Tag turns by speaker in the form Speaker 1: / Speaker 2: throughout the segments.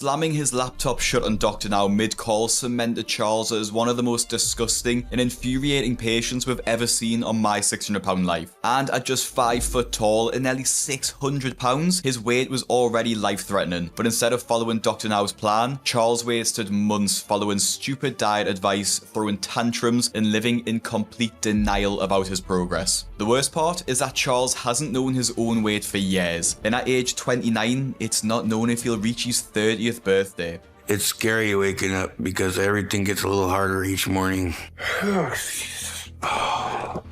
Speaker 1: Slamming his laptop shut on Dr. Now mid-call cemented Charles as one of the most disgusting and infuriating patients we've ever seen on my 600-pound life. And at just 5 foot tall and nearly 600 pounds, his weight was already life-threatening. But instead of following Dr. Now's plan, Charles wasted months following stupid diet advice, throwing tantrums, and living in complete denial about his progress. The worst part is that Charles hasn't known his own weight for years, and at age 29, it's not known if he'll reach his 30th birthday.
Speaker 2: It's scary waking up because everything gets a little harder each morning. My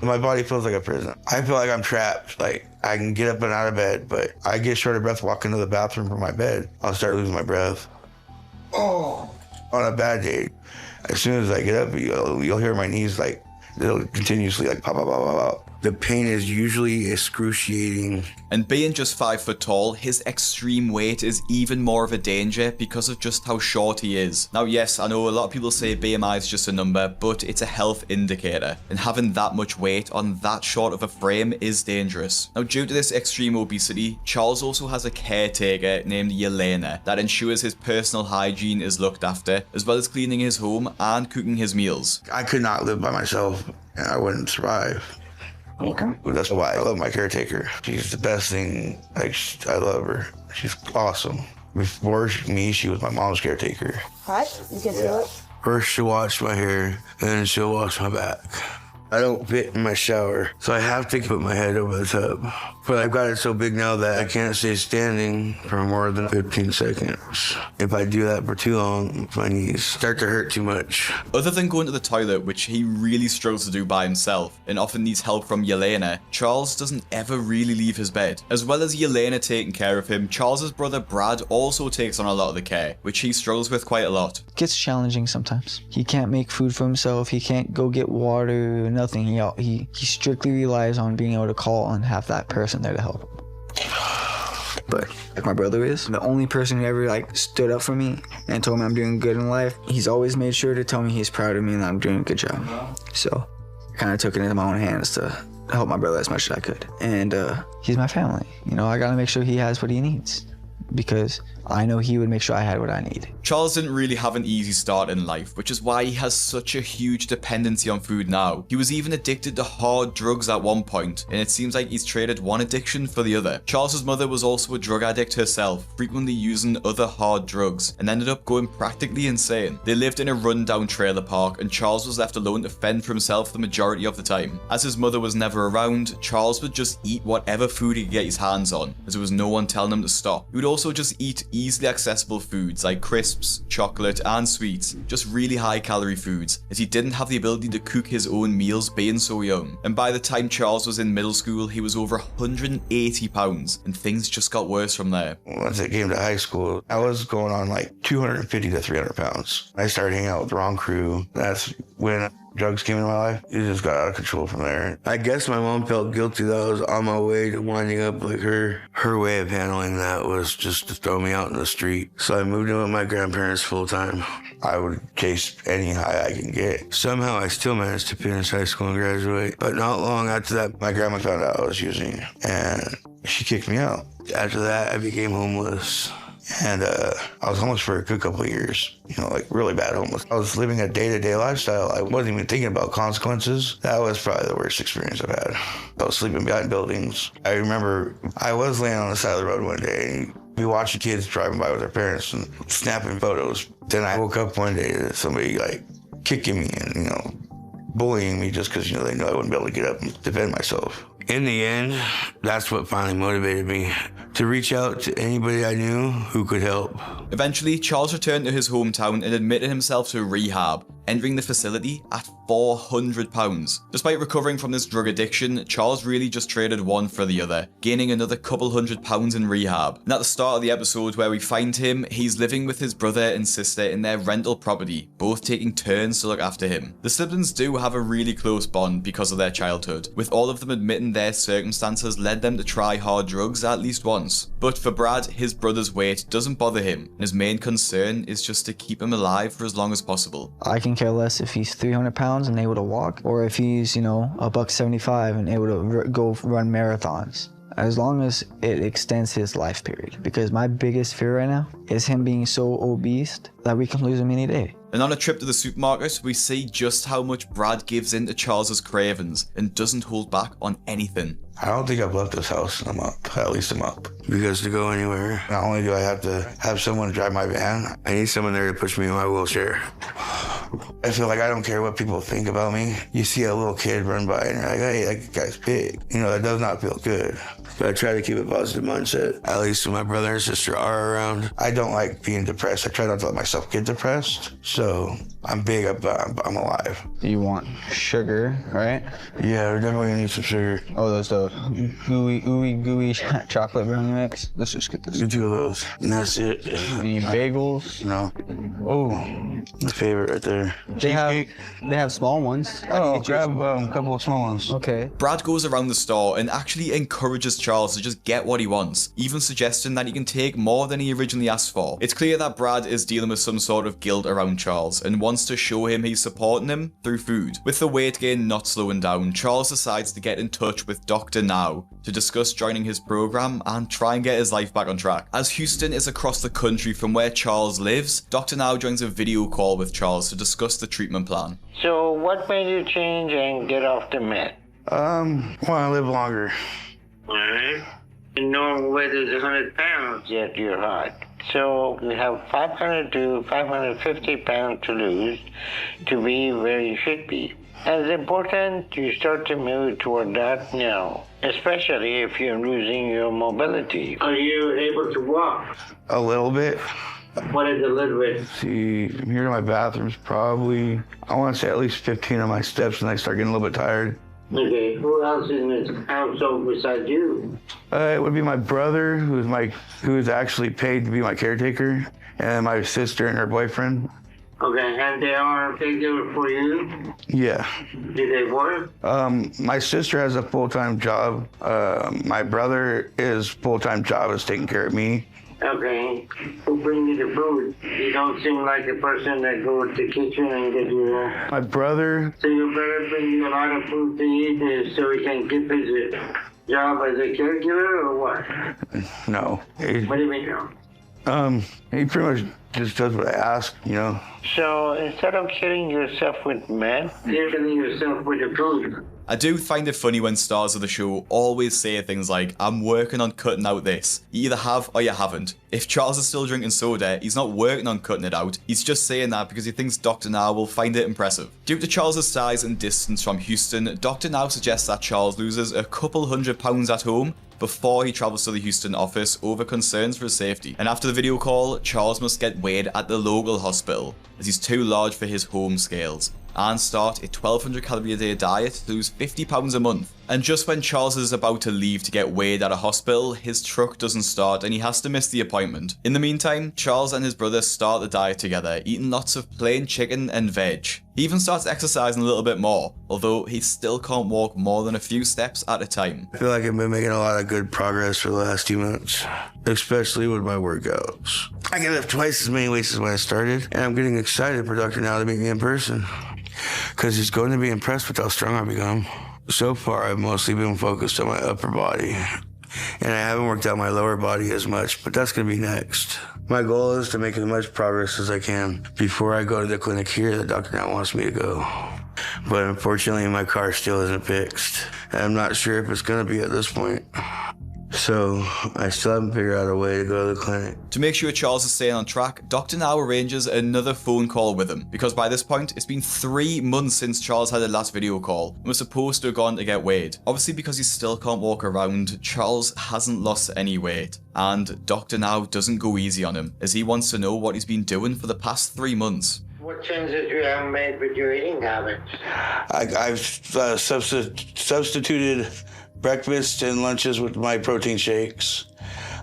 Speaker 2: body feels like a prison. I feel like I'm trapped. Like, I can get up and out of bed, but I get short of breath walking to the bathroom from my bed. I'll start losing my breath. On a bad day, as soon as I get up, you'll hear my knees like, they'll continuously like pop, pop, pop, pop, pop. The pain is usually excruciating.
Speaker 1: And being just 5 foot tall, his extreme weight is even more of a danger because of just how short he is. Now yes, I know a lot of people say BMI is just a number, but it's a health indicator. And having that much weight on that short of a frame is dangerous. Now due to this extreme obesity, Charles also has a caretaker named Yelena that ensures his personal hygiene is looked after, as well as cleaning his home and cooking his meals.
Speaker 2: I could not live by myself and I wouldn't survive. Okay. That's why I love my caretaker. She's the best thing. Like, I love her. She's awesome. Before me, she was my mom's caretaker.
Speaker 3: What? You can feel it?
Speaker 2: First, she'll wash my hair, and then she'll wash my back. I don't fit in my shower, so I have to put my head over the tub. But I've got it so big now that I can't stay standing for more than 15 seconds. If I do that for too long, my knees start to hurt too much.
Speaker 1: Other than going to the toilet, which he really struggles to do by himself, and often needs help from Yelena, Charles doesn't ever really leave his bed. As well as Yelena taking care of him, Charles's brother Brad also takes on a lot of the care, which he struggles with quite a lot.
Speaker 4: It gets challenging sometimes. He can't make food for himself, he can't go get water, nothing. He strictly relies on being able to call and have that person there to help him. But like my brother is, the only person who ever like stood up for me and told me I'm doing good in life. He's always made sure to tell me he's proud of me and that I'm doing a good job. So I kind of took it into my own hands to help my brother as much as I could. And he's my family. You know, I gotta make sure he has what he needs, because I know he would make sure I had what I need.
Speaker 1: Charles didn't really have an easy start in life, which is why he has such a huge dependency on food now. He was even addicted to hard drugs at one point, and it seems like he's traded one addiction for the other. Charles's mother was also a drug addict herself, frequently using other hard drugs, and ended up going practically insane. They lived in a rundown trailer park, and Charles was left alone to fend for himself the majority of the time. As his mother was never around, Charles would just eat whatever food he could get his hands on, as there was no one telling him to stop. He would also just eat easily accessible foods like crisps, chocolate, and sweets, just really high calorie foods, as he didn't have the ability to cook his own meals being so young. And by the time Charles was in middle school, he was over 180 pounds, and things just got worse from there.
Speaker 2: Once I came to high school, I was going on like 250 to 300 pounds. I started hanging out with the wrong crew. That's when drugs came into my life. It just got out of control from there. I guess my mom felt guilty that I was on my way to winding up like her. Her way of handling that was just to throw me out in the street. So I moved in with my grandparents full time. I would chase any high I can get. Somehow I still managed to finish high school and graduate. But not long after that, my grandma found out I was using, and she kicked me out. After that, I became homeless. And I was homeless for a good couple of years, you know, like really bad homeless. I was living a day-to-day lifestyle. I wasn't even thinking about consequences. That was probably the worst experience I've had. I was sleeping behind buildings. I remember I was laying on the side of the road one day, and we watched the kids driving by with their parents and snapping photos. Then I woke up one day to somebody like kicking me and, you know, bullying me just because, you know, they knew I wouldn't be able to get up and defend myself. In the end, that's what finally motivated me to reach out to anybody I knew who could help.
Speaker 1: Eventually, Charles returned to his hometown and admitted himself to rehab, entering the facility at 400 pounds. Despite recovering from this drug addiction, Charles really just traded one for the other, gaining another couple £100 in rehab. And at the start of the episode where we find him, he's living with his brother and sister in their rental property, both taking turns to look after him. The siblings do have a really close bond because of their childhood, with all of them admitting their circumstances led them to try hard drugs at least once. But for Brad, his brother's weight doesn't bother him, and his main concern is just to keep him alive for as long as possible.
Speaker 4: I can care less if he's 300 pounds and able to walk, or if he's, you know, $175 and able to go run marathons. as long as it extends his life period. Because my biggest fear right now is him being so obese that we can lose him any day.
Speaker 1: And on a trip to the supermarket, we see just how much Brad gives in to Charles's cravings and doesn't hold back on anything.
Speaker 2: I don't think I've left this house and I'm up. At least I'm up. Because to go anywhere, not only do I have to have someone drive my van, I need someone there to push me in my wheelchair. I feel like I don't care what people think about me. You see a little kid run by and you're like, hey, that guy's big. You know, that does not feel good. But I try to keep a positive mindset, at least when my brother and sister are around. I don't like being depressed. I try not to let myself get depressed. So I'm big about I'm alive.
Speaker 3: You want sugar, right?
Speaker 2: Yeah, we're definitely gonna need some sugar.
Speaker 3: Oh, those gooey chocolate brownie mix. Let's just get this.
Speaker 2: You do those. And that's it.
Speaker 3: Any bagels?
Speaker 2: No.
Speaker 3: Oh,
Speaker 2: My favorite right there.
Speaker 3: they have small ones.
Speaker 2: Oh, grab a couple of small ones.
Speaker 3: Okay.
Speaker 1: Brad goes around the store and actually encourages Charles to just get what he wants, even suggesting that he can take more than he originally asked for. It's clear that Brad is dealing with some sort of guilt around Charles and wants to show him he's supporting him through food. With the weight gain not slowing down, Charles decides to get in touch with Dr. Now to discuss joining his program and try and get his life back on track. As Houston is across the country from where Charles lives, Dr. Now joins a video call with Charles to discuss the treatment plan.
Speaker 5: So what made you change and get off the med?
Speaker 2: Want to live longer.
Speaker 5: Alright. You know whether it's 100 pounds at your heart. So you have 500 to 550 pounds to lose to be where you should be. And it's important you start to move toward that now, especially if you're losing your mobility. Are you able to walk?
Speaker 2: A little bit.
Speaker 5: What is a little bit?
Speaker 2: See, from here to my bathroom's probably, I want to say at least 15 of my steps, and I start getting a little bit tired.
Speaker 5: Okay, who else in this household besides you?
Speaker 2: It would be my brother, who's actually paid to be my caretaker, and my sister and her boyfriend.
Speaker 5: Okay, and they are caregiver for you?
Speaker 2: Yeah.
Speaker 5: Do they work?
Speaker 2: My sister has a full-time job. My brother, his full-time job is taking care of me.
Speaker 5: Okay. Who bring you the food? You don't seem like a person that goes to the kitchen and get you
Speaker 2: My brother,
Speaker 5: So you better bring you a lot of food to eat so he can keep his job as a caregiver or what?
Speaker 2: no.
Speaker 5: What do you mean no?
Speaker 2: He pretty much just does what I ask, you know.
Speaker 5: So instead of killing yourself with meth, you're killing yourself with the food.
Speaker 1: I do find it funny when stars of the show always say things like, I'm working on cutting out this. You either have or you haven't. If Charles is still drinking soda, he's not working on cutting it out. He's just saying that because he thinks Dr. Now will find it impressive. Due to Charles' size and distance from Houston, Dr. Now suggests that Charles loses a couple £100 at home before he travels to the Houston office over concerns for his safety. And after the video call, Charles must get weighed at the local hospital as he's too large for his home scales, and start a 1200 calorie a day diet to lose £50 a month. And just when Charles is about to leave to get weighed at a hospital, his truck doesn't start and he has to miss the appointment. In the meantime, Charles and his brother start the diet together, eating lots of plain chicken and veg. He even starts exercising a little bit more, although he still can't walk more than a few steps at a time.
Speaker 2: I feel like I've been making a lot of good progress for the last 2 months, especially with my workouts. I can lift twice as many weights as when I started, and I'm getting excited for Dr. Now to meet me in person, because he's going to be impressed with how strong I've become. So far, I've mostly been focused on my upper body, and I haven't worked out my lower body as much, but that's going to be next. My goal is to make as much progress as I can before I go to the clinic here that Dr. Now wants me to go. But unfortunately, my car still isn't fixed, and I'm not sure if it's going to be at this point. So I still haven't figured out a way to go to the clinic.
Speaker 1: To make sure Charles is staying on track, Dr. Now arranges another phone call with him, because by this point, it's been 3 months since Charles had the last video call and was supposed to have gone to get weighed. Obviously, because he still can't walk around, Charles hasn't lost any weight, and Dr. Now doesn't go easy on him, as he wants to know what he's been doing for the past 3 months.
Speaker 5: What changes you have made with your eating habits?
Speaker 2: I've substituted breakfast and lunches with my protein shakes.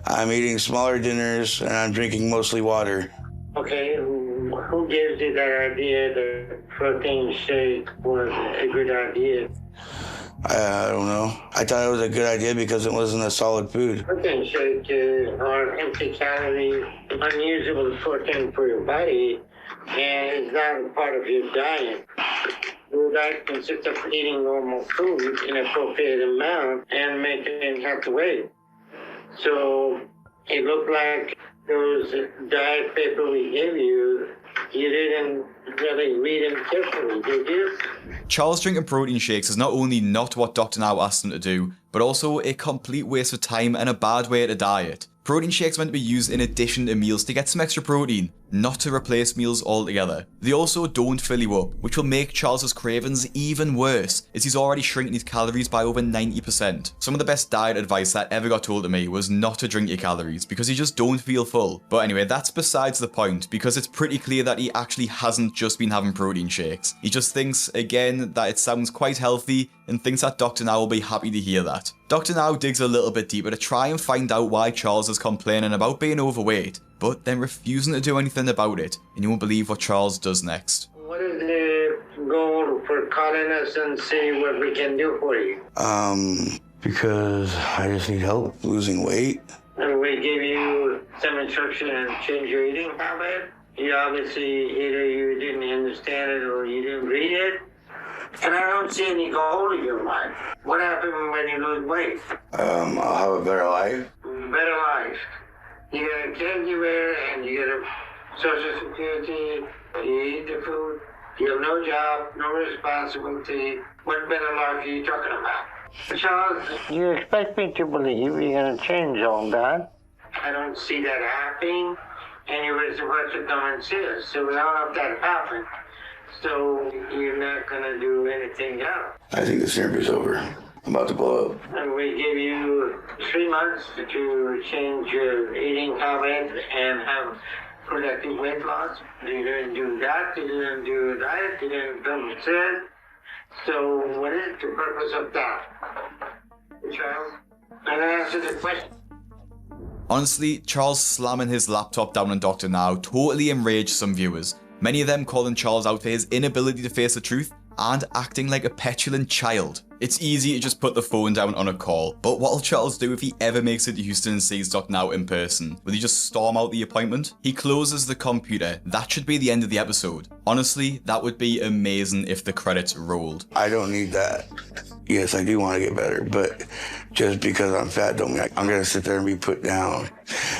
Speaker 2: I'm eating smaller dinners, and I'm drinking mostly water.
Speaker 5: Okay, who gives you that idea that protein shake was a good idea?
Speaker 2: I don't know. I thought it was a good idea because it wasn't a solid food.
Speaker 5: Protein shake are empty calorie, unusable protein for your body, and it's not a part of your diet. Your diet consists of eating normal food in appropriate amount and maintaining healthy weight. So it looked like those diet paper we gave you, you didn't really read them carefully, did you?
Speaker 1: Charles drinking protein shakes is not only not what Dr. Now asked him to do, but also a complete waste of time and a bad way to diet. Protein shakes are meant to be used in addition to meals to get some extra protein, not to replace meals altogether. They also don't fill you up, which will make Charles's cravings even worse, as he's already shrinking his calories by over 90%. Some of the best diet advice that ever got told to me was not to drink your calories, because you just don't feel full. But anyway, that's besides the point, because it's pretty clear that he actually hasn't just been having protein shakes. He just thinks, again, that it sounds quite healthy, and thinks that Dr. Now will be happy to hear that. Dr. Now digs a little bit deeper to try and find out why Charles is complaining about being overweight, but then refusing to do anything about it, and you won't believe what Charles does next.
Speaker 5: What is the goal for calling us and see what we can do for you?
Speaker 2: Because I just need help losing weight.
Speaker 5: And we give you some instruction and change your eating habit. You obviously, either you didn't understand it or you didn't read it. And I don't see any goal in your life. What happened when you lose weight?
Speaker 2: I'll have a better life.
Speaker 5: Better life. You get a caregiver and you get a social security, you eat the food, you have no job, no responsibility. What better life are you talking about? Charles, you expect me to believe you're going to change all that? I don't see that happening. And you were supposed to come and see us, so none of that happened. So you're not going to do anything else.
Speaker 2: I think this therapy's over. I'm about to blow up.
Speaker 5: And we give you 3 months to change your eating habit and have productive weight loss. You didn't do that, you didn't do diet, you didn't come and sit. So what is the purpose of that? Charles? And answer the question.
Speaker 1: Honestly, Charles slamming his laptop down on Dr. Now totally enraged some viewers, many of them calling Charles out for his inability to face the truth and acting like a petulant child. It's easy to just put the phone down on a call, but what'll Charles do if he ever makes it to Houston and sees Dr. Now in person? Will he just storm out the appointment? He closes the computer. That should be the end of the episode. Honestly, that would be amazing if the credits rolled.
Speaker 2: I don't need that. Yes, I do want to get better, but just because I'm fat don't mean I'm going to sit there and be put down.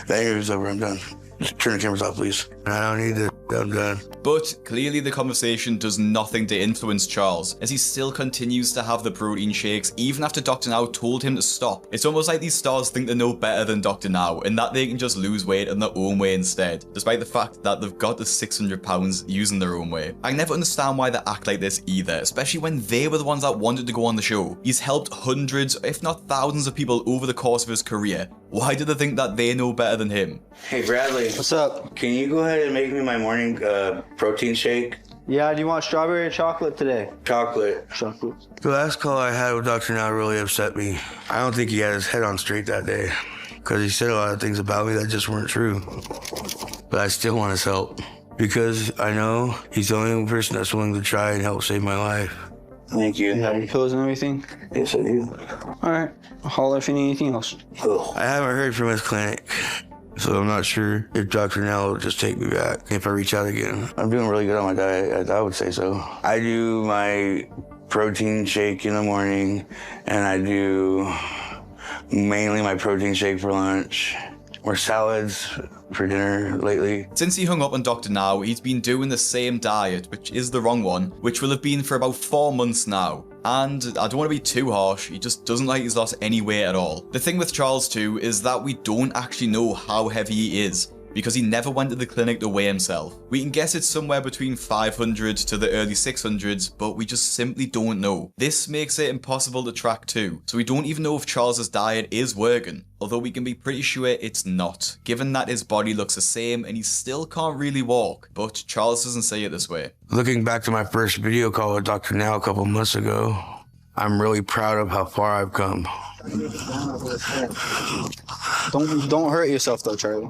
Speaker 2: The interview's over. I'm done. Just turn the cameras off, please. I don't need this. I'm done.
Speaker 1: But clearly the conversation does nothing to influence Charles, as he still continues to have the protein shakes even after Dr. Now told him to stop. It's almost like these stars think they know better than Dr. Now, and that they can just lose weight in their own way instead, despite the fact that they've got the 600 pounds using their own way. I never understand why they act like this either, especially when they were the ones that wanted to go on the show. He's helped hundreds, if not thousands of people over the course of his career. Why do they think that they know better than him?
Speaker 2: Hey, Bradley.
Speaker 3: What's up?
Speaker 2: Can you go ahead and make me my morning protein shake?
Speaker 3: Yeah, do you want strawberry or chocolate today?
Speaker 2: Chocolate.
Speaker 3: Chocolate.
Speaker 2: The last call I had with Dr. Now really upset me. I don't think he had his head on straight that day, because he said a lot of things about me that just weren't true. But I still want his help, because I know he's the only person that's willing to try and help save my life. Thank you.
Speaker 3: You have your pills and everything?
Speaker 2: Yes, I do.
Speaker 3: All right. I'll holler if you need anything else.
Speaker 2: I haven't heard from his clinic, so I'm not sure if Dr. Now will just take me back if I reach out again. I'm doing really good on my diet, I would say so. I do my protein shake in the morning, and I do mainly my protein shake for lunch, or salads for dinner lately.
Speaker 1: Since he hung up on Dr. Now, he's been doing the same diet, which is the wrong one, which will have been for about 4 months now. And I don't want to be too harsh, he just doesn't like he's lost any weight at all. The thing with Charles too is that we don't actually know how heavy he is, because he never went to the clinic to weigh himself. We can guess it's somewhere between 500 to the early 600s, but we just simply don't know. This makes it impossible to track too, so we don't even know if Charles's diet is working, although we can be pretty sure it's not, given that his body looks the same and he still can't really walk, but Charles doesn't say it this way.
Speaker 2: Looking back to my first video call with Dr. Now a couple months ago, I'm really proud of how far I've come.
Speaker 3: Don't hurt yourself though, Charlie.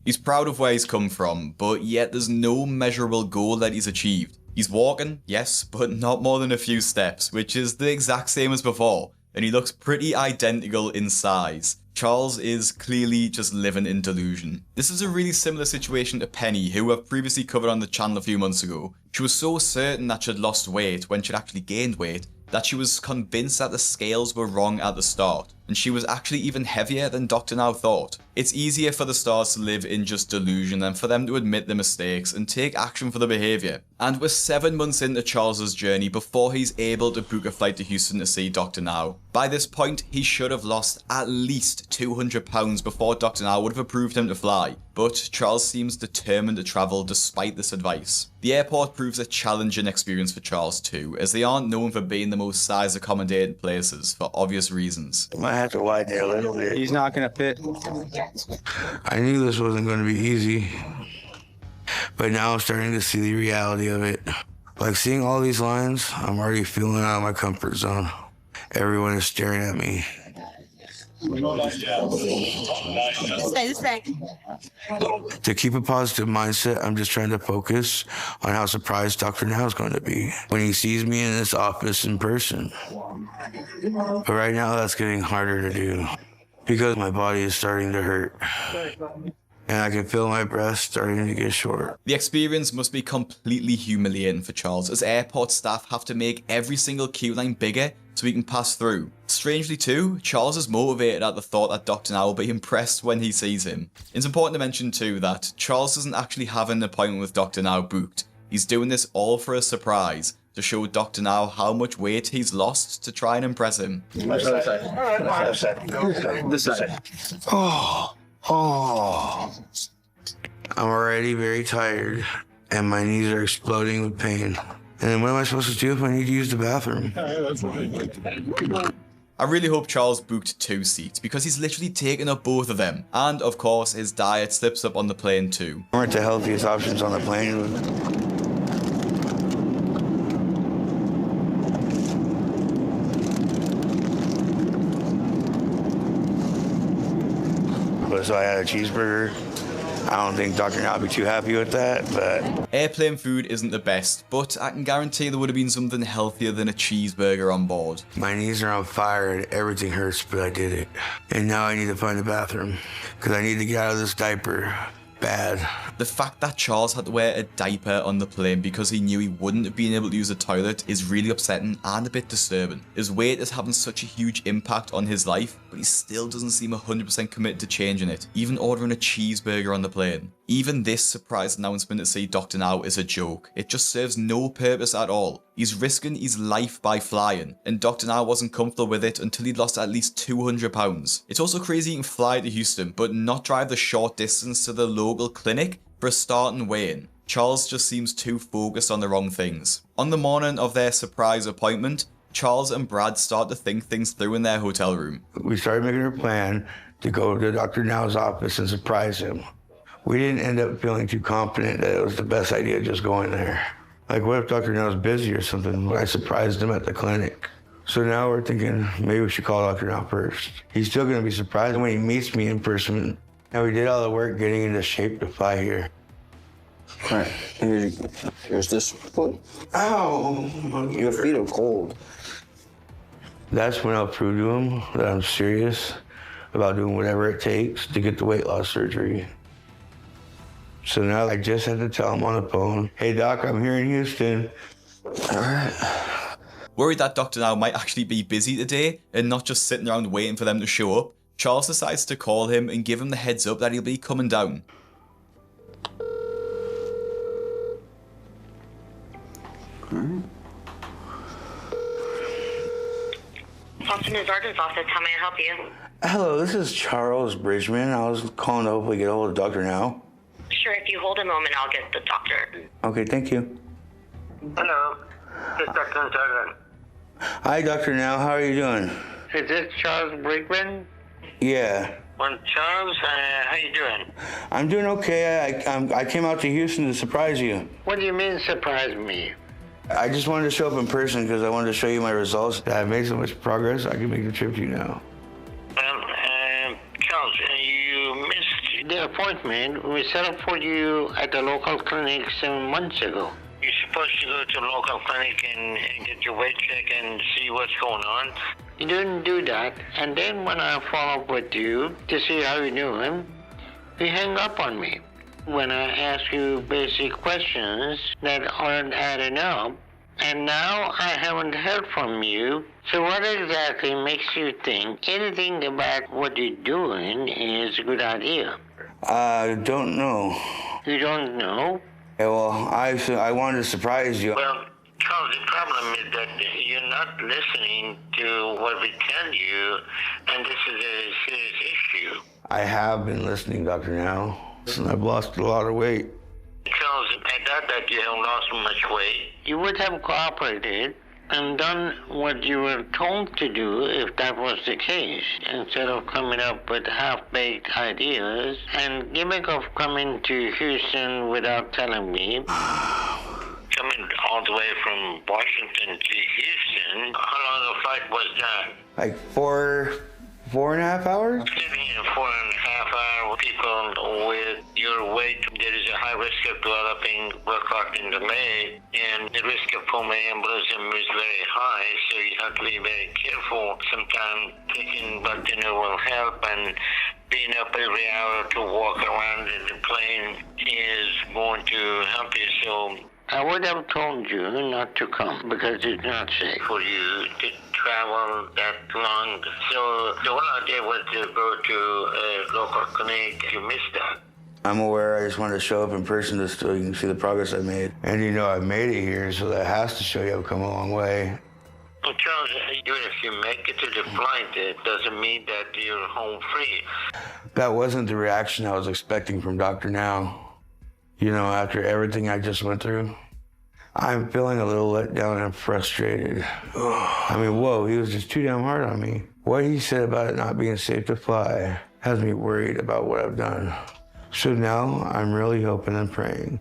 Speaker 1: He's proud of where he's come from, but yet there's no measurable goal that he's achieved. He's walking, yes, but not more than a few steps, which is the exact same as before, and he looks pretty identical in size. Charles is clearly just living in delusion. This is a really similar situation to Penny, who I've previously covered on the channel a few months ago. She was so certain that she'd lost weight when she'd actually gained weight that she was convinced that the scales were wrong at the start, and she was actually even heavier than Dr. Now thought. It's easier for the stars to live in just delusion than for them to admit their mistakes and take action for the behaviour. And we're 7 months into Charles's journey before he's able to book a flight to Houston to see Dr. Now. By this point, he should have lost at least £200 before Dr. Now would have approved him to fly, but Charles seems determined to travel despite this advice. The airport proves a challenging experience for Charles too, as they aren't known for being the most size accommodated places for obvious reasons.
Speaker 2: I have to widen it a little bit.
Speaker 3: He's not gonna fit.
Speaker 2: I knew this wasn't going to be easy, but now I'm starting to see the reality of it. Like seeing all these lines, I'm already feeling out of my comfort zone. Everyone is staring at me. To keep a positive mindset, I'm just trying to focus on how surprised Dr. Now is going to be when he sees me in this office in person. But right now, that's getting harder to do because my body is starting to hurt. And I can feel my breath starting to get short.
Speaker 1: The experience must be completely humiliating for Charles, as airport staff have to make every single queue line bigger so he can pass through. Strangely too, Charles is motivated at the thought that Dr. Now will be impressed when he sees him. It's important to mention too that Charles doesn't actually have an appointment with Dr. Now booked. He's doing this all for a surprise, to show Dr. Now how much weight he's lost to try and impress him.
Speaker 3: This side.
Speaker 2: Oh. I'm already very tired and my knees are exploding with pain. And then what am I supposed to do if I need to use the bathroom?
Speaker 1: I really hope Charles booked 2 seats because he's literally taken up both of them. And of course, his diet slips up on the plane too.
Speaker 2: Weren't the healthiest options on the plane. So I had a cheeseburger. I don't think Dr. Now would be too happy with that, but...
Speaker 1: Airplane food isn't the best, but I can guarantee there would have been something healthier than a cheeseburger on board.
Speaker 2: My knees are on fire and everything hurts, but I did it. And now I need to find a bathroom, because I need to get out of this diaper. Bad.
Speaker 1: The fact that Charles had to wear a diaper on the plane because he knew he wouldn't have been able to use a toilet is really upsetting and a bit disturbing. His weight is having such a huge impact on his life, but he still doesn't seem 100% committed to changing it, even ordering a cheeseburger on the plane. Even this surprise announcement to see Dr. Now is a joke. It just serves no purpose at all. He's risking his life by flying, and Dr. Now wasn't comfortable with it until he'd lost at least £200. It's also crazy he can fly to Houston, but not drive the short distance to the local clinic for a start and weigh-in. Charles just seems too focused on the wrong things. On the morning of their surprise appointment, Charles and Brad start to think things through in their hotel room.
Speaker 2: We started making a plan to go to Dr. Now's office and surprise him. We didn't end up feeling too confident that it was the best idea just going there. Like, what if Dr. Now's busy or something? I surprised him at the clinic. So now we're thinking maybe we should call Dr. Now first. He's still going to be surprised when he meets me in person. And we did all the work getting into shape to fly here.
Speaker 3: All right, here's this foot.
Speaker 2: Ow!
Speaker 3: Your feet are cold.
Speaker 2: That's when I'll prove to him that I'm serious about doing whatever it takes to get the weight loss surgery. So now I just had to tell him on the phone, hey doc, I'm here in Houston.
Speaker 3: All right.
Speaker 1: Worried that Dr. Now might actually be busy today and not just sitting around waiting for them to show up, Charles decides to call him and give him the heads up that he'll be coming down.
Speaker 6: Boston Sergeant's office, how may I help you?
Speaker 2: Hello, this is Charles Bridgman. I was calling to hopefully get a hold of Dr. Now.
Speaker 6: Sure, if you hold a moment, I'll get the doctor.
Speaker 2: Okay, thank you.
Speaker 5: Hello, this is Dr. Sergeant.
Speaker 2: Hi, Dr. Now. How are you doing?
Speaker 5: Is this Charles Brickman?
Speaker 2: Yeah.
Speaker 5: Well, Charles, how you doing?
Speaker 2: I'm doing okay. I came out to Houston to surprise you.
Speaker 5: What do you mean surprise me?
Speaker 2: I just wanted to show up in person because I wanted to show you my results. I've made so much progress, I can make the trip to you now.
Speaker 5: Well, Charles, you missed the appointment we set up for you at the local clinic 7 months ago. You're supposed to go to the local clinic and get your weight check and see what's going on. You didn't do that. And then when I follow up with you to see how you're doing, you hang up on me. When I ask you basic questions that aren't adding up, and now I haven't heard from you. So what exactly makes you think anything about what you're doing is a good idea?
Speaker 2: I don't know.
Speaker 5: You don't know?
Speaker 2: Yeah, well, I wanted to surprise you.
Speaker 5: Well, Charles, the problem is that you're not listening to what we tell you, and this is a serious issue.
Speaker 2: I have been listening, Dr. Now. Listen, I've lost a lot of weight.
Speaker 5: Charles, I doubt that you have lost much weight. You would have cooperated and done what you were told to do if that was the case, instead of coming up with half-baked ideas and gimmick of coming to Houston without telling me. Coming all the way from Washington to Houston, how long a flight was that?
Speaker 2: Like 4.5 hours?
Speaker 5: Sitting in 4.5 hours, people with your weight, there is a high risk of developing blood clot in the leg, and the risk of pulmonary embolism is very high, so you have to be very careful. Sometimes taking blood thinner will help, and being up every hour to walk around in the plane is going to help you. So I would have told you not to come because it's not safe for you to travel that long. So the whole idea was to go to a local clinic. You missed that.
Speaker 2: I'm aware. I just wanted to show up in person just so you can see the progress I made. And you know I've made it here, so that has to show you I've come a long way.
Speaker 5: Well, Charles, even if you make it to the flight, it doesn't mean that you're home free.
Speaker 2: That wasn't the reaction I was expecting from Dr. Now. You know, after everything I just went through, I'm feeling a little let down and frustrated. I mean, whoa, he was just too damn hard on me. What he said about it not being safe to fly has me worried about what I've done. So now I'm really hoping and praying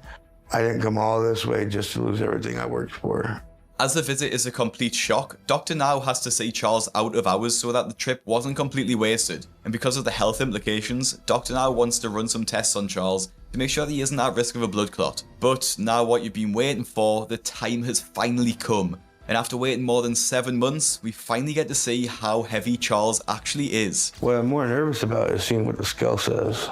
Speaker 2: I didn't come all this way just to lose everything I worked for.
Speaker 1: As the visit is a complete shock, Dr. Now has to see Charles out of hours so that the trip wasn't completely wasted. And because of the health implications, Dr. Now wants to run some tests on Charles to make sure that he isn't at risk of a blood clot. But now what you've been waiting for, the time has finally come. And after waiting more than 7 months, we finally get to see how heavy Charles actually is.
Speaker 2: What I'm more nervous about is seeing what the scale says.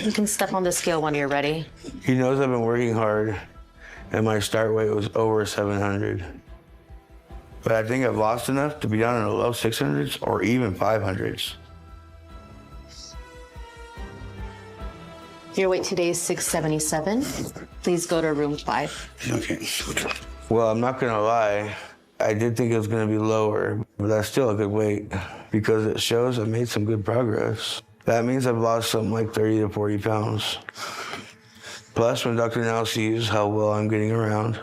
Speaker 7: You can step on the scale when you're ready.
Speaker 2: He knows I've been working hard, and my start weight was over 700. But I think I've lost enough to be down in the low 600s or even 500s.
Speaker 7: Your weight today is 677. Please go to room 5.
Speaker 2: Okay. Well, I'm not gonna lie. I did think it was gonna be lower, but that's still a good weight because it shows I've made some good progress. That means I've lost something like 30 to 40 pounds. Plus, when Dr. Now sees how well I'm getting around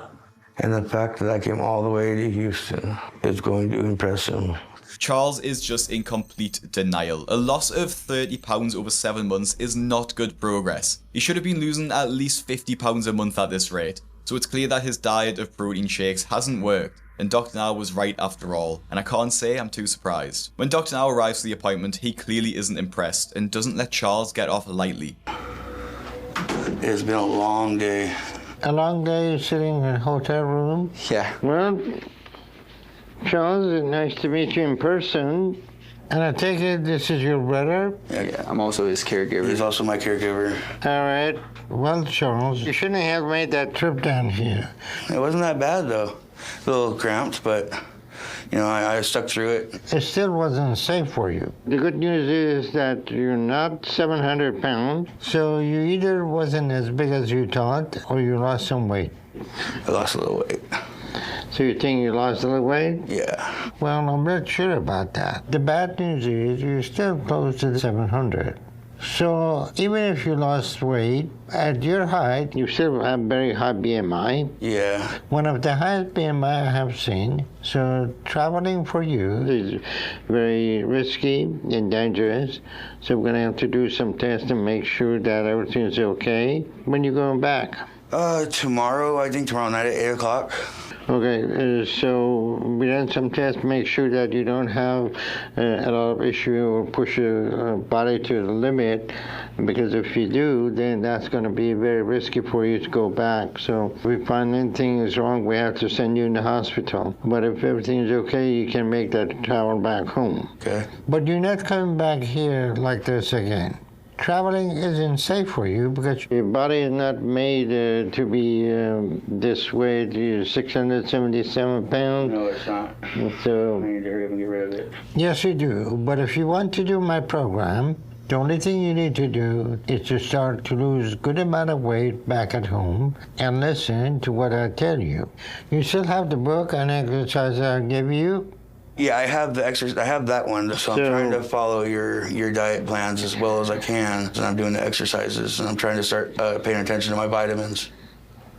Speaker 2: and the fact that I came all the way to Houston, it's going to impress him.
Speaker 1: Charles is just in complete denial. A loss of 30 pounds over 7 months is not good progress. He should have been losing at least 50 pounds a month at this rate. So it's clear that his diet of protein shakes hasn't worked. And Dr. Now was right after all, and I can't say I'm too surprised. When Dr. Now arrives for the appointment, he clearly isn't impressed and doesn't let Charles get off lightly.
Speaker 2: It's been a long day.
Speaker 5: A long day sitting in a hotel room?
Speaker 4: Yeah.
Speaker 5: Well, Charles, it's nice to meet you in person. And I take it this is your brother?
Speaker 4: Yeah, I'm also his caregiver.
Speaker 2: He's also my caregiver.
Speaker 5: All right. Well, Charles, you shouldn't have made that trip down here.
Speaker 2: It wasn't that bad, though. A little cramped, but, you know, I stuck through it.
Speaker 5: It still wasn't safe for you. The good news is that you're not 700 pounds, so you either wasn't as big as you thought or you lost some weight.
Speaker 2: I lost a little weight.
Speaker 5: So you think you lost a little weight?
Speaker 2: Yeah.
Speaker 5: Well, I'm not sure about that. The bad news is you're still close to the 700. So even if you lost weight, at your height, you still have very high BMI.
Speaker 2: Yeah.
Speaker 5: One of the highest BMI I have seen. So traveling for you is very risky and dangerous. So we're going to have to do some tests and make sure that everything's okay. When you going back?
Speaker 2: Tomorrow, I think tomorrow night at 8 o'clock.
Speaker 5: Okay, so we ran some tests, make sure that you don't have a lot of issue or push your body to the limit, because if you do, then that's going to be very risky for you to go back. So if we find anything is wrong, we have to send you in the hospital. But if everything is okay, you can make that travel back home.
Speaker 2: Okay.
Speaker 5: But you're not coming back here like this again. Traveling isn't safe for you because your body is not made to be this way. You're 677 pounds.
Speaker 3: No, it's not.
Speaker 5: So,
Speaker 3: I need to hurry up and get rid of it.
Speaker 5: yes, you do. But if you want to do my program, the only thing you need to do is to start to lose a good amount of weight back at home and listen to what I tell you. You still have the book and exercise I give you?
Speaker 2: Yeah, I have the exercise. I have that one, so I'm trying to follow your diet plans as well as I can. And I'm doing the exercises, and I'm trying to start paying attention to my vitamins.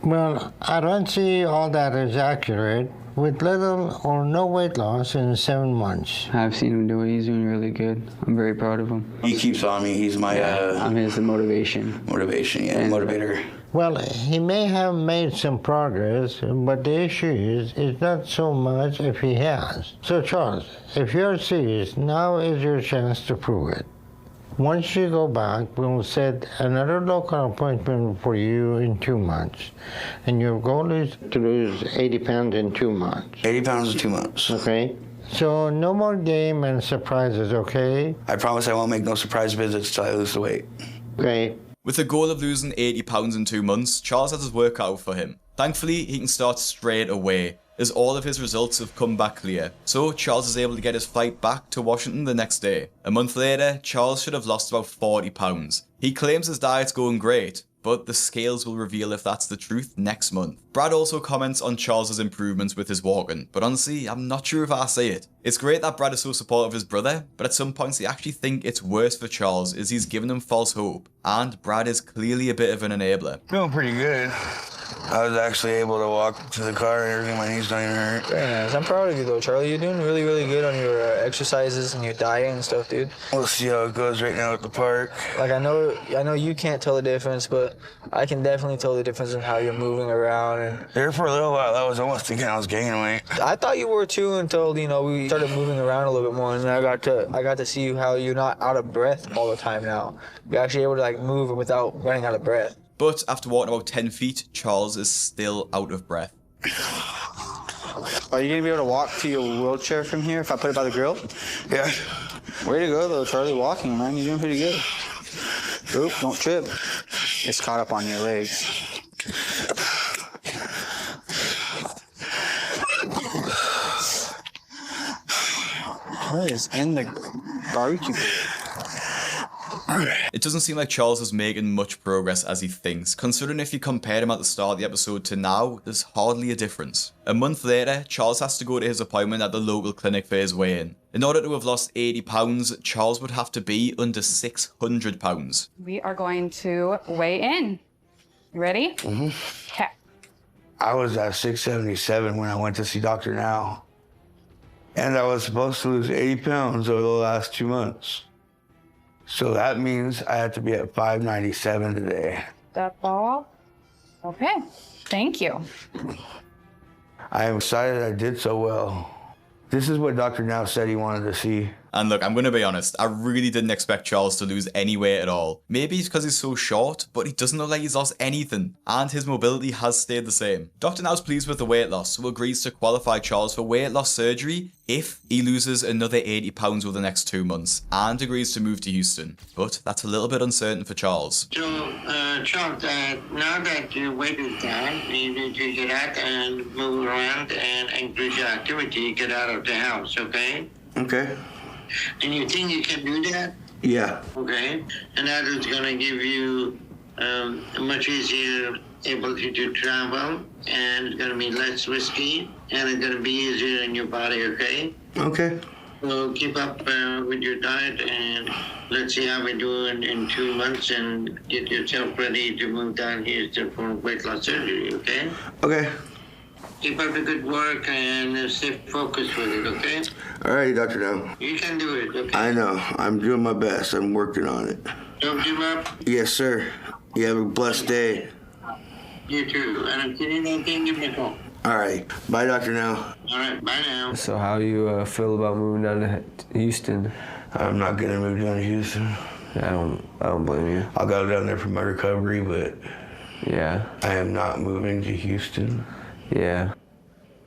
Speaker 5: Well, I don't see all that is accurate with little or no weight loss in 7 months.
Speaker 3: I've seen him do it. He's doing really good. I'm very proud of him.
Speaker 2: He keeps on me. He's my
Speaker 3: I'm his motivation.
Speaker 2: Motivator.
Speaker 5: Well, he may have made some progress, but the issue is not so much if he has. So, Charles, if you're serious, now is your chance to prove it. Once you go back, we'll set another local appointment for you in 2 months. And your goal is to lose 80 pounds in 2 months.
Speaker 2: 80 pounds in 2 months.
Speaker 5: Okay? So no more game and surprises, okay?
Speaker 2: I promise I won't make no surprise visits till I lose the weight.
Speaker 5: Okay.
Speaker 1: With the goal of losing 80 pounds in 2 months, Charles has his work cut out for him. Thankfully, he can start straight away, as all of his results have come back clear. So Charles is able to get his flight back to Washington the next day. A month later, Charles should have lost about 40 pounds. He claims his diet's going great, but the scales will reveal if that's the truth next month. Brad also comments on Charles's improvements with his walking, but honestly, I'm not sure if I see it. It's great that Brad is so supportive of his brother, but at some points I actually think it's worse for Charles as he's given him false hope, and Brad is clearly a bit of an enabler.
Speaker 2: Doing pretty good. I was actually able to walk to the car and everything. My knees don't even hurt.
Speaker 4: Very nice. I'm proud of you though, Charlie. You're doing really, really good on your exercises and your diet and stuff, dude.
Speaker 2: We'll see how it goes right now at the park.
Speaker 4: Like I know you can't tell the difference, but I can definitely tell the difference in how you're moving around. And
Speaker 2: There for a little while, I was almost thinking I was gaining weight.
Speaker 4: I thought you were too until we started moving around a little bit more, and then I got to see how you're not out of breath all the time now. You're actually able to like move without running out of breath.
Speaker 1: But after walking about 10 feet, Charles is still out of breath.
Speaker 3: Are you gonna be able to walk to your wheelchair from here if I put it by the grill?
Speaker 2: Yeah.
Speaker 3: Way to go though, Charlie. Walking, man. You're doing pretty good. Oop, don't trip. It's caught up on your legs. What is in the barbecue pit?
Speaker 1: It doesn't seem like Charles is making much progress as he thinks, considering if you compared him at the start of the episode to now, there's hardly a difference. A month later, Charles has to go to his appointment at the local clinic for his weigh-in. In order to have lost 80 pounds, Charles would have to be under 600 pounds.
Speaker 8: We are going to weigh in. You ready? Mm-hmm. Okay.
Speaker 2: I was at 677 when I went to see Dr. Now. And I was supposed to lose 80 pounds over the last 2 months. So that means I have to be at 597 today.
Speaker 8: That's all. Okay. Thank you.
Speaker 2: I am excited I did so well. This is what Dr. Now said he wanted to see.
Speaker 1: And look, I'm going to be honest, I really didn't expect Charles to lose any weight at all. Maybe it's because he's so short, but he doesn't look like he's lost anything, and his mobility has stayed the same. Dr. Now's pleased with the weight loss, so agrees to qualify Charles for weight loss surgery if he loses another 80 pounds over the next 2 months, and agrees to move to Houston. But that's a little bit uncertain for Charles.
Speaker 5: So, Charles, now that your weight is down, you need to get out and move around and increase your activity, get out of the house, okay?
Speaker 2: Okay.
Speaker 5: And you think you can do that?
Speaker 2: Yeah.
Speaker 5: Okay. And that is going to give you a much easier ability to travel, and it's going to be less risky, and it's going to be easier in your body, okay?
Speaker 2: Okay.
Speaker 5: So keep up with your diet, and let's see how we do in 2 months, and get yourself ready to move down here for weight loss surgery, okay?
Speaker 2: Okay.
Speaker 5: Keep up the good work and stay focused with it, okay?
Speaker 2: All right, Dr. Now.
Speaker 5: You can do it, okay?
Speaker 2: I know. I'm doing my best. I'm working on it.
Speaker 5: Don't give up.
Speaker 2: Yes, sir. You have a blessed day.
Speaker 5: You too. And if you need anything, give me a call.
Speaker 2: All right. Bye, Dr. Now.
Speaker 5: All right, bye now.
Speaker 9: So how you feel about moving down to Houston?
Speaker 2: I'm not going to move down to Houston.
Speaker 9: I don't blame you.
Speaker 2: I'll go down there for my recovery, but
Speaker 9: Yeah.
Speaker 2: I am not moving to Houston.
Speaker 9: Yeah.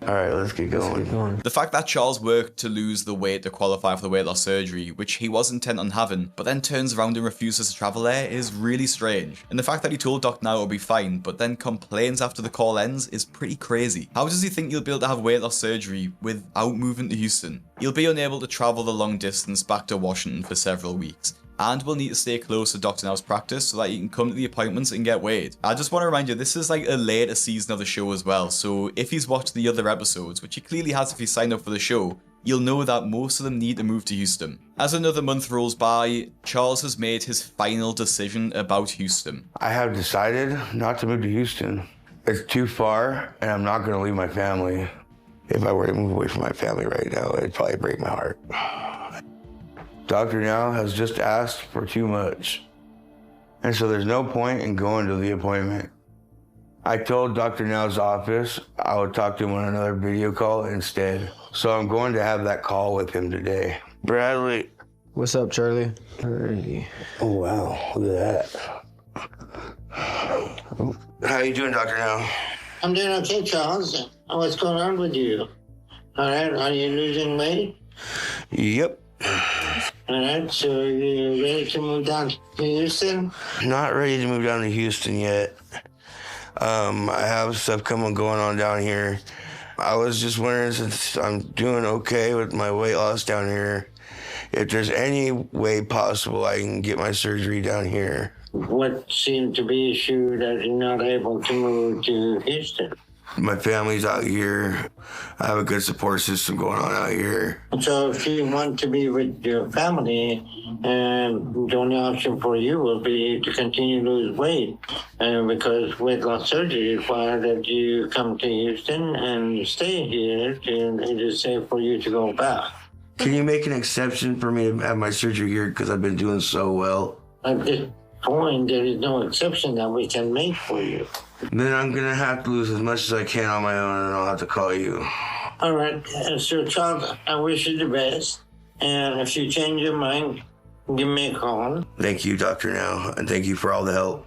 Speaker 2: All right, let's get going.
Speaker 1: The fact that Charles worked to lose the weight to qualify for the weight loss surgery, which he was intent on having, but then turns around and refuses to travel there, is really strange. And the fact that he told Doc Now it'll be fine, but then complains after the call ends, is pretty crazy. How does he think he'll be able to have weight loss surgery without moving to Houston? He'll be unable to travel the long distance back to Washington for several weeks, and will need to stay close to Dr. Now's practice so that he can come to the appointments and get weighed. I just want to remind you, this is like a later season of the show as well, so if he's watched the other episodes, which he clearly has if he signed up for the show, you'll know that most of them need to move to Houston. As another month rolls by, Charles has made his final decision about Houston.
Speaker 2: I have decided not to move to Houston. It's too far, and I'm not going to leave my family. If I were to move away from my family right now, it'd probably break my heart. Dr. Now has just asked for too much. And so there's no point in going to the appointment. I told Dr. Now's office I would talk to him on another video call instead. So I'm going to have that call with him today. Bradley.
Speaker 4: What's up, Charlie?
Speaker 2: Oh, wow. Look at that. How you doing, Dr. Now?
Speaker 5: I'm doing okay, Charles. What's going on with you? All right, are you losing weight?
Speaker 2: Yep.
Speaker 5: All right, so you ready to move down to Houston?
Speaker 2: Not ready to move down to Houston yet. I have stuff going on down here. I was just wondering, since I'm doing okay with my weight loss down here, if there's any way possible I can get my surgery down here.
Speaker 5: What seemed to be issue that you're not able to move to Houston?
Speaker 2: My family's out here. I have a good support system going on out here.
Speaker 5: So if you want to be with your family, the only option for you will be to continue to lose weight. Because weight loss surgery requires that you come to Houston and stay here, and it is safe for you to go back.
Speaker 2: Can you make an exception for me to have my surgery here because I've been doing so well?
Speaker 5: At this point, there is no exception that we can make for you.
Speaker 2: Then I'm going to have to lose as much as I can on my own, and I'll have to call you.
Speaker 5: All right. So, Charles, I wish you the best. And if you change your mind, give me a call.
Speaker 2: Thank you, Dr. Now, and thank you for all the help.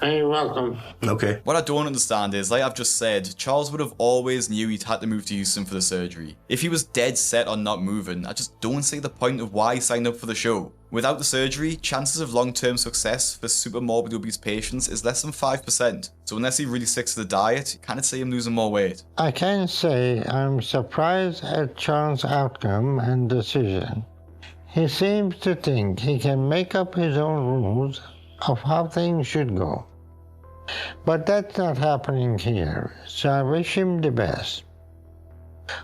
Speaker 5: You're welcome.
Speaker 2: Okay.
Speaker 1: What I don't understand is, like I've just said, Charles would have always knew he'd had to move to Houston for the surgery. If he was dead set on not moving, I just don't see the point of why he signed up for the show. Without the surgery, chances of long-term success for super morbid obese patients is less than 5%. So unless he really sticks to the diet, you can't see him losing more weight.
Speaker 10: I can say I'm surprised at Charles' outcome and decision. He seems to think he can make up his own rules of how things should go. But that's not happening here, so I wish him the best.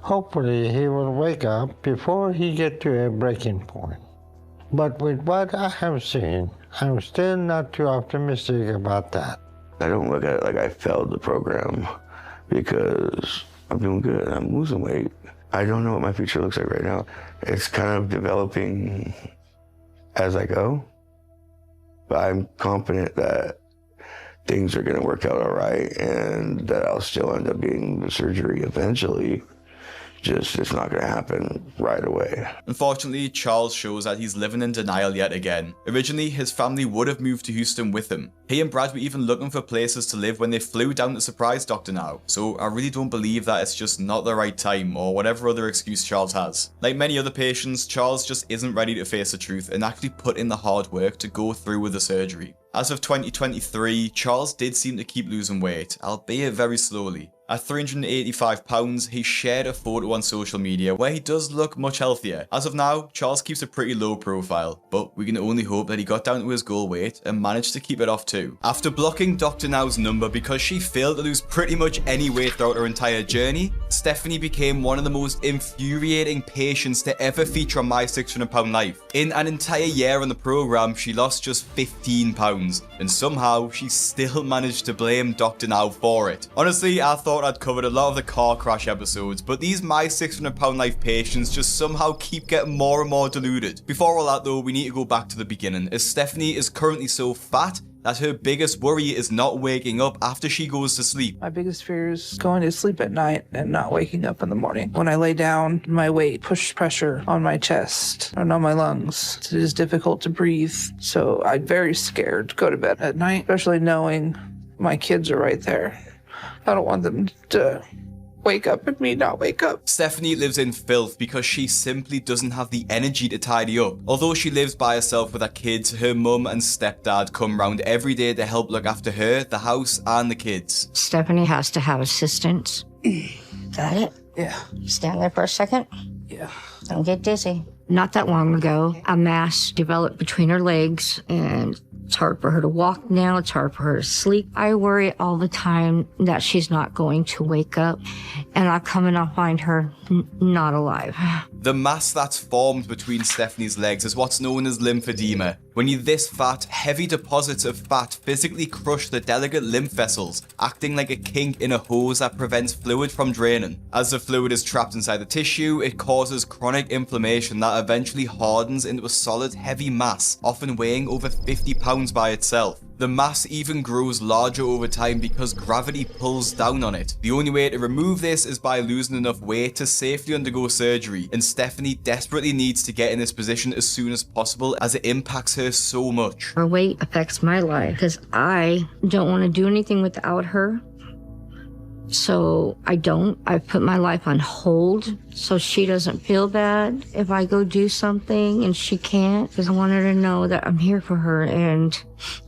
Speaker 10: Hopefully he will wake up before he gets to a breaking point. But with what I have seen, I'm still not too optimistic about that.
Speaker 2: I don't look at it like I failed the program because I'm doing good. I'm losing weight. I don't know what my future looks like right now. It's kind of developing as I go, but I'm confident that things are going to work out all right and that I'll still end up getting the surgery eventually. Just, it's not going to happen right away.
Speaker 1: Unfortunately, Charles shows that he's living in denial yet again. Originally, his family would have moved to Houston with him. He and Brad were even looking for places to live when they flew down to surprise Dr. Now. So I really don't believe that it's just not the right time or whatever other excuse Charles has. Like many other patients, Charles just isn't ready to face the truth and actually put in the hard work to go through with the surgery. As of 2023, Charles did seem to keep losing weight, albeit very slowly. At 385 pounds, he shared a photo on social media where he does look much healthier. As of now, Charles keeps a pretty low profile, but we can only hope that he got down to his goal weight and managed to keep it off too. After blocking Dr. Now's number because she failed to lose pretty much any weight throughout her entire journey, Stephanie became one of the most infuriating patients to ever feature on My 600 Pound Life. In an entire year on the program, she lost just 15 pounds, and somehow she still managed to blame Dr. Now for it. Honestly, I thought I'd covered a lot of the car crash episodes, but these My 600 Pound Life patients just somehow keep getting more and more deluded. Before all that though, we need to go back to the beginning, as Stephanie is currently so fat that her biggest worry is not waking up after she goes to sleep.
Speaker 11: My biggest fear is going to sleep at night and not waking up in the morning. When I lay down, my weight pushes pressure on my chest and on my lungs. It is difficult to breathe, so I'm very scared to go to bed at night, especially knowing my kids are right there. I don't want them to wake up and me not wake up.
Speaker 1: Stephanie lives in filth because she simply doesn't have the energy to tidy up. Although she lives by herself with her kids, her mum and stepdad come round every day to help look after her, the house, and the kids.
Speaker 12: Stephanie has to have assistance. Got it?
Speaker 11: Yeah.
Speaker 12: Stand there for a second.
Speaker 11: Yeah.
Speaker 12: Don't get dizzy. Not that long ago, a mass developed between her legs, and it's hard for her to walk now. It's hard for her to sleep. I worry all the time that she's not going to wake up, and I'll come and I'll find her not alive.
Speaker 1: The mass that's formed between Stephanie's legs is what's known as lymphedema. When you're this fat, heavy deposits of fat physically crush the delicate lymph vessels, acting like a kink in a hose that prevents fluid from draining. As the fluid is trapped inside the tissue, it causes chronic inflammation that eventually hardens into a solid, heavy mass, often weighing over 50 pounds by itself. The mass even grows larger over time because gravity pulls down on it. The only way to remove this is by losing enough weight to safely undergo surgery, and Stephanie desperately needs to get in this position as soon as possible as it impacts her so much.
Speaker 12: Her weight affects my life because I don't want to do anything without her. So I don't. I've put my life on hold so she doesn't feel bad if I go do something and she can't, because I want her to know that I'm here for her, and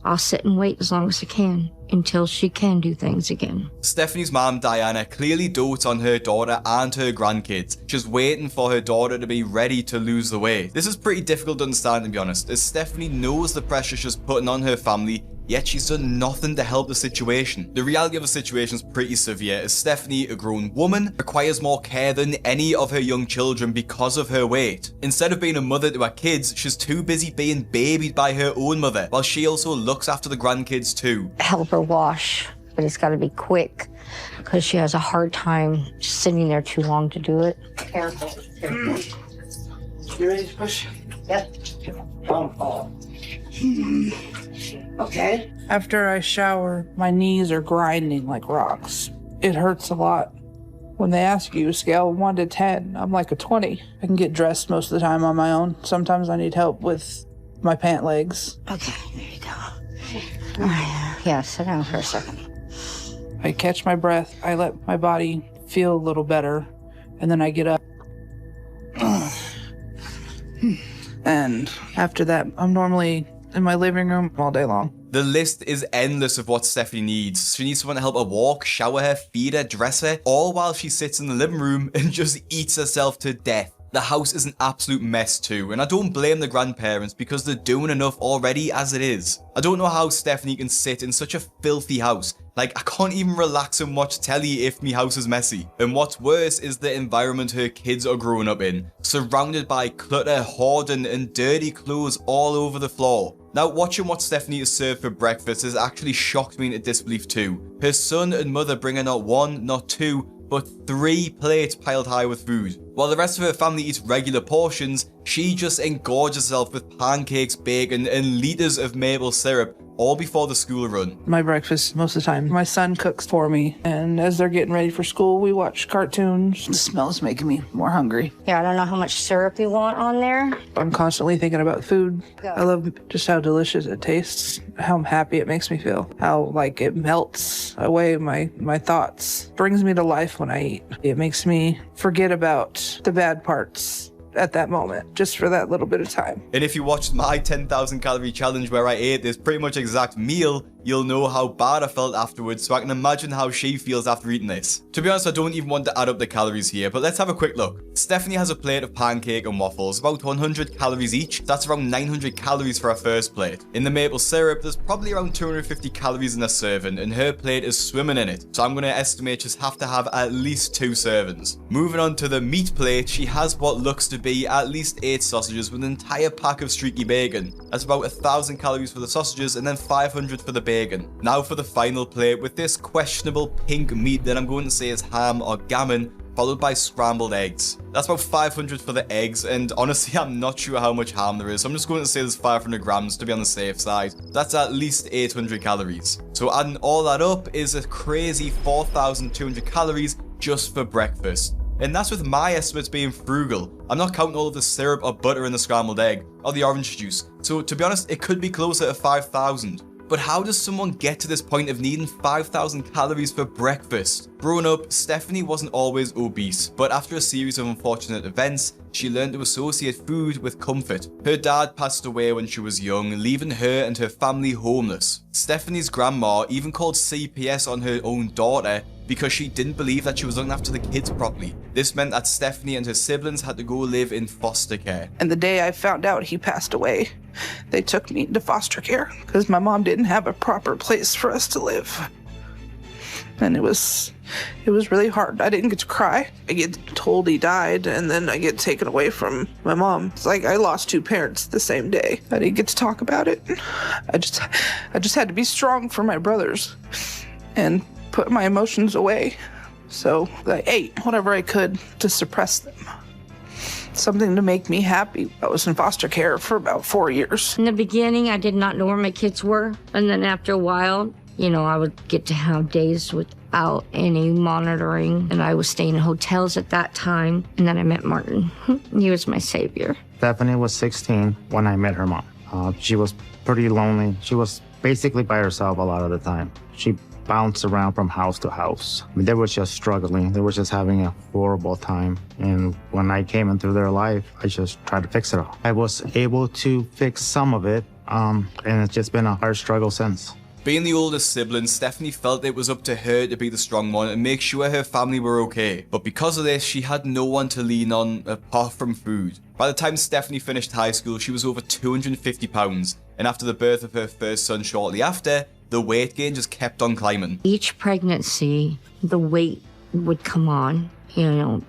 Speaker 12: I'll sit and wait as long as I can until she can do things again.
Speaker 1: Stephanie's mom, Diana, clearly dotes on her daughter and her grandkids. She's waiting for her daughter to be ready to lose the weight. This is pretty difficult to understand, to be honest, as Stephanie knows the pressure she's putting on her family, yet she's done nothing to help the situation. The reality of the situation is pretty severe, as Stephanie, a grown woman, requires more care than any of her young children because of her weight. Instead of being a mother to her kids, she's too busy being babied by her own mother, while she also looks after the grandkids too.
Speaker 12: Help her wash, but it's got to be quick because she has a hard time sitting there too long to do it. Careful.
Speaker 11: You ready to push?
Speaker 12: Yep.
Speaker 11: Okay. After I shower, my knees are grinding like rocks. It hurts a lot. When they ask you a scale of 1 to 10, I'm like a 20. I can get dressed most of the time on my own. Sometimes I need help with my pant legs.
Speaker 12: Okay, there you go. All right. Yeah, sit down for a second.
Speaker 11: I catch my breath. I let my body feel a little better, and then I get up. And after that, I'm normally in my living room all day long.
Speaker 1: The list is endless of what Stephanie needs. She needs someone to help her walk, shower her, feed her, dress her, all while she sits in the living room and just eats herself to death. The house is an absolute mess too, and I don't blame the grandparents because they're doing enough already as it is. I don't know how Stephanie can sit in such a filthy house. Like, I can't even relax and watch telly if me house is messy. And what's worse is the environment her kids are growing up in, surrounded by clutter, hoarding, and dirty clothes all over the floor. Now, watching what Stephanie is served for breakfast has actually shocked me into disbelief too. Her son and mother bring her not 1, not 2, but 3 plates piled high with food. While the rest of her family eats regular portions, she just engorges herself with pancakes, bacon, and liters of maple syrup, all before the school run.
Speaker 11: My breakfast, most of the time, my son cooks for me. And as they're getting ready for school, we watch cartoons. The smell's making me more hungry.
Speaker 12: Yeah, I don't know how much syrup you want on there.
Speaker 11: I'm constantly thinking about food.
Speaker 12: Go.
Speaker 11: I love just how delicious it tastes, how happy it makes me feel, how like it melts away my thoughts. Brings me to life when I eat. It makes me forget about the bad parts at that moment, just for that little bit of time.
Speaker 1: And if you watched my 10,000 calorie challenge where I ate this pretty much exact meal, you'll know how bad I felt afterwards, so I can imagine how she feels after eating this. To be honest, I don't even want to add up the calories here, but let's have a quick look. Stephanie has a plate of pancake and waffles, about 100 calories each. That's around 900 calories for her first plate. In the maple syrup, there's probably around 250 calories in a serving, and her plate is swimming in it, so I'm going to estimate she's have to have at least 2 servings. Moving on to the meat plate, she has what looks to be at least 8 sausages with an entire pack of streaky bacon. That's about 1,000 calories for the sausages and then 500 for the bacon. Now for the final plate with this questionable pink meat that I'm going to say is ham or gammon, followed by scrambled eggs. That's about 500 for the eggs, and honestly, I'm not sure how much ham there is, so I'm just going to say there's 500 grams to be on the safe side. That's at least 800 calories. So adding all that up is a crazy 4,200 calories just for breakfast. And that's with my estimates being frugal. I'm not counting all of the syrup or butter in the scrambled egg, or the orange juice. So to be honest, it could be closer to 5,000. But how does someone get to this point of needing 5,000 calories for breakfast? Growing up, Stephanie wasn't always obese, but after a series of unfortunate events, she learned to associate food with comfort. Her dad passed away when she was young, leaving her and her family homeless. Stephanie's grandma even called CPS on her own daughter because she didn't believe that she was looking after the kids properly. This meant that Stephanie and her siblings had to go live in foster care.
Speaker 11: And the day I found out he passed away, they took me into foster care because my mom didn't have a proper place for us to live. And it was really hard. I didn't get to cry. I get told he died, and then I get taken away from my mom. It's like I lost two parents the same day. I didn't get to talk about it. I just had to be strong for my brothers and put my emotions away. So I ate whatever I could to suppress them. Something to make me happy. I was in foster care for about 4 years.
Speaker 12: In the beginning, I did not know where my kids were. And then after a while, I would get to have days without any monitoring. And I was staying in hotels at that time. And then I met Martin. He was my savior.
Speaker 13: Stephanie was 16 when I met her mom. She was pretty lonely. She was basically by herself a lot of the time. She bounced around from house to house. They were just struggling. They were just having a horrible time. And when I came into their life, I just tried to fix it all. I was able to fix some of it, and it's just been a hard struggle since.
Speaker 1: Being the oldest sibling, Stephanie felt it was up to her to be the strong one and make sure her family were okay. But because of this, she had no one to lean on apart from food. By the time Stephanie finished high school, she was over 250 pounds. And after the birth of her first son shortly after, the weight gain just kept on climbing.
Speaker 12: Each pregnancy, the weight would come on,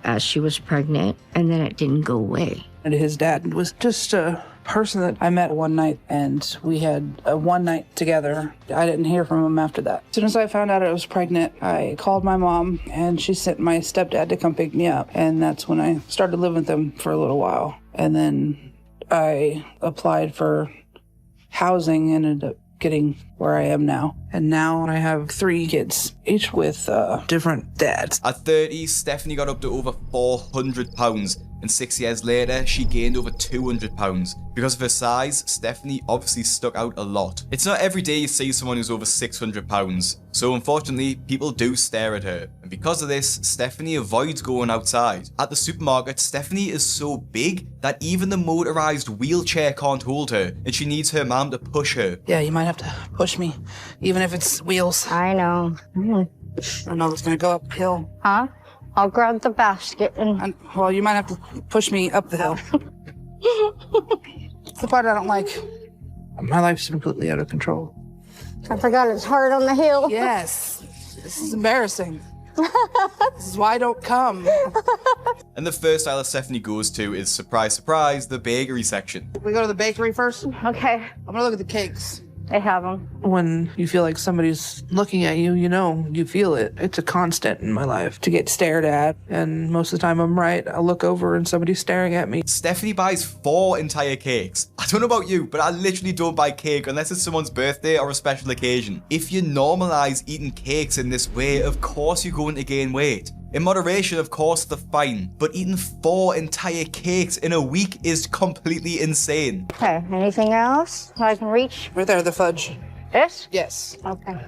Speaker 12: as she was pregnant, and then it didn't go away.
Speaker 11: And his dad was just a person that I met one night, and we had a one night together. I didn't hear from him after that. As soon as I found out I was pregnant, I called my mom, and she sent my stepdad to come pick me up. And that's when I started living with them for a little while. And then I applied for housing and ended up getting where I am now. And now I have 3 kids, each with different dads.
Speaker 1: At 30, Stephanie got up to over 400 pounds, and 6 years later, she gained over 200 pounds. Because of her size, Stephanie obviously stuck out a lot. It's not every day you see someone who's over 600 pounds, so unfortunately, people do stare at her. And because of this, Stephanie avoids going outside. At the supermarket, Stephanie is so big that even the motorized wheelchair can't hold her, and she needs her mom to push her.
Speaker 11: Yeah, you might have to push me, even if it's wheels.
Speaker 12: I know.
Speaker 11: I know it's gonna go uphill.
Speaker 12: Huh? I'll grab the basket and...
Speaker 11: Well, you might have to push me up the hill. It's the part I don't like. My life's completely out of control.
Speaker 12: I forgot it's hard on the hill.
Speaker 11: Yes. This is embarrassing. This is why I don't come.
Speaker 1: And the first aisle Stephanie goes to is, surprise, surprise, the bakery section.
Speaker 11: We go to the bakery first?
Speaker 12: Okay.
Speaker 11: I'm gonna look at the cakes.
Speaker 12: They have them.
Speaker 11: When you feel like somebody's looking at you, you feel it. It's a constant in my life to get stared at. And most of the time I'm right. I'll look over and somebody's staring at me.
Speaker 1: Stephanie buys 4 entire cakes. I don't know about you, but I literally don't buy cake unless it's someone's birthday or a special occasion. If you normalize eating cakes in this way, of course you're going to gain weight. In moderation, of course, they're fine, but eating 4 entire cakes in a week is completely insane.
Speaker 12: Okay, anything else I can reach?
Speaker 11: Right there, the fudge.
Speaker 12: This?
Speaker 11: Yes.
Speaker 12: Okay.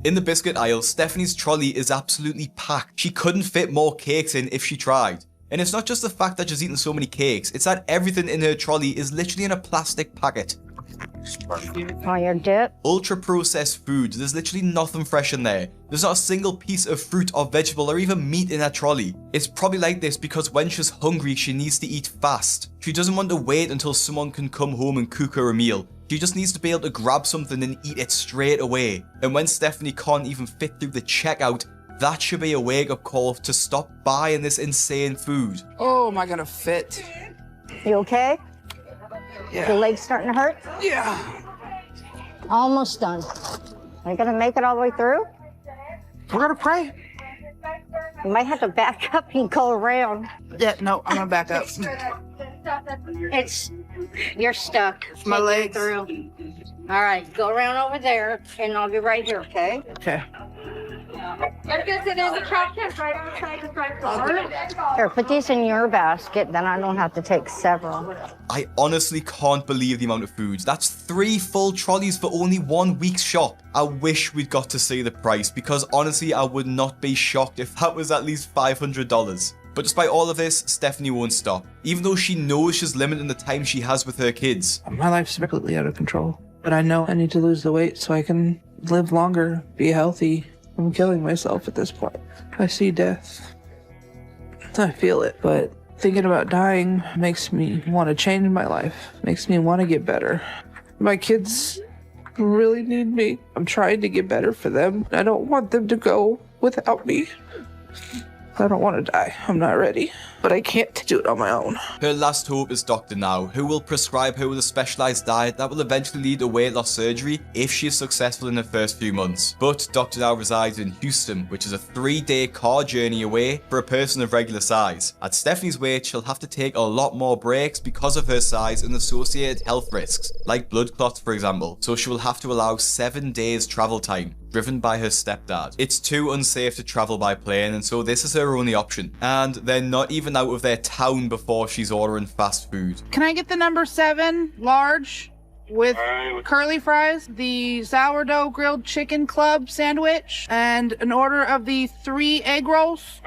Speaker 1: In the biscuit aisle, Stephanie's trolley is absolutely packed. She couldn't fit more cakes in if she tried. And it's not just the fact that she's eating so many cakes, it's that everything in her trolley is literally in a plastic packet.
Speaker 12: On your dip.
Speaker 1: Ultra processed food, there's literally nothing fresh in there. There's not a single piece of fruit or vegetable or even meat in her trolley. It's probably like this because when she's hungry, she needs to eat fast. She doesn't want to wait until someone can come home and cook her a meal. She just needs to be able to grab something and eat it straight away. And when Stephanie can't even fit through the checkout, that should be a wake-up call to stop buying this insane food.
Speaker 11: Oh, am I gonna fit?
Speaker 12: You okay?
Speaker 11: Yeah.
Speaker 12: Your leg's starting to hurt?
Speaker 11: Yeah.
Speaker 12: Almost done. Are you gonna make it all the way through?
Speaker 11: We're gonna pray.
Speaker 14: You might have to back up and go around.
Speaker 11: Yeah, no, I'm gonna back up.
Speaker 14: You're stuck.
Speaker 11: My
Speaker 14: Take you
Speaker 11: legs.
Speaker 14: through. All right, go around over there, and I'll be right here, okay?
Speaker 11: Okay.
Speaker 14: Because it is a trash can right outside the front door. Here, put these in your basket, then I don't have to take several.
Speaker 1: I honestly can't believe the amount of food. That's 3 full trolleys for only 1 week's shop. I wish we'd got to see the price, because honestly, I would not be shocked if that was at least $500. But despite all of this, Stephanie won't stop, even though she knows she's limiting the time she has with her kids.
Speaker 11: My life's completely out of control. But I know I need to lose the weight so I can live longer, be healthy. I'm killing myself at this point. I see death. I feel it, but thinking about dying makes me want to change my life, makes me want to get better. My kids really need me. I'm trying to get better for them. I don't want them to go without me. I don't want to die. I'm not ready. But I can't do it on my own.
Speaker 1: Her last hope is Dr. Now, who will prescribe her with a specialized diet that will eventually lead to weight loss surgery if she is successful in her first few months. But Dr. Now resides in Houston, which is a 3-day car journey away for a person of regular size. At Stephanie's weight, she'll have to take a lot more breaks because of her size and associated health risks, like blood clots for example, so she will have to allow 7 days travel time, driven by her stepdad. It's too unsafe to travel by plane, and so this is her only option. And they're not even out of their town before she's ordering fast food.
Speaker 11: Can I get the number 7 large with curly fries, the sourdough grilled chicken club sandwich, and an order of the 3 egg rolls?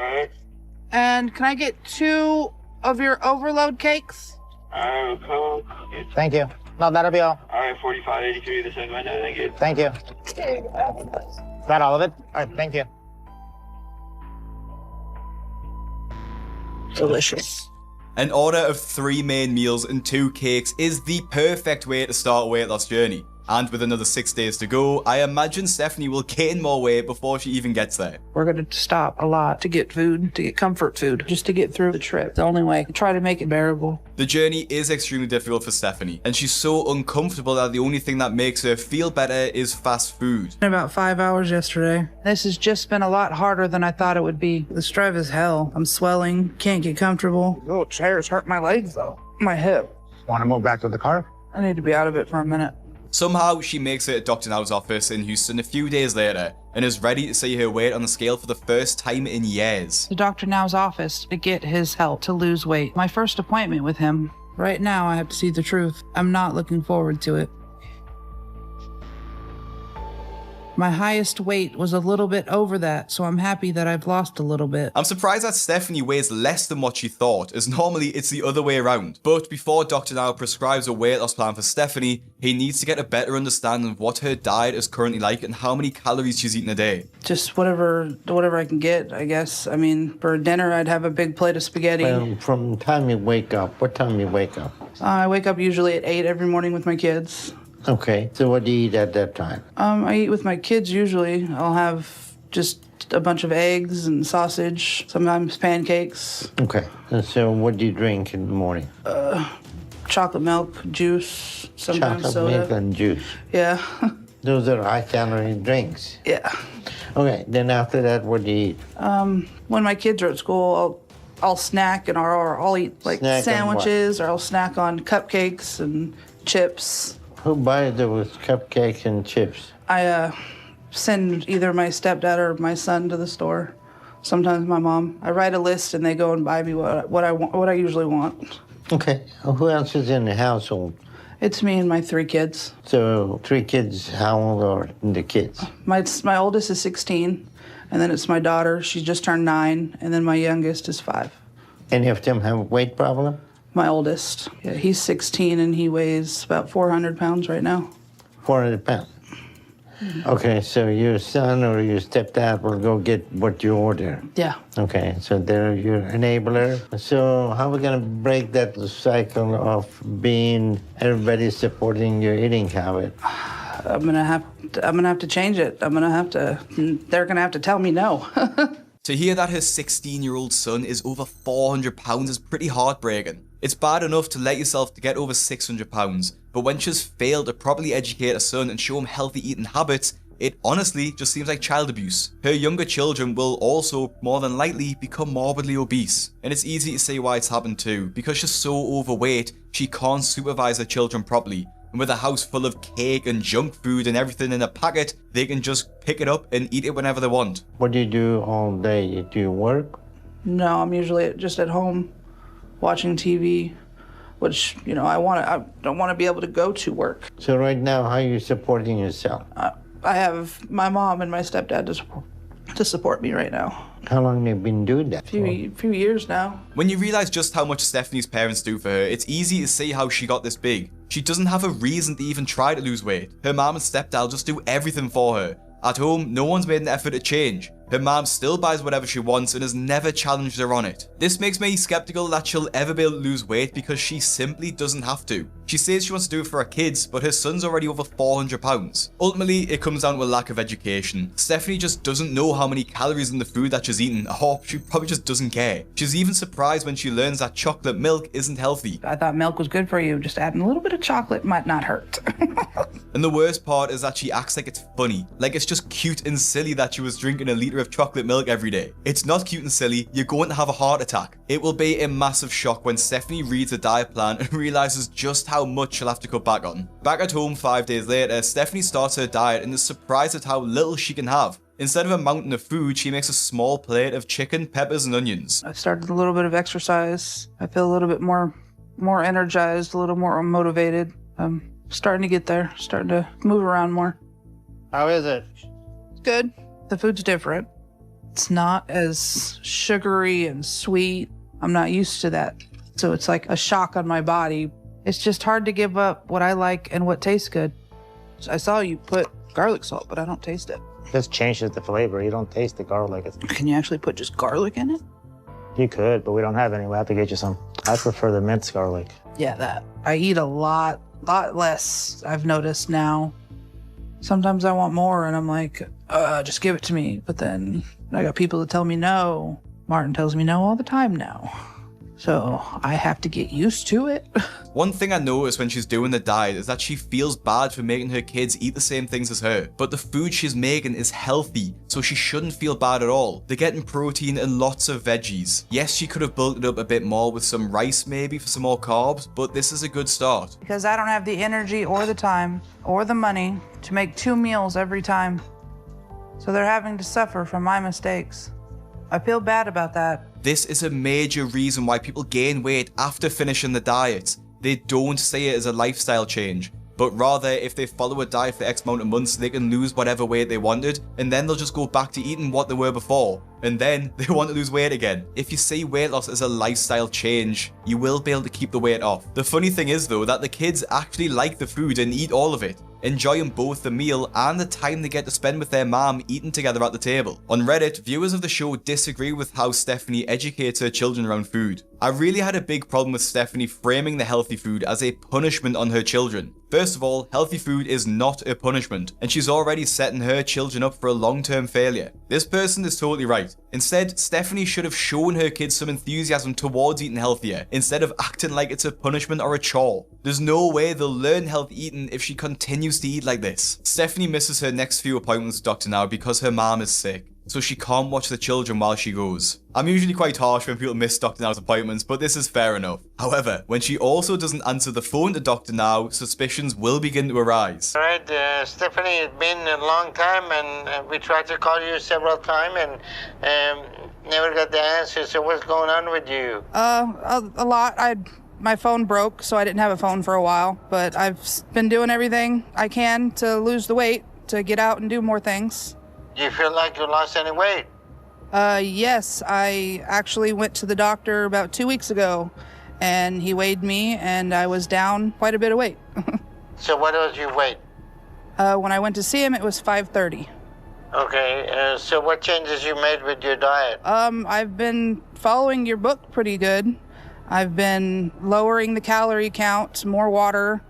Speaker 11: And can I get 2 of your overload cakes?
Speaker 15: Thank you. No, that'll be all.
Speaker 16: All right, 4583 this end right now. Thank you.
Speaker 15: Thank you. Is that all of it? All right, thank you.
Speaker 11: Delicious.
Speaker 1: An order of 3 main meals and 2 cakes is the perfect way to start a weight loss journey. And with another 6 days to go, I imagine Stephanie will gain more weight before she even gets there.
Speaker 11: We're going to stop a lot to get food, to get comfort food, just to get through the trip. The only way. Try to make it bearable.
Speaker 1: The journey is extremely difficult for Stephanie, and she's so uncomfortable that the only thing that makes her feel better is fast food.
Speaker 11: About 5 hours yesterday. This has just been a lot harder than I thought it would be. This drive is hell. I'm swelling, can't get comfortable. Little chairs hurt my legs though. My hip.
Speaker 15: Want to move back to the car?
Speaker 11: I need to be out of it for a minute.
Speaker 1: Somehow, she makes it to Dr. Now's office in Houston a few days later and is ready to see her weight on the scale for the first time in years.
Speaker 11: To Dr. Now's office to get his help to lose weight. My first appointment with him. Right now, I have to see the truth. I'm not looking forward to it. My highest weight was a little bit over that, so I'm happy that I've lost a little bit.
Speaker 1: I'm surprised that Stephanie weighs less than what she thought, as normally it's the other way around. But before Dr. Now prescribes a weight loss plan for Stephanie, he needs to get a better understanding of what her diet is currently like and how many calories she's eating a day.
Speaker 11: Just whatever I can get, I guess. I mean, for dinner, I'd have a big plate of spaghetti.
Speaker 10: From the time you wake up, what time you wake up?
Speaker 11: I wake up usually at 8 every morning with my kids.
Speaker 10: Okay, so what do you eat at that time?
Speaker 11: I eat with my kids usually. I'll have just a bunch of eggs and sausage, sometimes pancakes.
Speaker 10: Okay, and so what do you drink in the morning?
Speaker 11: Chocolate milk, juice, sometimes
Speaker 10: Chocolate
Speaker 11: soda.
Speaker 10: milk and juice.
Speaker 11: Yeah.
Speaker 10: Those are high-calorie drinks.
Speaker 11: Yeah.
Speaker 10: Okay, then after that, what do you eat?
Speaker 11: When my kids are at school, I'll snack and or I'll eat like
Speaker 10: Snack on
Speaker 11: sandwiches, or I'll snack on cupcakes and chips.
Speaker 10: Who buys those cupcakes and chips?
Speaker 11: I send either my stepdad or my son to the store. Sometimes my mom. I write a list and they go and buy me what I want, what I usually want.
Speaker 10: Okay. Who else is in the household?
Speaker 11: It's me and my 3 kids.
Speaker 10: So 3 kids. How old are the kids?
Speaker 11: My oldest is 16, and then it's my daughter. She just turned 9, and then my youngest is 5.
Speaker 10: Any of them have a weight problem?
Speaker 11: My oldest. Yeah, he's 16 and he weighs about 400 pounds right now.
Speaker 10: 400 pounds. Okay, so your son or your stepdad will go get what you order.
Speaker 11: Yeah.
Speaker 10: Okay, so they're your enabler. So how are we gonna break that cycle of being everybody supporting your eating habit?
Speaker 11: I'm gonna have to change it. They're gonna have to tell me no.
Speaker 1: To hear that her 16-year-old son is over 400 pounds is pretty heartbreaking. It's bad enough to let yourself to get over 600 pounds, but when she's failed to properly educate a son and show him healthy eating habits, It honestly just seems like child abuse. Her younger children will also more than likely become morbidly obese. And it's easy to see why it's happened too, because she's so overweight, she can't supervise her children properly. And with a house full of cake and junk food and everything in a packet, they can just pick it up and eat it whenever they want.
Speaker 10: What do you do all day? Do you work?
Speaker 11: No, I'm usually just at home watching TV, which, you know, I don't want to be able to go to work.
Speaker 10: So right now, how are you supporting yourself?
Speaker 11: I have my mom and my stepdad to support me right now.
Speaker 10: How long have you been doing that?
Speaker 11: Few years now.
Speaker 1: When you realize just how much Stephanie's parents do for her, it's easy to see how she got this big. She doesn't have a reason to even try to lose weight. Her mom and stepdad just do everything for her. At home, no one's made an effort to change. Her mom still buys whatever she wants and has never challenged her on it. This makes me skeptical that she'll ever be able to lose weight because she simply doesn't have to. She says she wants to do it for her kids, but her son's already over 400 pounds. Ultimately, it comes down to a lack of education. Stephanie just doesn't know how many calories in the food that she's eating, or she probably just doesn't care. She's even surprised when she learns that chocolate milk isn't healthy.
Speaker 11: I thought milk was good for you. Just adding a little bit of chocolate might not hurt.
Speaker 1: And the worst part is that she acts like it's funny. Like it's just cute and silly that she was drinking a litre of chocolate milk every day. It's not cute and silly, you're going to have a heart attack. It will be a massive shock when Stephanie reads the diet plan and realises just how much she'll have to cut back on. Back at home 5 days later, Stephanie starts her diet and is surprised at how little she can have. Instead of a mountain of food, she makes a small plate of chicken, peppers, and onions.
Speaker 11: I started a little bit of exercise. I feel a little bit more energized, a little more motivated. I'm starting to get there, starting to move around more.
Speaker 15: How is it?
Speaker 11: It's good. The food's different. It's not as sugary and sweet. I'm not used to that. So it's like a shock on my body. It's just hard to give up what I like and what tastes good. I saw you put garlic salt, but I don't taste it.
Speaker 15: This changes the flavor. You don't taste the garlic.
Speaker 11: Can you actually put just garlic in it?
Speaker 15: You could, but we don't have any. We'll have to get you some. I prefer the minced garlic.
Speaker 11: Yeah, that. I eat a lot less, I've noticed now. Sometimes I want more and I'm like, just give it to me. But then I got people that tell me no. Martin tells me no all the time now. So I have to get used to it.
Speaker 1: One thing I noticed when she's doing the diet is that she feels bad for making her kids eat the same things as her. But the food she's making is healthy, so she shouldn't feel bad at all. They're getting protein and lots of veggies. Yes, she could have bulked it up a bit more with some rice maybe for some more carbs, but this is a good start.
Speaker 11: Because I don't have the energy or the time or the money to make 2 meals every time. So they're having to suffer from my mistakes. I feel bad about that.
Speaker 1: This is a major reason why people gain weight after finishing the diet. They don't see it as a lifestyle change, but rather if they follow a diet for X amount of months, they can lose whatever weight they wanted, and then they'll just go back to eating what they were before, and then they want to lose weight again. If you see weight loss as a lifestyle change, you will be able to keep the weight off. The funny thing is though, that the kids actually like the food and eat all of it, enjoying both the meal and the time they get to spend with their mom eating together at the table. On Reddit, viewers of the show disagree with how Stephanie educates her children around food. I really had a big problem with Stephanie framing the healthy food as a punishment on her children. First of all, healthy food is not a punishment, and she's already setting her children up for a long-term failure. This person is totally right. Instead, Stephanie should have shown her kids some enthusiasm towards eating healthier, instead of acting like it's a punishment or a chore. There's no way they'll learn healthy eating if she continues to eat like this. Stephanie misses her next few appointments with Doctor now because her mom is sick, so she can't watch the children while she goes. I'm usually quite harsh when people miss Dr. Now's appointments, but this is fair enough. However, when she also doesn't answer the phone to Dr. Now, suspicions will begin to arise.
Speaker 5: All right, Stephanie, it's been a long time, and we tried to call you several times, and never got the answer. So what's going on with you?
Speaker 11: A lot. My phone broke, so I didn't have a phone for a while, but I've been doing everything I can to lose the weight, to get out and do more things.
Speaker 5: Do you feel like you lost any weight?
Speaker 11: Yes, I actually went to the doctor about 2 weeks ago, and he weighed me, and I was down quite a bit of weight.
Speaker 5: So what was your weight?
Speaker 11: When I went to see him, it was 530.
Speaker 5: Okay, so what changes you made with your diet?
Speaker 11: I've been following your book pretty good. I've been lowering the calorie count, more water.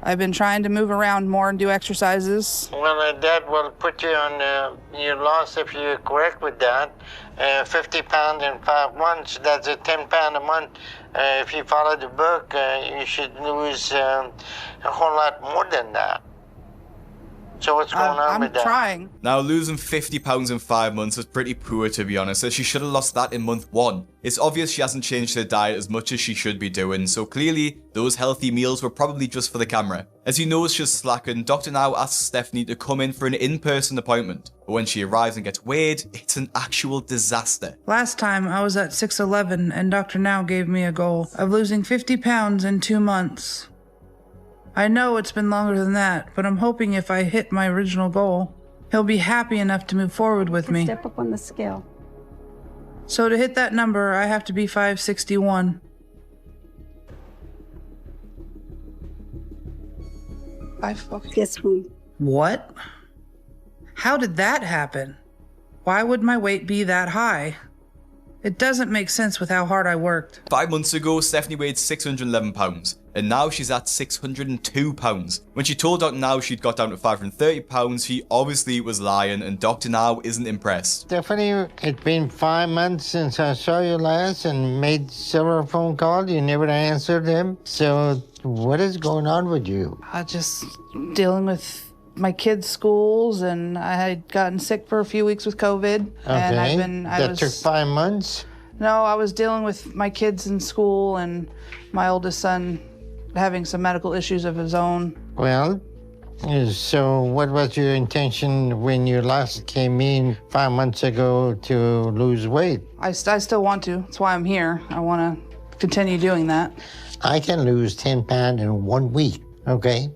Speaker 11: I've been trying to move around more and do exercises.
Speaker 5: Well, that will put you on your loss if you're correct with that. 50 pounds in 5 months, that's a 10 pound a month. If you follow the book, you should lose a whole lot more than that. So what's going on with that?
Speaker 11: I'm trying.
Speaker 1: Now, losing 50 pounds in 5 months is pretty poor, to be honest, as she should have lost that in month 1. It's obvious she hasn't changed her diet as much as she should be doing, so clearly those healthy meals were probably just for the camera. As he knows she's slacking, Dr. Now asks Stephanie to come in for an in-person appointment, but when she arrives and gets weighed, it's an actual disaster.
Speaker 11: Last time I was at 6'11", and Dr. Now gave me a goal of losing 50 pounds in 2 months. I know it's been longer than that, but I'm hoping if I hit my original goal, he'll be happy enough to move forward with me.
Speaker 17: Step up on the scale.
Speaker 11: So to hit that number, I have to be 561.
Speaker 17: Yes, ma'am.
Speaker 11: What? How did that happen? Why would my weight be that high? It doesn't make sense with how hard I worked.
Speaker 1: 5 months ago, Stephanie weighed 611 pounds, and now she's at 602 pounds. When she told Dr. Now she'd got down to 530 pounds, she obviously was lying, and Dr. Now isn't impressed.
Speaker 10: Stephanie, it's been 5 months since I saw you last and made several phone calls. You never answered them. So what is going on with you?
Speaker 11: I just dealing with my kids' schools, and I had gotten sick for a few weeks with COVID.
Speaker 10: Okay,
Speaker 11: And
Speaker 10: that took 5 months?
Speaker 11: No, I was dealing with my kids in school and my oldest son having some medical issues of his own.
Speaker 10: Well, so what was your intention when you last came in 5 months ago to lose weight?
Speaker 11: I still want to. That's why I'm here. I want to continue doing that.
Speaker 10: I can lose 10 pounds in 1 week, okay?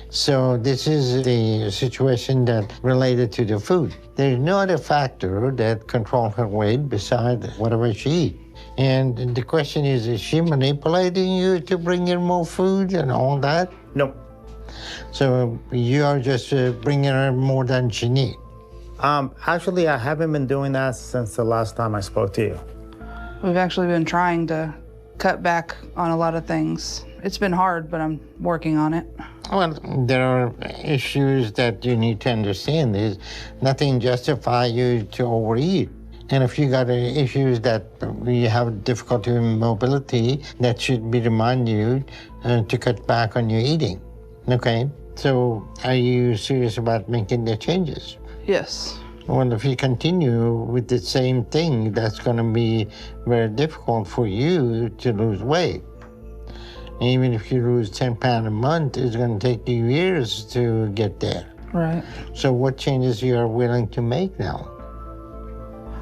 Speaker 10: So this is the situation that related to the food. There's no other factor that controls her weight besides whatever she eats. And the question is she manipulating you to bring in more food and all that?
Speaker 13: No.
Speaker 10: So you are just bringing her more than she needs?
Speaker 13: Actually, I haven't been doing that since the last time I spoke to you.
Speaker 11: We've actually been trying to cut back on a lot of things. It's been hard, but I'm working on it.
Speaker 10: Well, there are issues that you need to understand. There's nothing justify you to overeat. And if you got issues that you have difficulty with mobility, that should be remind you to cut back on your eating. Okay? So are you serious about making the changes?
Speaker 11: Yes.
Speaker 10: Well, if you continue with the same thing, that's going to be very difficult for you to lose weight. Even if you lose 10 pounds a month, it's going to take you years to get there.
Speaker 11: Right.
Speaker 10: So what changes you are willing to make now?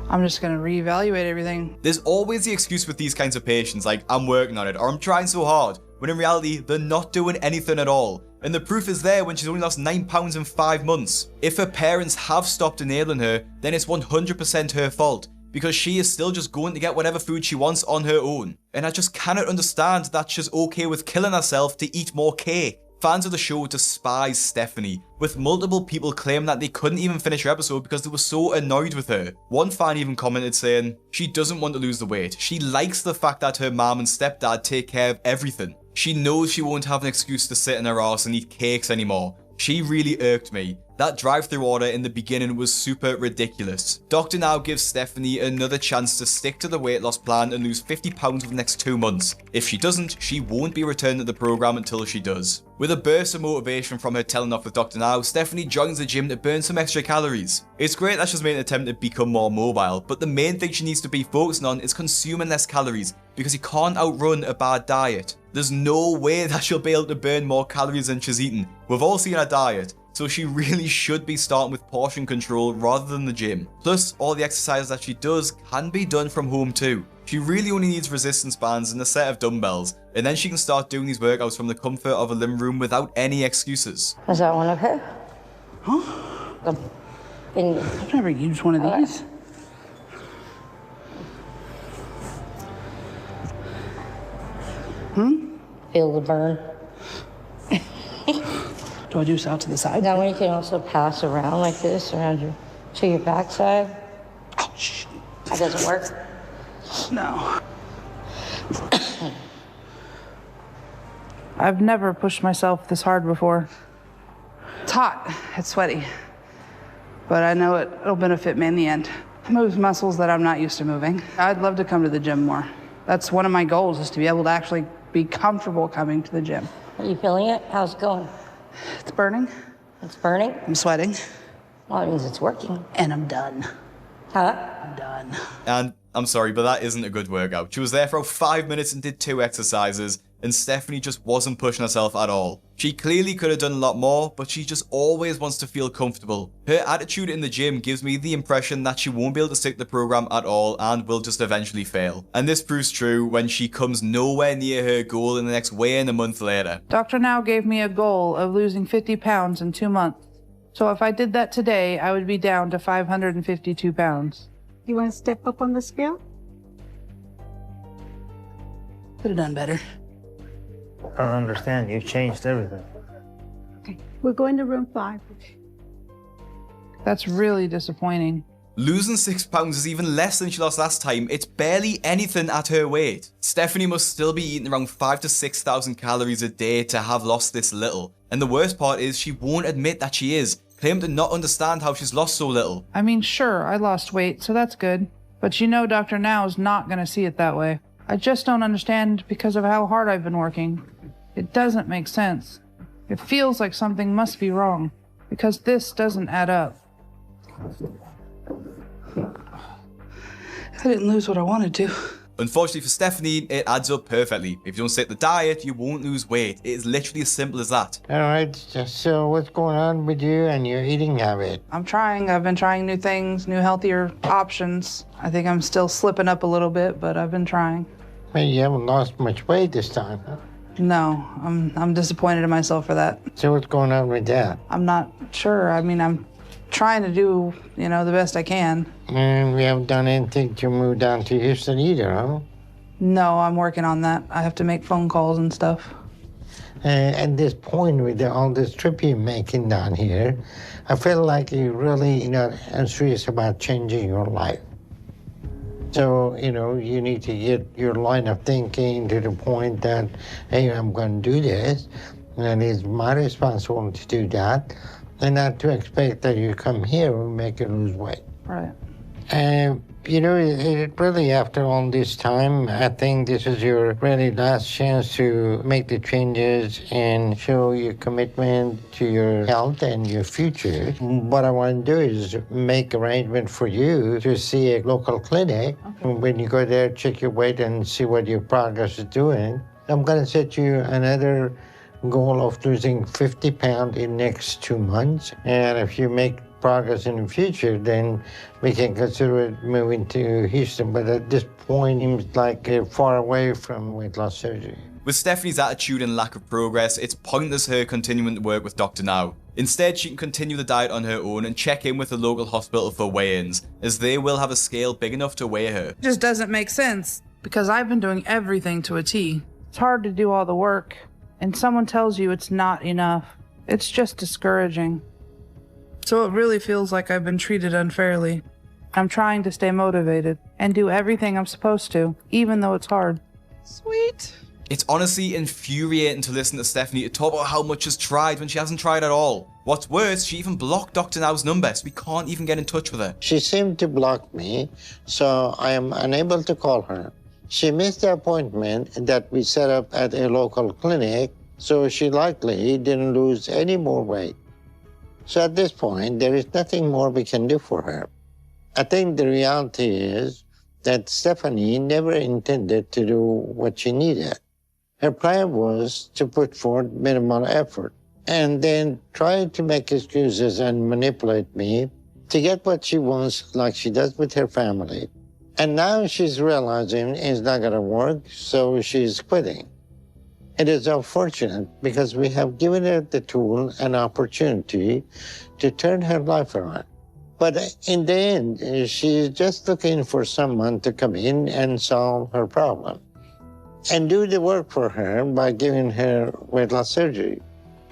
Speaker 11: I'm just going to reevaluate everything.
Speaker 1: There's always the excuse with these kinds of patients, like, I'm working on it, or I'm trying so hard, when in reality, they're not doing anything at all. And the proof is there when she's only lost 9 pounds in 5 months. If her parents have stopped enabling her, then it's 100% her fault, because she is still just going to get whatever food she wants on her own. And I just cannot understand that she's okay with killing herself to eat more cake. Fans of the show despise Stephanie, with multiple people claiming that they couldn't even finish her episode because they were so annoyed with her. One fan even commented saying, she doesn't want to lose the weight. She likes the fact that her mom and stepdad take care of everything. She knows she won't have an excuse to sit in her ass and eat cakes anymore. She really irked me. That drive-thru order in the beginning was super ridiculous. Dr. Now gives Stephanie another chance to stick to the weight loss plan and lose 50 pounds over the next 2 months. If she doesn't, she won't be returned to the program until she does. With a burst of motivation from her telling off with Dr. Now, Stephanie joins the gym to burn some extra calories. It's great that she's made an attempt to become more mobile, but the main thing she needs to be focusing on is consuming less calories, because you can't outrun a bad diet. There's no way that she'll be able to burn more calories than she's eaten. We've all seen her diet, so she really should be starting with portion control rather than the gym. Plus, all the exercises that she does can be done from home too. She really only needs resistance bands and a set of dumbbells, and then she can start doing these workouts from the comfort of a living room without any excuses.
Speaker 14: Is that one okay?
Speaker 11: Huh? I've never used one of these.
Speaker 14: Feel the burn.
Speaker 11: Do I do this out to the side?
Speaker 14: That one you can also pass around like this around your backside.
Speaker 11: Oh, shit.
Speaker 14: That doesn't work?
Speaker 11: No. I've never pushed myself this hard before. It's hot, it's sweaty, but I know it'll benefit me in the end. It moves muscles that I'm not used to moving. I'd love to come to the gym more. That's one of my goals, is to be able to actually be comfortable coming to the gym.
Speaker 14: Are you feeling it? How's it going?
Speaker 11: It's burning.
Speaker 7: It's burning?
Speaker 11: I'm sweating.
Speaker 7: Well, it means it's working.
Speaker 11: And I'm done.
Speaker 7: Huh?
Speaker 11: I'm done.
Speaker 1: And I'm sorry, but that isn't a good workout. She was there for 5 minutes and did 2 exercises, and Stephanie just wasn't pushing herself at all. She clearly could have done a lot more, but she just always wants to feel comfortable. Her attitude in the gym gives me the impression that she won't be able to stick to the program at all and will just eventually fail. And this proves true when she comes nowhere near her goal in the next weigh-in a month later.
Speaker 11: Dr. Now gave me a goal of losing 50 pounds in 2 months. So if I did that today, I would be down to 552 pounds.
Speaker 17: You want to step up on the scale?
Speaker 11: Could have done better.
Speaker 15: I don't understand. You changed everything.
Speaker 17: Okay. We're going to room 5.
Speaker 11: That's really disappointing.
Speaker 1: Losing 6 pounds is even less than she lost last time. It's barely anything at her weight. Stephanie must still be eating around 5,000 to 6,000 calories a day to have lost this little. And the worst part is she won't admit that she is, claiming to not understand how she's lost so little.
Speaker 11: I mean, sure, I lost weight, so that's good. But you know Dr. Now is not going to see it that way. I just don't understand because of how hard I've been working. It doesn't make sense. It feels like something must be wrong, because this doesn't add up. I didn't lose what I wanted to.
Speaker 1: Unfortunately for Stephanie, it adds up perfectly. If you don't stick to the diet, you won't lose weight. It is literally as simple as that.
Speaker 10: All right, so what's going on with you and your eating habit?
Speaker 11: I'm trying. I've been trying new things, new healthier options. I think I'm still slipping up a little bit, but I've been trying.
Speaker 10: Well, you haven't lost much weight this time, huh?
Speaker 11: No, I'm disappointed in myself for that.
Speaker 10: So what's going on with that?
Speaker 11: I'm not sure. I mean, I'm trying to do, the best I can.
Speaker 10: And we haven't done anything to move down to Houston either, huh?
Speaker 11: No, I'm working on that. I have to make phone calls and stuff.
Speaker 10: At this point, with all this trip you're making down here, I feel like you're really not serious about changing your life. So, you need to get your line of thinking to the point that, hey, I'm going to do this, and it's my responsibility to do that, and not to expect that you come here and make you lose weight.
Speaker 11: Right.
Speaker 10: It really, after all this time, I think this is your really last chance to make the changes and show your commitment to your health and your future. What I want to do is make arrangement for you to see a local clinic. Okay. When you go there, check your weight and see what your progress is doing. I'm going to set you another goal of losing 50 pounds in next 2 months. And if you make progress in the future, then we can consider moving to Houston. But at this point, it seems like far away from weight loss surgery.
Speaker 1: With Stephanie's attitude and lack of progress, it's pointless her continuing to work with Dr. Now. Instead, she can continue the diet on her own and check in with the local hospital for weigh-ins, as they will have a scale big enough to weigh her.
Speaker 11: It just doesn't make sense, because I've been doing everything to a T. It's hard to do all the work, and someone tells you it's not enough. It's just discouraging. So it really feels like I've been treated unfairly. I'm trying to stay motivated and do everything I'm supposed to, even though it's hard. Sweet.
Speaker 1: It's honestly infuriating to listen to Stephanie talk about how much she's tried when she hasn't tried at all. What's worse, she even blocked Dr. Now's number, so we can't even get in touch with her.
Speaker 10: She seemed to block me, so I am unable to call her. She missed the appointment that we set up at a local clinic, so she likely didn't lose any more weight. So at this point, there is nothing more we can do for her. I think the reality is that Stephanie never intended to do what she needed. Her plan was to put forth minimal effort and then try to make excuses and manipulate me to get what she wants, like she does with her family. And now she's realizing it's not going to work, so she's quitting. It is unfortunate because we have given her the tool and opportunity to turn her life around. But in the end, she's just looking for someone to come in and solve her problem and do the work for her by giving her weight loss surgery.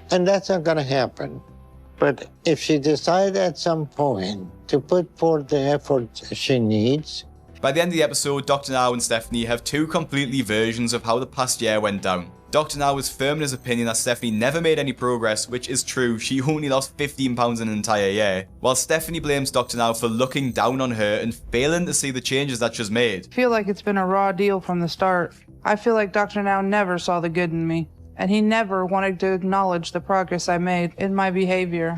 Speaker 10: And that's not going to happen. But if she decides at some point to put forth the effort she needs.
Speaker 1: By the end of the episode, Dr. Now and Stephanie have two completely versions of how the past year went down. Dr. Now is firm in his opinion that Stephanie never made any progress, which is true, she only lost 15 pounds in an entire year, while Stephanie blames Dr. Now for looking down on her and failing to see the changes that she's made.
Speaker 11: I feel like it's been a raw deal from the start. I feel like Dr. Now never saw the good in me. And he never wanted to acknowledge the progress I made in my behavior.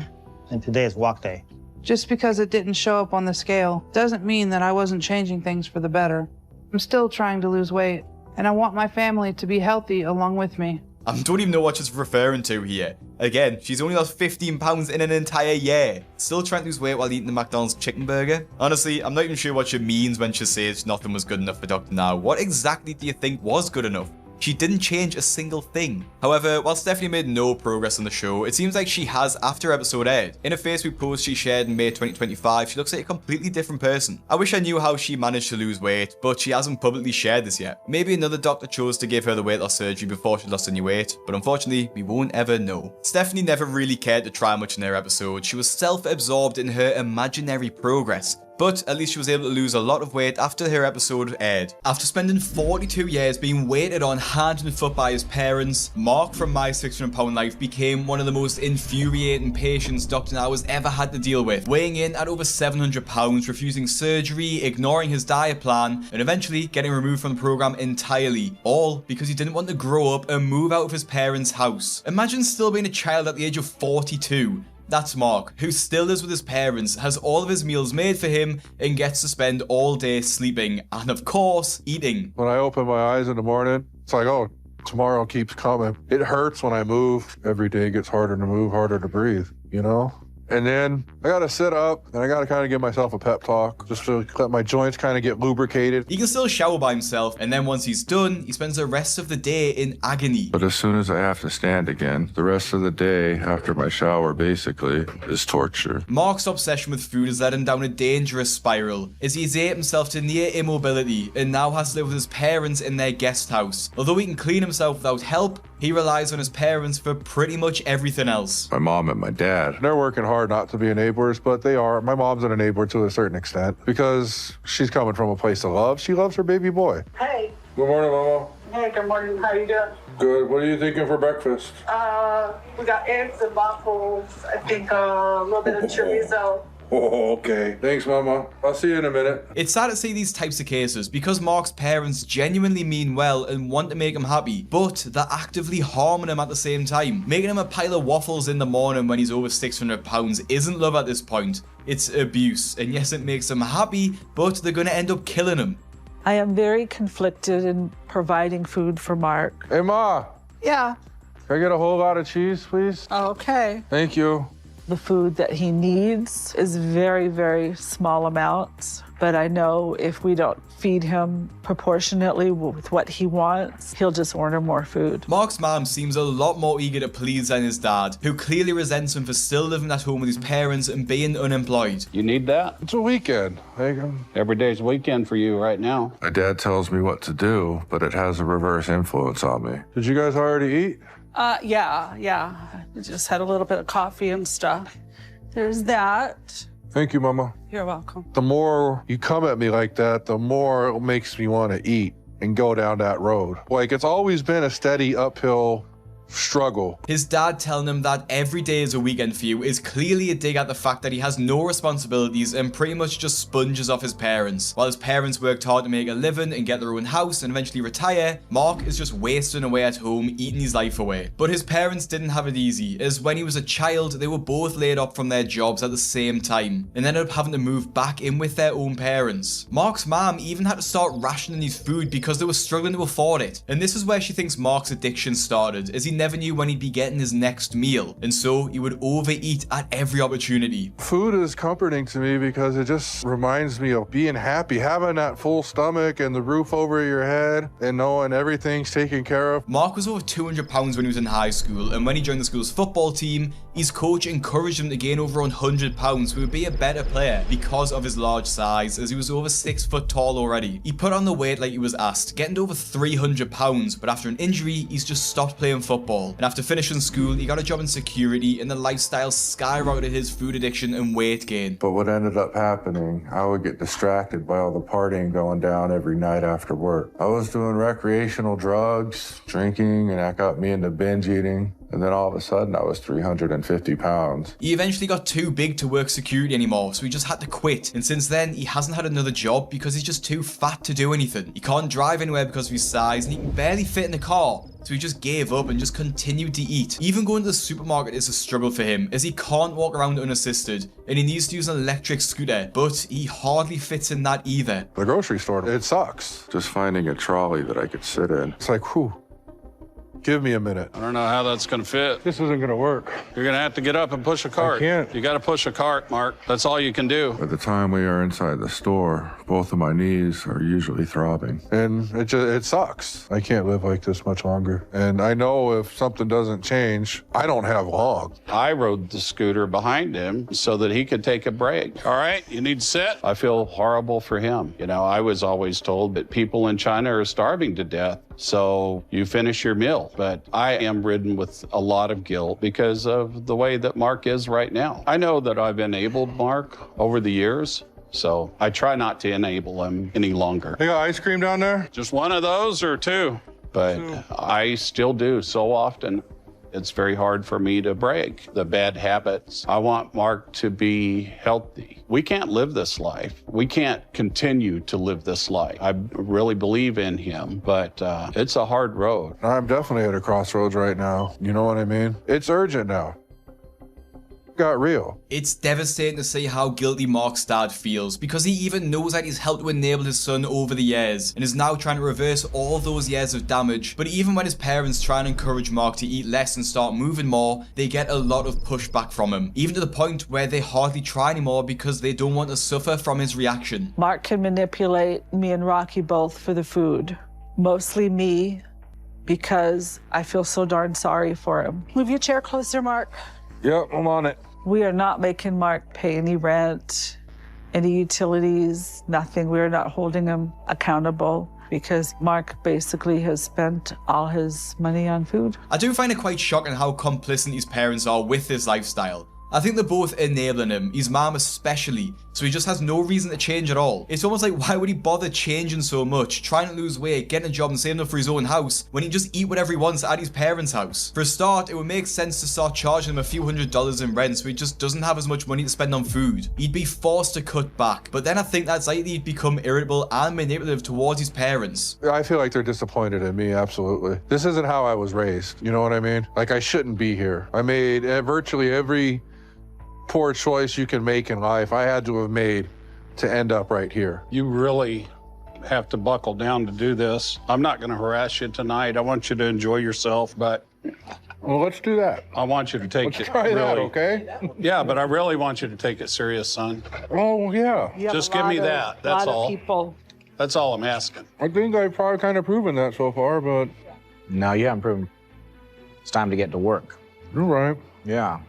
Speaker 15: And today is walk day.
Speaker 11: Just because it didn't show up on the scale doesn't mean that I wasn't changing things for the better. I'm still trying to lose weight, and I want my family to be healthy along with me.
Speaker 1: I don't even know what she's referring to here. Again, she's only lost 15 pounds in an entire year. Still trying to lose weight while eating the McDonald's chicken burger? Honestly, I'm not even sure what she means when she says nothing was good enough for Dr. Now. What exactly do you think was good enough? She didn't change a single thing. However, while Stephanie made no progress on the show, it seems like she has after episode aired. In a Facebook post she shared in May 2025, she looks like a completely different person. I wish I knew how she managed to lose weight, but she hasn't publicly shared this yet. Maybe another doctor chose to give her the weight loss surgery before she lost any weight, but unfortunately, we won't ever know. Stephanie never really cared to try much in her episode. She was self-absorbed in her imaginary progress. But at least she was able to lose a lot of weight after her episode aired. After spending 42 years being waited on hand and foot by his parents, Mark from My 600 Pound Life became one of the most infuriating patients Dr. Now has ever had to deal with, weighing in at over 700 pounds, refusing surgery, ignoring his diet plan, and eventually getting removed from the program entirely, all because he didn't want to grow up and move out of his parents' house. Imagine still being a child at the age of 42. That's Mark, who still lives with his parents, has all of his meals made for him, and gets to spend all day sleeping, and of course, eating.
Speaker 18: When I open my eyes in the morning, it's like, oh, tomorrow keeps coming. It hurts when I move. Every day gets harder to move, harder to breathe, you know? And then I gotta sit up and I gotta kind of give myself a pep talk just to let my joints kind of get lubricated.
Speaker 1: He can still shower by himself, and then once he's done, he spends the rest of the day in agony.
Speaker 18: But as soon as I have to stand again, the rest of the day after my shower basically is torture.
Speaker 1: Mark's obsession with food has led him down a dangerous spiral, as he's ate himself to near immobility and now has to live with his parents in their guest house. Although he can clean himself without help, he relies on his parents for pretty much everything else.
Speaker 18: My mom and my dad, they're working hard not to be enablers, but they are. My mom's an enabler to a certain extent because she's coming from a place of love. She loves her baby boy.
Speaker 19: Hey.
Speaker 18: Good morning, Mama.
Speaker 19: Hey, good morning. How you doing?
Speaker 18: Good. What are you thinking for breakfast?
Speaker 19: We got eggs and waffles. I think a little bit of chorizo.
Speaker 18: Oh, okay. Thanks, Mama. I'll see you in a minute.
Speaker 1: It's sad to see these types of cases because Mark's parents genuinely mean well and want to make him happy, but they're actively harming him at the same time. Making him a pile of waffles in the morning when he's over 600 pounds isn't love at this point. It's abuse. And yes, it makes him happy, but they're going to end up killing him.
Speaker 20: I am very conflicted in providing food for Mark.
Speaker 18: Hey, Ma.
Speaker 20: Yeah.
Speaker 18: Can I get a whole lot of cheese, please?
Speaker 20: Okay.
Speaker 18: Thank you.
Speaker 20: The food that he needs is very, very small amounts, but I know if we don't feed him proportionately with what he wants, he'll just order more food.
Speaker 1: Mark's mom seems a lot more eager to please than his dad, who clearly resents him for still living at home with his parents and being unemployed.
Speaker 21: You need that?
Speaker 18: It's a weekend.
Speaker 21: Every day's a weekend for you right now.
Speaker 18: My dad tells me what to do, but it has a reverse influence on me. Did you guys already eat?
Speaker 20: Yeah. I just had a little bit of coffee and stuff. There's that.
Speaker 18: Thank you, Mama.
Speaker 20: You're welcome.
Speaker 18: The more you come at me like that, the more it makes me want to eat and go down that road. Like, it's always been a steady uphill struggle.
Speaker 1: His dad telling him that every day is a weekend for you is clearly a dig at the fact that he has no responsibilities and pretty much just sponges off his parents. While his parents worked hard to make a living and get their own house and eventually retire, Mark is just wasting away at home, eating his life away. But his parents didn't have it easy, as when he was a child, they were both laid off from their jobs at the same time and ended up having to move back in with their own parents. Mark's mom even had to start rationing his food because they were struggling to afford it. And this is where she thinks Mark's addiction started, as he never knew when he'd be getting his next meal, and so he would overeat at every opportunity.
Speaker 18: Food is comforting to me because it just reminds me of being happy, having that full stomach and the roof over your head and knowing everything's taken care of.
Speaker 1: Mark was over 200 pounds when he was in high school, and when he joined the school's football team, his coach encouraged him to gain over 100 pounds so he would be a better player because of his large size, as he was over 6 foot tall already. He put on the weight like he was asked, getting to over 300 pounds, but after an injury, he's just stopped playing football. And after finishing school, he got a job in security, and the lifestyle skyrocketed his food addiction and weight gain.
Speaker 18: But what ended up happening, I would get distracted by all the partying going down every night after work. I was doing recreational drugs, drinking, and that got me into binge eating. And then all of a sudden, I was 350 pounds.
Speaker 1: He eventually got too big to work security anymore, so he just had to quit. And since then, he hasn't had another job because he's just too fat to do anything. He can't drive anywhere because of his size, and he can barely fit in the car. so he just gave up and just continued to eat. Even going to the supermarket is a struggle for him, as he can't walk around unassisted, and he needs to use an electric scooter, but he hardly fits in that either.
Speaker 18: The grocery store, it sucks. Just finding a trolley that I could sit in. It's like, whew. Give me a minute.
Speaker 21: I don't know how that's going to fit.
Speaker 18: This isn't going to work.
Speaker 21: You're going to have to get up and push a cart.
Speaker 18: I can't.
Speaker 21: You got to push a cart, Mark. That's all you can do.
Speaker 18: By the time we are inside the store, both of my knees are usually throbbing. And it sucks. I can't live like this much longer. And I know if something doesn't change, I don't have long.
Speaker 21: I rode the scooter behind him so that he could take a break. All right, you need to sit. I feel horrible for him. You know, I was always told that people in China are starving to death, so you finish your meal. But I am ridden with a lot of guilt because of the way that Mark is right now. I know that I've enabled Mark over the years, so I try not to enable him any longer.
Speaker 18: They got ice cream down there?
Speaker 21: Just one of those or two? But I still do so often. It's very hard for me to break the bad habits. I want Mark to be healthy. We can't live this life. We can't continue to live this life. I really believe in him, but it's a hard road.
Speaker 18: I'm definitely at a crossroads right now. You know what I mean? It's urgent now. Got real.
Speaker 1: It's devastating to see how guilty Mark's dad feels, because he even knows that he's helped to enable his son over the years and is now trying to reverse all those years of damage. But even when his parents try and encourage Mark to eat less and start moving more, they get a lot of pushback from him, even to the point where they hardly try anymore because they don't want to suffer from his reaction.
Speaker 20: Mark can manipulate me and Rocky both for the food. Mostly me, because I feel so darn sorry for him. Move your chair closer, Mark.
Speaker 18: Yep, I'm on it.
Speaker 20: We are not making Mark pay any rent, any utilities, nothing. We are not holding him accountable because Mark basically has spent all his money on food.
Speaker 1: I do find it quite shocking how complicit his parents are with this lifestyle. I think they're both enabling him, his mom especially, so he just has no reason to change at all. It's almost like, why would he bother changing so much, trying to lose weight, getting a job and saving up for his own house, when he just eat whatever he wants at his parents' house? For a start, it would make sense to start charging him a few $100s in rent so he just doesn't have as much money to spend on food. He'd be forced to cut back, but then I think that's likely he'd become irritable and manipulative towards his parents.
Speaker 18: I feel like they're disappointed in me, absolutely. This isn't how I was raised, you know what I mean? Like, I shouldn't be here. I made virtually every poor choice you can make in life, I had to have made to end up right here.
Speaker 21: You really have to buckle down to do this. I'm not going to harass you tonight. I want you to enjoy yourself, but...
Speaker 18: Well, let's do that.
Speaker 21: I want you to take
Speaker 18: Let's try that, okay?
Speaker 21: Yeah, but I really want you to take it serious, son.
Speaker 18: Oh, yeah.
Speaker 21: Just give me that. That's all.
Speaker 20: People.
Speaker 21: That's all I'm asking.
Speaker 18: I think I've probably kind of proven that so far, but...
Speaker 13: No, you haven't proven. It's time to get to work.
Speaker 18: You're right.
Speaker 13: Yeah.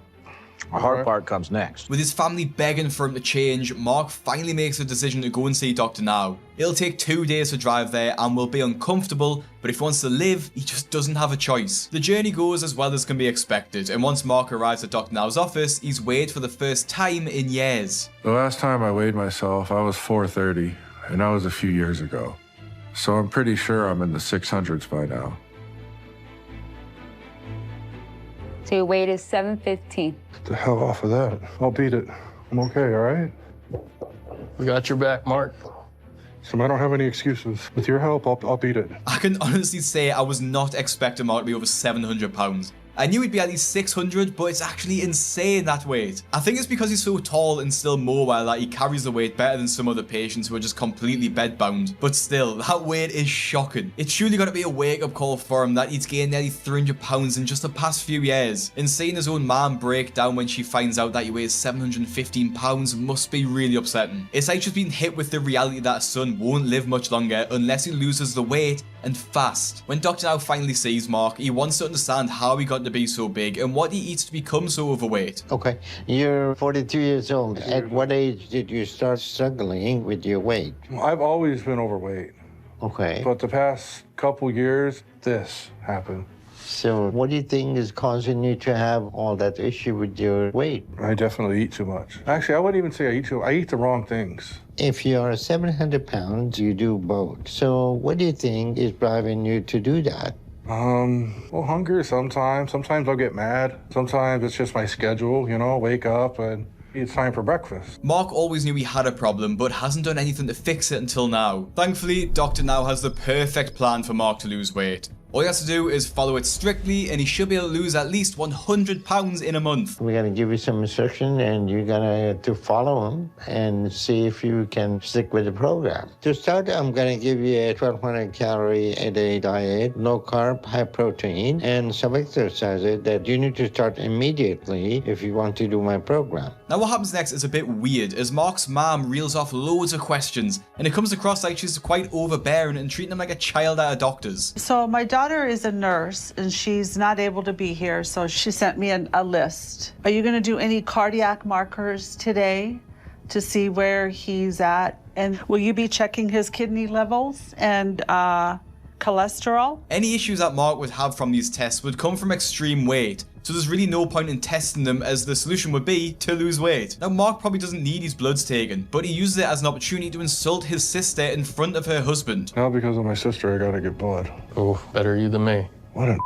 Speaker 13: The hard part comes next.
Speaker 1: With his family begging for him to change, Mark finally makes a decision to go and see Dr. Now. It'll take 2 days to drive there and will be uncomfortable, but if he wants to live, he just doesn't have a choice. The journey goes as well as can be expected, and once Mark arrives at Dr. Now's office, he's weighed for the first time in years.
Speaker 18: The last time I weighed myself, I was 430, and that was a few years ago. So I'm pretty sure I'm in the 600s by now.
Speaker 8: So your weight is 715.
Speaker 18: Get the hell off of that. I'll beat it. I'm okay, all right?
Speaker 21: We got your back, Mark.
Speaker 18: So I don't have any excuses. With your help, I'll beat it.
Speaker 1: I can honestly say I was not expecting Mark to be over 700 pounds. I knew he'd be at least 600, but it's actually insane, that weight. I think it's because he's so tall and still mobile that he carries the weight better than some other patients who are just completely bedbound. But still, that weight is shocking. It's surely got to be a wake-up call for him that he's gained nearly 300 pounds in just the past few years. And seeing his own mom break down when she finds out that he weighs 715 pounds must be really upsetting. It's like she's been hit with the reality that a son won't live much longer unless he loses the weight and fast. When Dr. Now finally sees Mark, he wants to understand how he got to be so big and what he eats to become so overweight.
Speaker 10: Okay, you're 42 years old. At what age did you start struggling with your weight?
Speaker 18: I've always been overweight.
Speaker 10: Okay.
Speaker 18: But the past couple years, this happened.
Speaker 10: So what do you think is causing you to have all that issue with your weight?
Speaker 18: I definitely eat too much. Actually, I wouldn't even say I eat too much. I eat the wrong things.
Speaker 10: If you are 700 pounds, you do both. So what do you think is driving you to do that?
Speaker 18: Well, hunger sometimes. Sometimes I'll get mad. Sometimes it's just my schedule, you know, wake up and it's time for breakfast.
Speaker 1: Mark always knew he had a problem, but hasn't done anything to fix it until now. Thankfully, Dr. Now has the perfect plan for Mark to lose weight. All he has to do is follow it strictly and he should be able to lose at least 100 pounds in a month.
Speaker 10: We're gonna give you some instruction and you're gonna to follow them and see if you can stick with the program. To start, I'm gonna give you a 1,200 calorie a day diet, low carb, high protein, and some exercises that you need to start immediately if you want to do my program.
Speaker 1: Now what happens next is a bit weird as Mark's mom reels off loads of questions and it comes across like she's quite overbearing and treating him like a child at a doctor's.
Speaker 20: So my daughter is a nurse and she's not able to be here, so she sent me a list. Are you gonna do any cardiac markers today to see where he's at? And will you be checking his kidney levels and cholesterol?
Speaker 1: Any issues that Mark would have from these tests would come from extreme weight, so there's really no point in testing them as the solution would be to lose weight. Now Mark probably doesn't need his bloods taken, but he uses it as an opportunity to insult his sister in front of her husband.
Speaker 18: Now because of my sister, I gotta get blood.
Speaker 6: Oh, better you than me.
Speaker 18: What a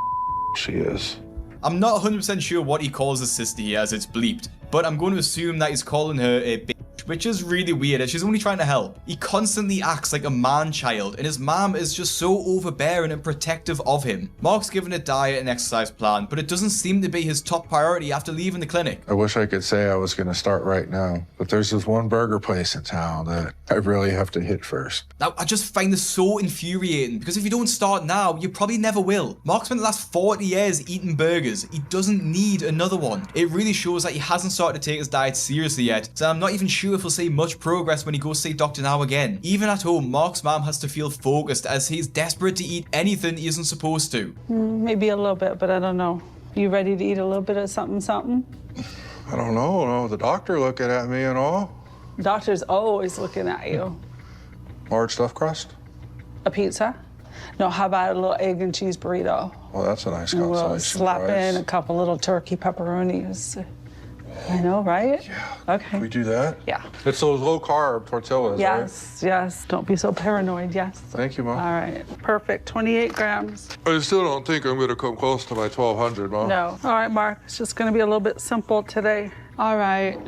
Speaker 18: she is.
Speaker 1: I'm not 100% sure what he calls his sister here as it's bleeped, but I'm going to assume that he's calling her a bitch, which is really weird as she's only trying to help. He constantly acts like a man-child and his mom is just so overbearing and protective of him. Mark's given a diet and exercise plan, but it doesn't seem to be his top priority after leaving the clinic.
Speaker 18: I wish I could say I was gonna start right now, but there's this one burger place in town that I really have to hit first.
Speaker 1: Now, I just find this so infuriating because if you don't start now, you probably never will. Mark spent the last 40 years eating burgers. He doesn't need another one. It really shows that he hasn't started to take his diet seriously yet, so I'm not even sure if he'll see much progress when he goes to see Dr. Now again. Even at home, Mark's mom has to feel focused as he's desperate to eat anything he isn't supposed to.
Speaker 20: Maybe a little bit, but I don't know. You ready to eat a little bit of something?
Speaker 18: I don't know, no, the doctor looking at me and all.
Speaker 20: Doctor's always looking at you.
Speaker 18: Large stuffed crust?
Speaker 20: A pizza? No, how about a little egg and cheese burrito?
Speaker 18: Well, that's a nice
Speaker 20: And we'll
Speaker 18: consolation
Speaker 20: slap
Speaker 18: prize.
Speaker 20: in a couple little turkey pepperonis. I know, right?
Speaker 18: Yeah.
Speaker 20: Okay.
Speaker 18: Can we do that?
Speaker 20: Yeah.
Speaker 18: It's those low carb tortillas,
Speaker 20: Yes, yes. Don't be so paranoid, yes.
Speaker 18: Thank you, Mom.
Speaker 20: All right, perfect. 28 grams.
Speaker 18: I still don't think I'm gonna come close to my 1,200, Mom.
Speaker 20: No. All right, Mark, it's just gonna be a little bit simple today. All right.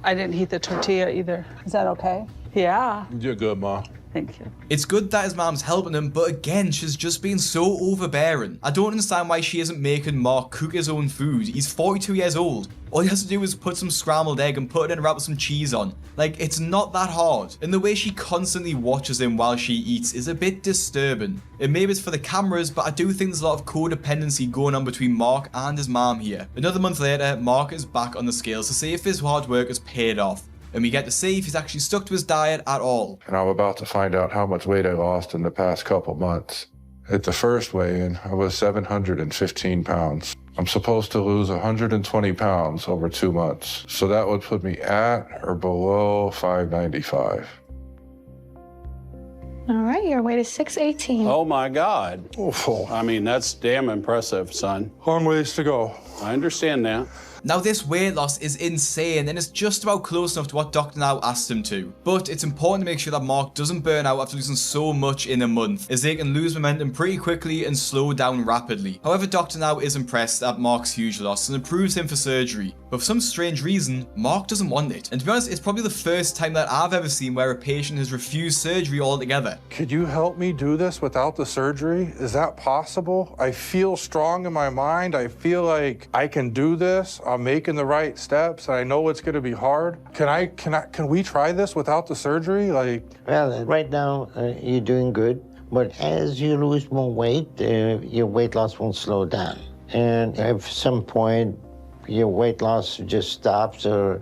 Speaker 20: I didn't heat the tortilla either. Is that okay? Yeah.
Speaker 18: You're good, Mom.
Speaker 20: Thank you.
Speaker 1: It's good that his mom's helping him, but again, she's just being so overbearing. I don't understand why she isn't making Mark cook his own food. He's 42 years old. All he has to do is put some scrambled egg and put it in a wrap with some cheese on. Like, it's not that hard. And the way she constantly watches him while she eats is a bit disturbing. And maybe it's for the cameras, but I do think there's a lot of codependency going on between Mark and his mom here. Another month later, Mark is back on the scales to see if his hard work has paid off. And we get to see if he's actually stuck to his diet at all.
Speaker 18: And I'm about to find out how much weight I lost in the past couple months. At the first weigh-in, I was 715 pounds. I'm supposed to lose 120 pounds over 2 months. So that would put me at or below 595.
Speaker 22: All right, your weight is 618.
Speaker 21: Oh my God. I mean, that's damn impressive, son.
Speaker 18: Long ways to go.
Speaker 21: I understand that.
Speaker 1: Now this weight loss is insane and it's just about close enough to what Dr. Now asked him to. But it's important to make sure that Mark doesn't burn out after losing so much in a month, as they can lose momentum pretty quickly and slow down rapidly. However, Dr. Now is impressed at Mark's huge loss and approves him for surgery. But for some strange reason, Mark doesn't want it. And to be honest, it's probably the first time that I've ever seen where a patient has refused surgery altogether.
Speaker 18: Could you help me do this without the surgery? Is that possible? I feel strong in my mind. I feel like I can do this. I'm making the right steps. I know it's going to be hard. Can we try this without the surgery?
Speaker 10: Well, right now, you're doing good. But as you lose more weight, your weight loss won't slow down. And if some point your weight loss just stops or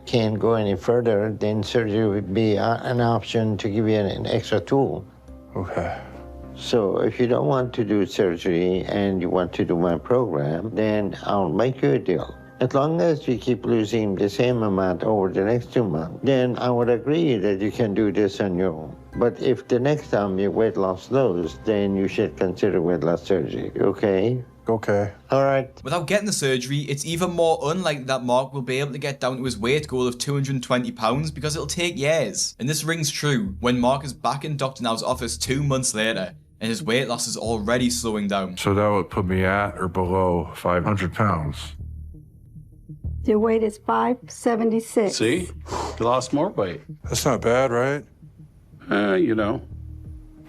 Speaker 10: can't go any further, then surgery would be an option to give you an extra tool.
Speaker 18: Okay.
Speaker 10: So if you don't want to do surgery and you want to do my program, then I'll make you a deal. As long as you keep losing the same amount over the next 2 months, then I would agree that you can do this on your own. But if the next time your weight loss slows, then you should consider weight loss surgery, okay?
Speaker 18: Okay.
Speaker 10: All right.
Speaker 1: Without getting the surgery, it's even more unlikely that Mark will be able to get down to his weight goal of 220 pounds because it'll take years. And this rings true when Mark is back in Dr. Now's office 2 months later, and his weight loss is already slowing down.
Speaker 18: So that would put me at or below 500 pounds.
Speaker 17: Your weight is 576.
Speaker 21: See? You lost more weight.
Speaker 18: That's not bad, right?
Speaker 21: You know.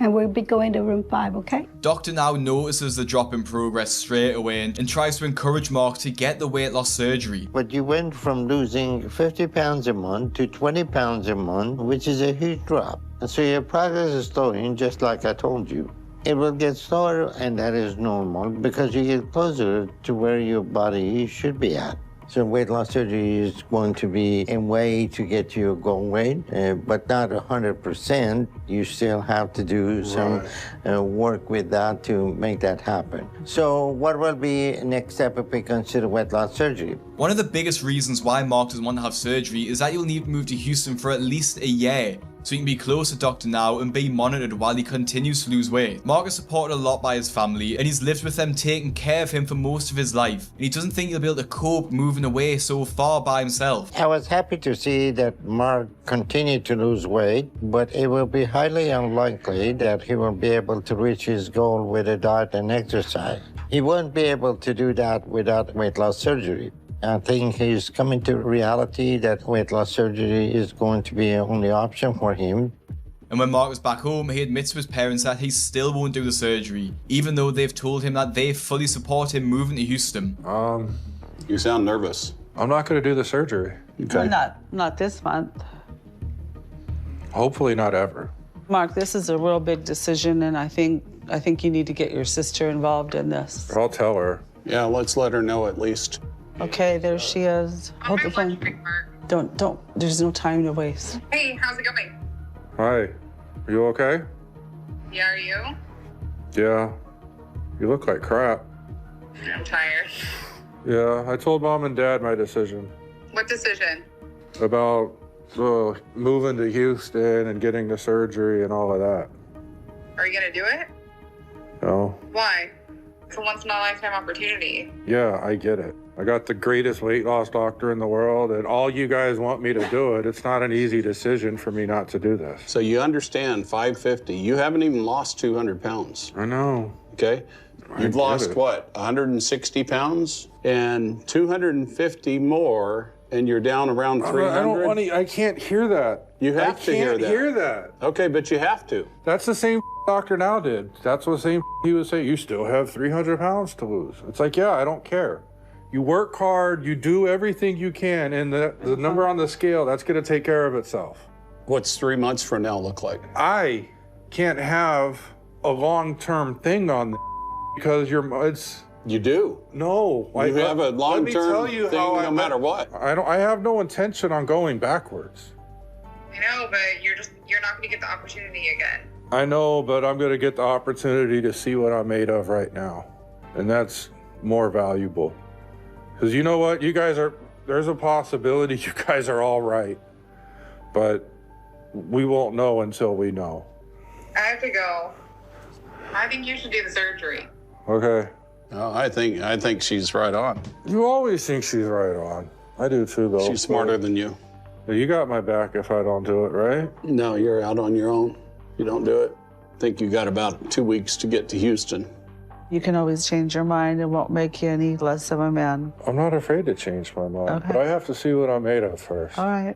Speaker 17: and we'll be going to room 5, okay?
Speaker 1: Doctor now notices the drop in progress straight away and tries to encourage Mark to get the weight loss surgery.
Speaker 10: But you went from losing 50 pounds a month to 20 pounds a month, which is a huge drop. And so your progress is slowing, just like I told you. It will get slower, and that is normal because you get closer to where your body should be at. So weight loss surgery is going to be a way to get to your goal weight, but not 100%. You still have to do some work with that to make that happen. So what will be next step if we consider weight loss surgery?
Speaker 1: One of the biggest reasons why Mark doesn't want to have surgery is that you'll need to move to Houston for at least a year, so he can be close to Dr. Now and be monitored while he continues to lose weight. Mark is supported a lot by his family, and he's lived with them taking care of him for most of his life, and he doesn't think he'll be able to cope moving away so far by himself.
Speaker 10: I was happy to see that Mark continued to lose weight, but it will be highly unlikely that he will be able to reach his goal with a diet and exercise. He won't be able to do that without weight loss surgery. I think he's coming to reality that weight loss surgery is going to be the only option for him.
Speaker 1: And when Mark was back home, he admits to his parents that he still won't do the surgery, even though they've told him that they fully support him moving to Houston.
Speaker 21: You sound nervous.
Speaker 18: I'm not going to do the surgery.
Speaker 20: Well, not this month.
Speaker 18: Hopefully not ever.
Speaker 20: Mark, this is a real big decision, and I think you need to get your sister involved in this.
Speaker 18: I'll tell her.
Speaker 21: Yeah, let's let her know at least.
Speaker 20: Okay, there she is. Hold the phone. Don't. There's no time to waste.
Speaker 3: Hey, how's it going?
Speaker 18: Hi. Are you okay?
Speaker 3: Yeah, are you?
Speaker 18: Yeah. You look like crap.
Speaker 3: I'm tired.
Speaker 18: Yeah, I told Mom and Dad my decision.
Speaker 3: What decision?
Speaker 18: About moving to Houston and getting the surgery and all of that.
Speaker 3: Are you gonna do it?
Speaker 18: No.
Speaker 3: Why? It's a once-in-a-lifetime opportunity.
Speaker 18: Yeah, I get it. I got the greatest weight loss doctor in the world, and all you guys want me to do it. It's not an easy decision for me not to do this.
Speaker 21: So you understand 550. You haven't even lost 200 pounds.
Speaker 18: I know.
Speaker 21: Okay? You've lost what? 160 pounds? And 250 more, and you're down around 300?
Speaker 18: I don't want to, I can't hear that.
Speaker 21: You have to hear that.
Speaker 18: I can't hear that.
Speaker 21: Okay, but you have to.
Speaker 18: That's the same Dr. Now did. That's what the same he would say. You still have 300 pounds to lose. It's like, yeah, I don't care. You work hard, you do everything you can, and the number on the scale, that's going to take care of itself.
Speaker 21: What's 3 months from now look like?
Speaker 18: I can't have a long-term thing on because it's...
Speaker 21: You do.
Speaker 18: No.
Speaker 21: You have a long-term thing no matter what.
Speaker 18: I have no intention on going backwards.
Speaker 3: I know, but you're not going to get the opportunity again.
Speaker 18: I know, but I'm going to get the opportunity to see what I'm made of right now. And that's more valuable. Because you know what? You guys are, there's a possibility you guys are all right. But we won't know until we know.
Speaker 3: I have to go. I think you should do the surgery.
Speaker 18: Okay.
Speaker 21: I think she's right on.
Speaker 18: You always think she's right on. I do too, though.
Speaker 21: She's smarter than you.
Speaker 18: You got my back if I don't do it, right?
Speaker 21: No, you're out on your own. You don't do it. I think you got about 2 weeks to get to Houston.
Speaker 20: You can always change your mind. It won't make you any less of a man.
Speaker 18: I'm not afraid to change my mind, but I have to see what I'm made of first.
Speaker 20: All right.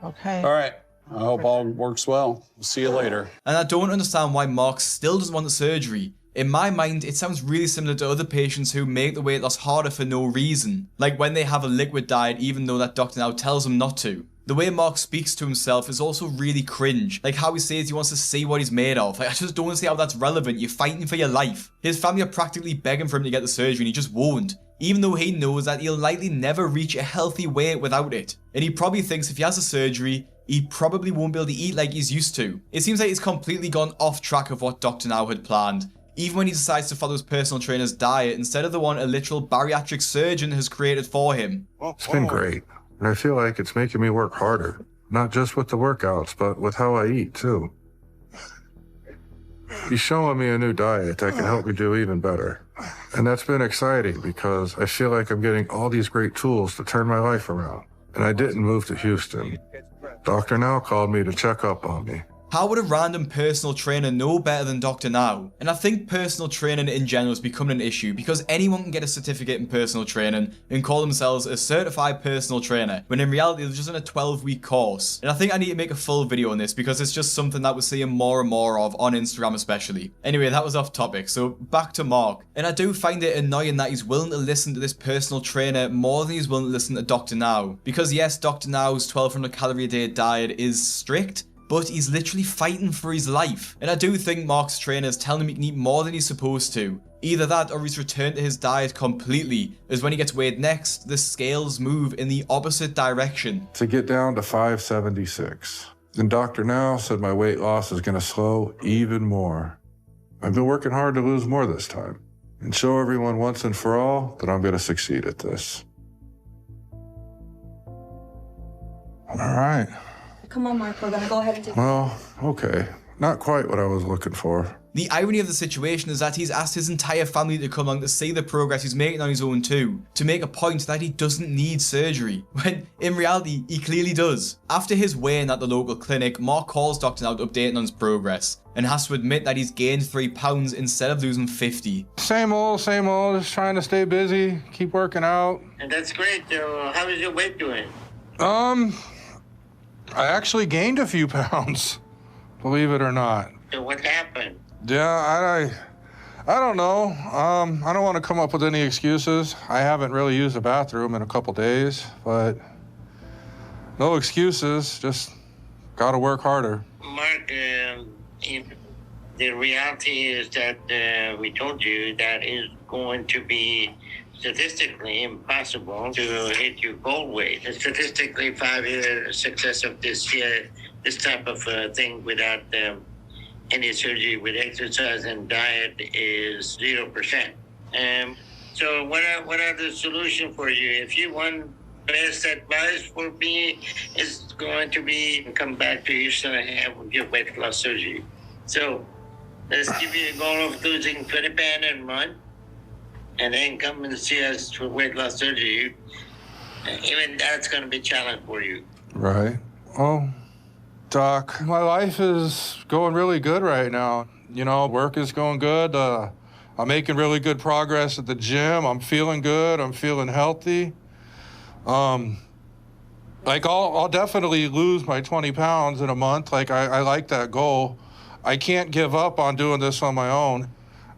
Speaker 20: Okay.
Speaker 21: All right. I hope all works well. We'll see you later.
Speaker 1: And I don't understand why Mark still doesn't want the surgery. In my mind, it sounds really similar to other patients who make the weight loss harder for no reason. Like when they have a liquid diet even though that doctor now tells them not to. The way Mark speaks to himself is also really cringe. Like how he says he wants to see what he's made of. Like I just don't see how that's relevant. You're fighting for your life. His family are practically begging for him to get the surgery and he just won't. Even though he knows that he'll likely never reach a healthy weight without it. And he probably thinks if he has the surgery, he probably won't be able to eat like he's used to. It seems like he's completely gone off track of what Dr. Now had planned. Even when he decides to follow his personal trainer's diet instead of the one a literal bariatric surgeon has created for him.
Speaker 18: It's been great. And I feel like it's making me work harder. Not just with the workouts, but with how I eat, too. He's showing me a new diet that can help me do even better. And that's been exciting because I feel like I'm getting all these great tools to turn my life around. And I didn't move to Houston. Dr. Now called me to check up on me.
Speaker 1: How would a random personal trainer know better than Dr. Now? And I think personal training in general is becoming an issue because anyone can get a certificate in personal training and call themselves a certified personal trainer, when in reality they're just in a 12-week course. And I think I need to make a full video on this because it's just something that we're seeing more and more of on Instagram especially. Anyway, that was off topic, so back to Mark. And I do find it annoying that he's willing to listen to this personal trainer more than he's willing to listen to Dr. Now. Because yes, Dr. Now's 1200 calorie a day diet is strict, but he's literally fighting for his life. And I do think Mark's trainer is telling him he can eat more than he's supposed to. Either that or he's returned to his diet completely, as when he gets weighed next, the scales move in the opposite direction.
Speaker 18: To get down to 576. And Dr. Now said my weight loss is gonna slow even more. I've been working hard to lose more this time and show everyone once and for all that I'm gonna succeed at this. All right.
Speaker 6: Come on, Mark, we're gonna go ahead and take
Speaker 18: Well, okay. Not quite what I was looking for.
Speaker 1: The irony of the situation is that he's asked his entire family to come along to see the progress he's making on his own too, to make a point that he doesn't need surgery, when in reality he clearly does. After his weigh-in at the local clinic, Mark calls Dr. Now to update on his progress, and has to admit that he's gained 3 pounds instead of losing 50.
Speaker 18: Same old, just trying to stay busy, keep working out.
Speaker 5: And that's great. How is your weight doing?
Speaker 18: I actually gained a few pounds, believe it or not.
Speaker 5: So what happened?
Speaker 18: Yeah, I don't know. I don't want to come up with any excuses. I haven't really used the bathroom in a couple days, but no excuses, just gotta work harder.
Speaker 5: Mark, the reality is that we told you that is going to be statistically impossible to hit your goal weight. And statistically, 5-year success of this type of thing without any surgery with exercise and diet is 0%. So what are the solution for you? If you want best advice for me is going to be come back to Houston and have your weight loss surgery. So let's give you a goal of losing 20 pounds a month, and then come and see us for weight loss surgery. Even that's going to be a challenge for you.
Speaker 18: Right. Oh, Doc, my life is going really good right now. You know, work is going good. I'm making really good progress at the gym. I'm feeling good. I'm feeling healthy. Like I'll definitely lose my 20 pounds in a month. Like I like that goal. I can't give up on doing this on my own.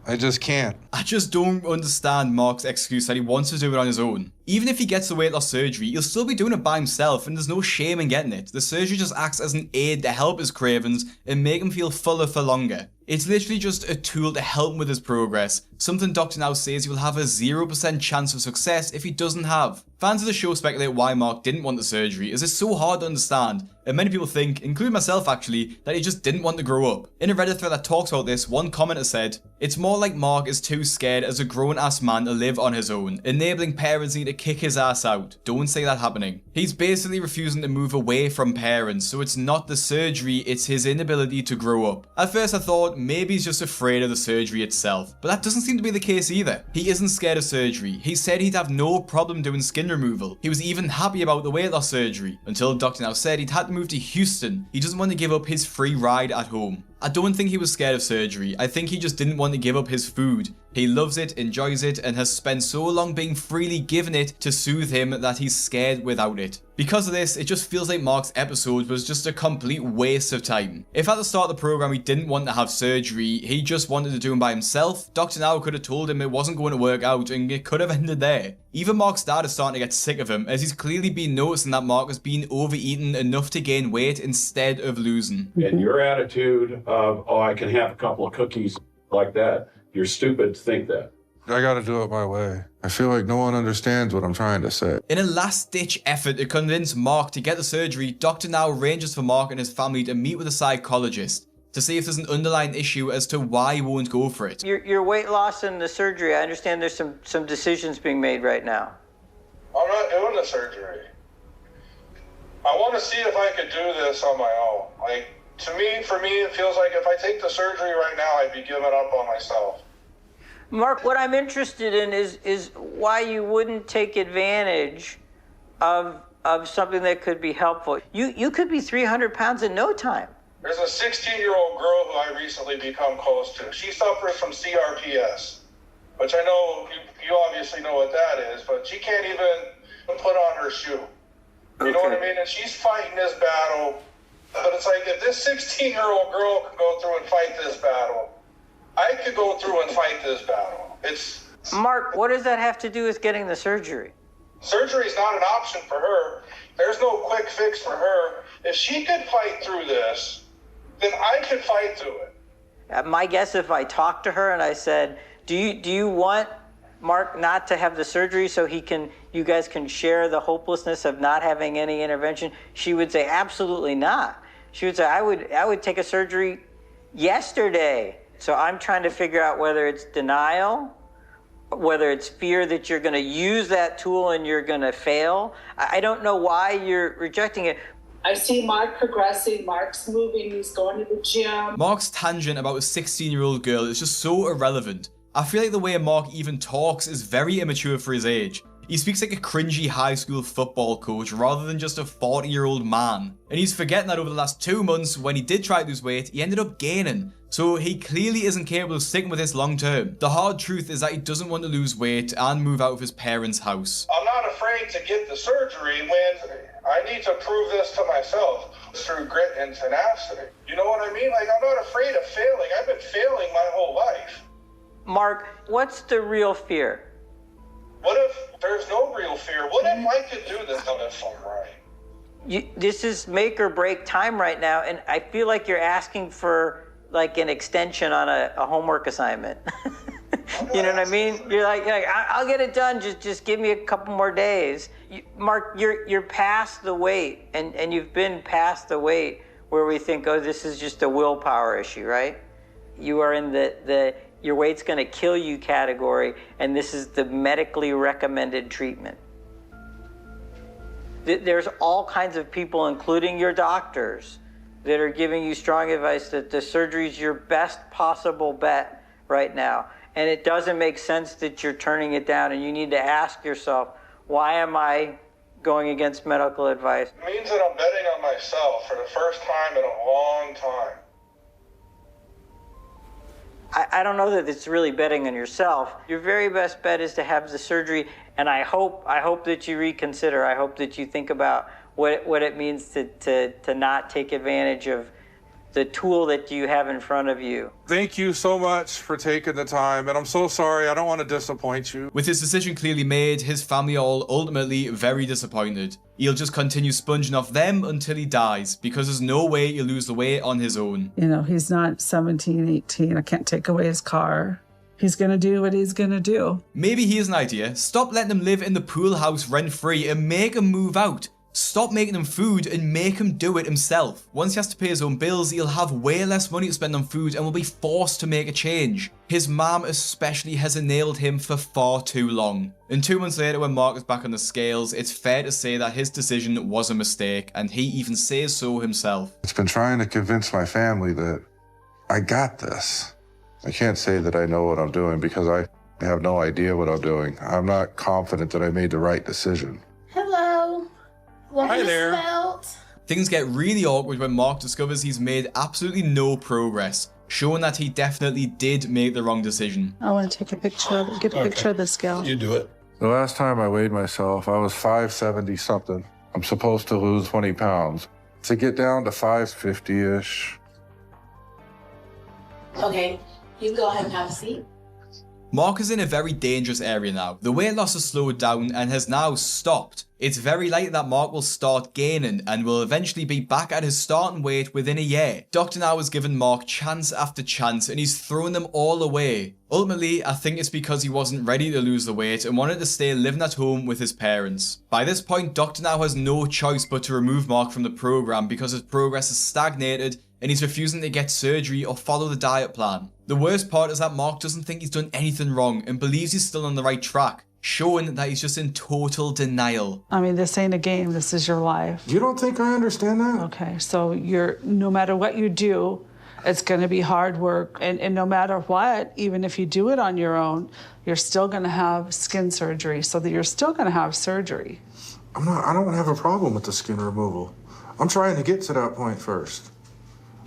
Speaker 18: I just can't.
Speaker 1: I just don't understand Mark's excuse that he wants to do it on his own. Even if he gets the weight loss surgery, he'll still be doing it by himself and there's no shame in getting it. The surgery just acts as an aid to help his cravings and make him feel fuller for longer. It's literally just a tool to help him with his progress, something Dr. Now says he will have a 0% chance of success if he doesn't have. Fans of the show speculate why Mark didn't want the surgery, as it's so hard to understand, and many people think, including myself actually, that he just didn't want to grow up. In a Reddit thread that talks about this, one commenter said, "It's more like Mark is too scared as a grown-ass man to live on his own, enabling parents need to kick his ass out. Don't say that happening." He's basically refusing to move away from parents, so it's not the surgery, it's his inability to grow up. At first I thought maybe he's just afraid of the surgery itself, but that doesn't seem to be the case either. He isn't scared of surgery. He said he'd have no problem doing skin removal. He was even happy about the weight loss surgery, until Dr. Now said he'd had to move to Houston. He doesn't want to give up his free ride at home. I don't think he was scared of surgery. I think he just didn't want to give up his food. He loves it, enjoys it, and has spent so long being freely given it to soothe him that he's scared without it. Because of this, it just feels like Mark's episode was just a complete waste of time. If at the start of the program he didn't want to have surgery, he just wanted to do it by himself, Dr. Now could have told him it wasn't going to work out and it could have ended there. Even Mark's dad is starting to get sick of him, as he's clearly been noticing that Mark has been overeating enough to gain weight instead of losing.
Speaker 21: And your attitude of, oh, I can have a couple of cookies like that, you're stupid to think that.
Speaker 18: I gotta do it my way. I feel like no one understands what I'm trying to say.
Speaker 1: In a last-ditch effort to convince Mark to get the surgery, Dr. Now arranges for Mark and his family to meet with a psychologist to see if there's an underlying issue as to why he won't go for it.
Speaker 9: Your weight loss and the surgery, I understand there's some decisions being made right now.
Speaker 18: I'm not doing the surgery. I want to see if I could do this on my own. Like, for me, it feels like if I take the surgery right now, I'd be giving up on myself.
Speaker 9: Mark, what I'm interested in is why you wouldn't take advantage of something that could be helpful. You could be 300 pounds in no time.
Speaker 18: There's a 16-year-old girl who I recently become close to. She suffers from CRPS, which I know you obviously know what that is, but she can't even put on her shoe. You know what I mean? And she's fighting this battle. But it's like, if this 16-year-old girl can go through and fight this battle, I could go through and fight this battle.
Speaker 9: Mark, what does that have to do with getting the surgery?
Speaker 18: Surgery is not an option for her. There's no quick fix for her. If she could fight through this, then I could fight through it.
Speaker 9: My guess, if I talked to her and I said, do you want Mark not to have the surgery so you guys can share the hopelessness of not having any intervention? She would say, absolutely not. She would say, I would take a surgery yesterday. So I'm trying to figure out whether it's denial, whether it's fear that you're going to use that tool and you're going to fail. I don't know why you're rejecting it.
Speaker 2: I see Mark progressing. Mark's moving. He's going to the gym.
Speaker 1: Mark's tangent about a 16-year-old girl is just so irrelevant. I feel like the way Mark even talks is very immature for his age. He speaks like a cringy high school football coach rather than just a 40-year-old man. And he's forgetting that over the last 2 months, when he did try to lose weight, he ended up gaining. So he clearly isn't capable of sticking with this long term. The hard truth is that he doesn't want to lose weight and move out of his parents' house.
Speaker 18: I'm not afraid to get the surgery when I need to prove this to myself through grit and tenacity. You know what I mean? Like, I'm not afraid of failing. I've been failing my whole life.
Speaker 9: Mark, what's the real fear?
Speaker 18: What if there's no real fear? What if I could do this on this one right?
Speaker 9: This is make or break time right now, and I feel like you're asking for like an extension on a homework assignment. You know what I mean? You're like I'll get it done. Just give me a couple more days. Mark, you're past the weight, and you've been past the weight where we think, oh, this is just a willpower issue, right? You are in the your weight's going to kill you category, and this is the medically recommended treatment. There's all kinds of people, including your doctors, that are giving you strong advice that the surgery is your best possible bet right now. And it doesn't make sense that you're turning it down, and you need to ask yourself, why am I going against medical advice?
Speaker 18: It means that I'm betting on myself for the first time in a long time.
Speaker 9: I don't know that it's really betting on yourself. Your very best bet is to have the surgery, and I hope that you reconsider. I hope that you think about what it means to not take advantage of the tool that you have in front of you.
Speaker 18: Thank you so much for taking the time, and I'm so sorry. I don't want to disappoint you.
Speaker 1: With his decision clearly made, his family are all ultimately very disappointed. He'll just continue sponging off them until he dies, because there's no way he'll lose the weight on his own.
Speaker 20: You know, he's not 17, 18. I can't take away his car. He's going to do what he's going to do.
Speaker 1: Maybe here's an idea. Stop letting him live in the pool house rent-free and make him move out. Stop making him food and make him do it himself. Once he has to pay his own bills, he'll have way less money to spend on food and will be forced to make a change. His mom especially has enabled him for far too long. And 2 months later, when Mark is back on the scales, it's fair to say that his decision was a mistake, and he even says so himself.
Speaker 18: It's been trying to convince my family that I got this. I can't say that I know what I'm doing because I have no idea what I'm doing. I'm not confident that I made the right decision.
Speaker 22: Hello.
Speaker 1: Hi there. Things get really awkward when Mark discovers he's made absolutely no progress, showing that he definitely did make the wrong decision.
Speaker 20: I want to take a picture of it. Get a picture of the scale.
Speaker 18: You do it. The last time I weighed myself, I was 570 something. I'm supposed to lose 20 pounds. To get down to 550-ish.
Speaker 22: Okay, you can go ahead and have a seat.
Speaker 1: Mark is in a very dangerous area now. The weight loss has slowed down and has now stopped. It's very likely that Mark will start gaining and will eventually be back at his starting weight within a year. Dr. Now has given Mark chance after chance and he's thrown them all away. Ultimately, I think it's because he wasn't ready to lose the weight and wanted to stay living at home with his parents. By this point, Dr. Now has no choice but to remove Mark from the program because his progress has stagnated and he's refusing to get surgery or follow the diet plan. The worst part is that Mark doesn't think he's done anything wrong and believes he's still on the right track, showing that he's just in total denial.
Speaker 20: I mean, this ain't a game, this is your life.
Speaker 18: You don't think I understand that?
Speaker 20: Okay, so no matter what you do, it's gonna be hard work. And no matter what, even if you do it on your own, you're still gonna have skin surgery, so that you're still gonna have surgery.
Speaker 18: I don't have a problem with the skin removal. I'm trying to get to that point first.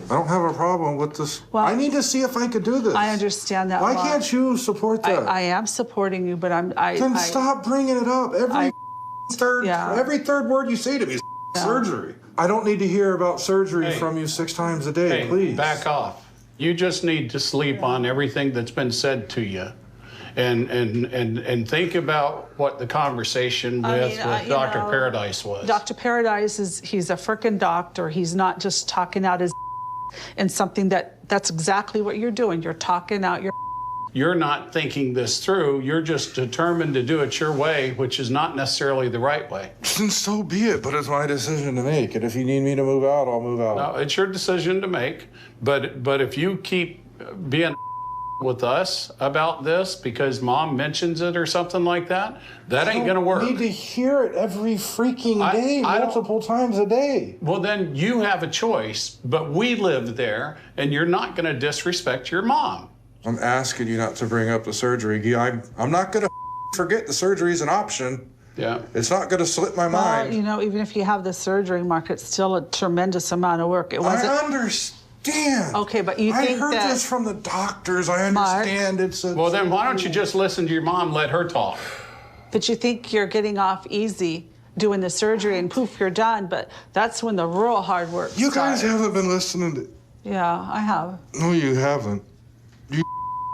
Speaker 18: I don't have a problem with this.
Speaker 20: Well,
Speaker 18: I need to see if I could do this.
Speaker 20: I understand that.
Speaker 18: Why
Speaker 20: Mark.
Speaker 18: can't you support that?
Speaker 20: I am supporting you, but
Speaker 18: stop bringing it up. Every third word you say to me is surgery. I don't need to hear about surgery from you 6 times a day, please.
Speaker 21: Back off. You just need to sleep on everything that's been said to you. And think about what the conversation with Dr. Paradise was.
Speaker 20: Dr. Paradise he's a frickin' doctor. He's not just talking out his and something that's exactly what you're doing. You're talking out your.
Speaker 21: You're not thinking this through. You're just determined to do it your way, which is not necessarily the right way.
Speaker 18: So be it, but it's my decision to make. And if you need me to move out, I'll move out.
Speaker 21: No, it's your decision to make. But if you keep being with us about this because mom mentions it or something like that, that ain't gonna work.
Speaker 18: I need to hear it every freaking day, multiple times a day.
Speaker 21: Well, then you have a choice, but we live there, and you're not gonna disrespect your mom.
Speaker 18: I'm asking you not to bring up the surgery. I'm not gonna forget the surgery is an option.
Speaker 21: Yeah.
Speaker 18: It's not gonna slip my mind.
Speaker 20: You know, even if you have the surgery, Mark, it's still a tremendous amount of work. It wasn't.
Speaker 18: I understand.
Speaker 20: Okay, but you think
Speaker 18: I heard this from the doctors. I understand it's a.
Speaker 21: Well, then why don't you just listen to your mom, let her talk?
Speaker 20: But you think you're getting off easy doing the surgery and poof, you're done. But that's when the real hard work
Speaker 18: You guys
Speaker 20: starts.
Speaker 18: haven't been listening to.
Speaker 20: Yeah, I have.
Speaker 18: No, you haven't. You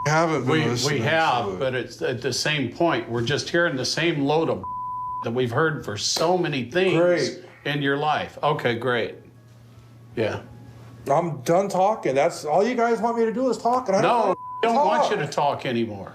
Speaker 18: haven't been listening.
Speaker 21: We have, but it's at the same point. We're just hearing the same load of that we've heard for so many things in your life. Okay, great. Yeah.
Speaker 18: I'm done talking. That's all you guys want me to do is talk. And I
Speaker 21: don't want you to talk anymore.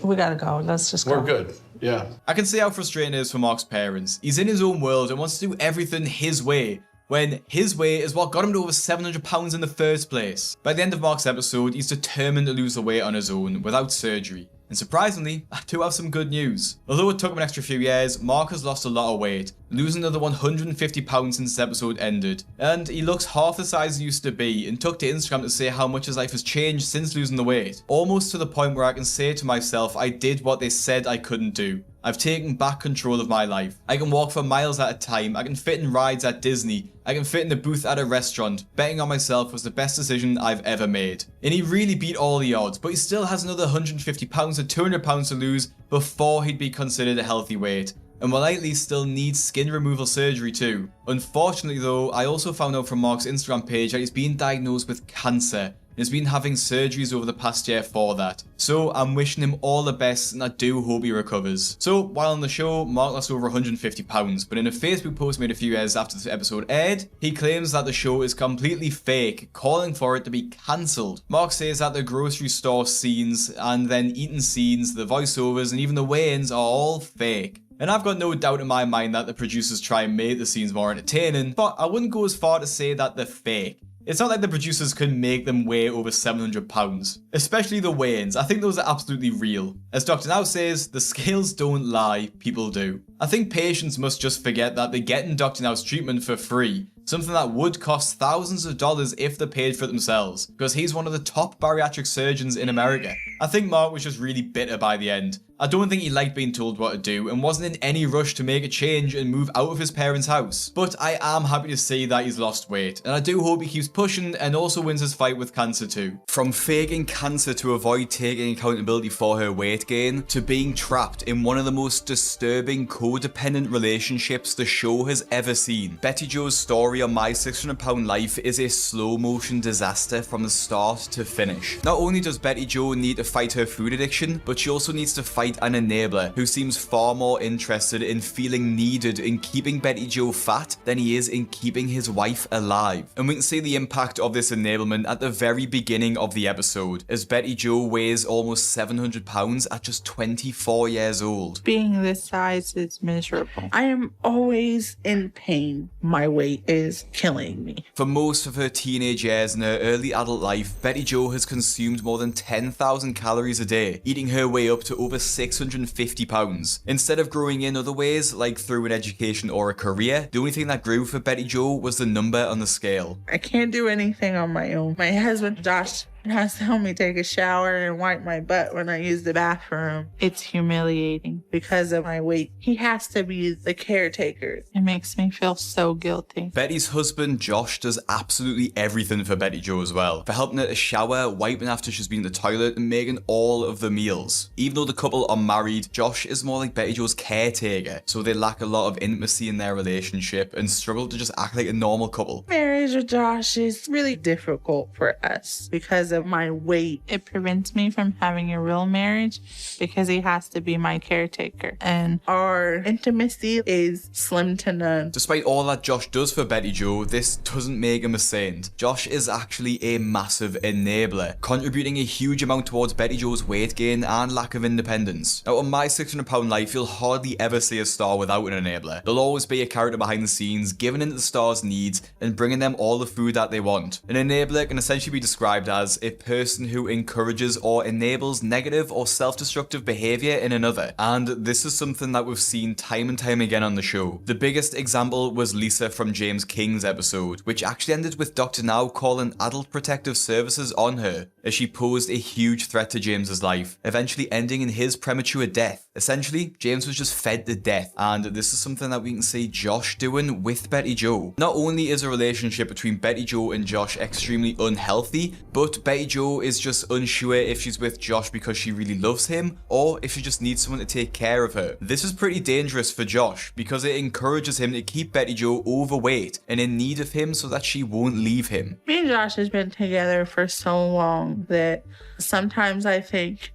Speaker 20: We gotta go. Let's just go.
Speaker 21: We're good. Yeah.
Speaker 1: I can see how frustrating it is for Mark's parents. He's in his own world and wants to do everything his way, when his way is what got him to over £700 in the first place. By the end of Mark's episode, he's determined to lose the weight on his own without surgery. And surprisingly, I do have some good news. Although it took him an extra few years, Mark has lost a lot of weight, losing another £150 since this episode ended. And he looks half the size he used to be, and took to Instagram to say how much his life has changed since losing the weight. Almost to the point where I can say to myself, I did what they said I couldn't do. I've taken back control of my life. I can walk for miles at a time, I can fit in rides at Disney, I can fit in the booth at a restaurant. Betting on myself was the best decision I've ever made. And he really beat all the odds, but he still has another £150 to £200 to lose before he'd be considered a healthy weight. And will likely still need skin removal surgery too. Unfortunately though, I also found out from Mark's Instagram page that he's been diagnosed with cancer. Has been having surgeries over the past year for that. So I'm wishing him all the best and I do hope he recovers. So while on the show, Mark lost over £150, but in a Facebook post made a few years after this episode aired, he claims that the show is completely fake, calling for it to be cancelled. Mark says that the grocery store scenes and then eating scenes, the voiceovers and even the weigh-ins are all fake. And I've got no doubt in my mind that the producers try and make the scenes more entertaining, but I wouldn't go as far to say that they're fake. It's not like the producers could make them weigh over £700, especially the weigh-ins. I think those are absolutely real. As Dr. Now says, the scales don't lie, people do. I think patients must just forget that they're getting Dr. Now's treatment for free, something that would cost thousands of dollars if they paid for it themselves, because he's one of the top bariatric surgeons in America. I think Mark was just really bitter by the end. I don't think he liked being told what to do and wasn't in any rush to make a change and move out of his parents' house. But I am happy to see that he's lost weight, and I do hope he keeps pushing and also wins his fight with cancer too. From faking cancer to avoid taking accountability for her weight gain, to being trapped in one of the most disturbing codependent relationships the show has ever seen, Betty Jo's story on My £600 Life is a slow motion disaster from the start to finish. Not only does Betty Jo need to fight her food addiction, but she also needs to fight an enabler who seems far more interested in feeling needed in keeping Betty Jo fat than he is in keeping his wife alive. And we can see the impact of this enablement at the very beginning of the episode, as Betty Jo weighs almost £700 at just 24 years old.
Speaker 4: Being this size is miserable. I am always in pain. My weight is killing me.
Speaker 1: For most of her teenage years and her early adult life, Betty Jo has consumed more than 10,000 calories a day, eating her way up to over £650. Instead of growing in other ways, like through an education or a career, the only thing that grew for Betty Jo was the number on the scale.
Speaker 4: I can't do anything on my own. My husband, Josh, and has to help me take a shower and wipe my butt when I use the bathroom. It's humiliating because of my weight. He has to be the caretaker. It makes me feel so guilty.
Speaker 1: Betty's husband, Josh, does absolutely everything for Betty Jo as well. For helping her to shower, wiping after she's been in the toilet, and making all of the meals. Even though the couple are married, Josh is more like Betty Jo's caretaker, so they lack a lot of intimacy in their relationship and struggle to just act like a normal couple.
Speaker 4: Marriage with Josh is really difficult for us because of my weight. It prevents me from having a real marriage because he has to be my caretaker. And our intimacy is slim to none.
Speaker 1: Despite all that Josh does for Betty Jo, this doesn't make him a saint. Josh is actually a massive enabler, contributing a huge amount towards Betty Jo's weight gain and lack of independence. Now, on My 600 Pound Life, you'll hardly ever see a star without an enabler. There'll always be a character behind the scenes, giving into the star's needs and bringing them all the food that they want. An enabler can essentially be described as a person who encourages or enables negative or self-destructive behavior in another. And this is something that we've seen time and time again on the show. The biggest example was Lisa from James King's episode, which actually ended with Dr. Now calling Adult Protective Services on her as she posed a huge threat to James's life, eventually ending in his premature death. Essentially, James was just fed to death, and this is something that we can see Josh doing with Betty Jo. Not only is a relationship between Betty Jo and Josh extremely unhealthy, but Betty Jo is just unsure if she's with Josh because she really loves him, or if she just needs someone to take care of her. This is pretty dangerous for Josh, because it encourages him to keep Betty Jo overweight and in need of him so that she won't leave him.
Speaker 4: Me and Josh has been together for so long that sometimes I think,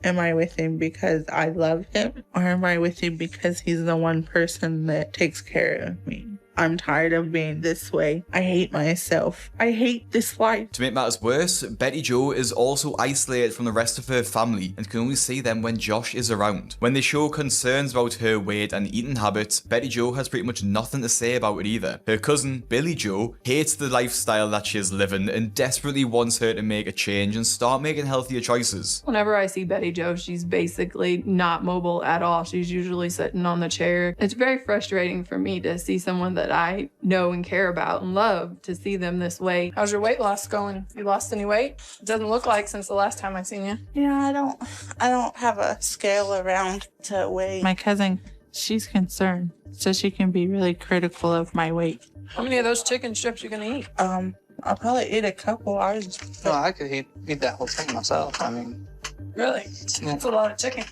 Speaker 4: am I with him because I love him? Or am I with him because he's the one person that takes care of me? I'm tired of being this way. I hate myself. I hate this life.
Speaker 1: To make matters worse, Betty Jo is also isolated from the rest of her family and can only see them when Josh is around. When they show concerns about her weight and eating habits, Betty Jo has pretty much nothing to say about it either. Her cousin, Billy Jo, hates the lifestyle that she is living and desperately wants her to make a change and start making healthier choices.
Speaker 12: Whenever I see Betty Jo, she's basically not mobile at all. She's usually sitting on the chair. It's very frustrating for me to see someone that I know and care about and love, to see them this way.
Speaker 3: How's your weight loss going? You lost any weight? It doesn't look like since the last time I seen you.
Speaker 4: Yeah, I don't have a scale around to weigh. My cousin, she's concerned, so she can be really critical of my weight.
Speaker 3: How many of those chicken strips you gonna eat?
Speaker 4: I'll probably eat a couple.
Speaker 16: I could eat that whole thing myself. I mean,
Speaker 3: really? That's a lot of chicken.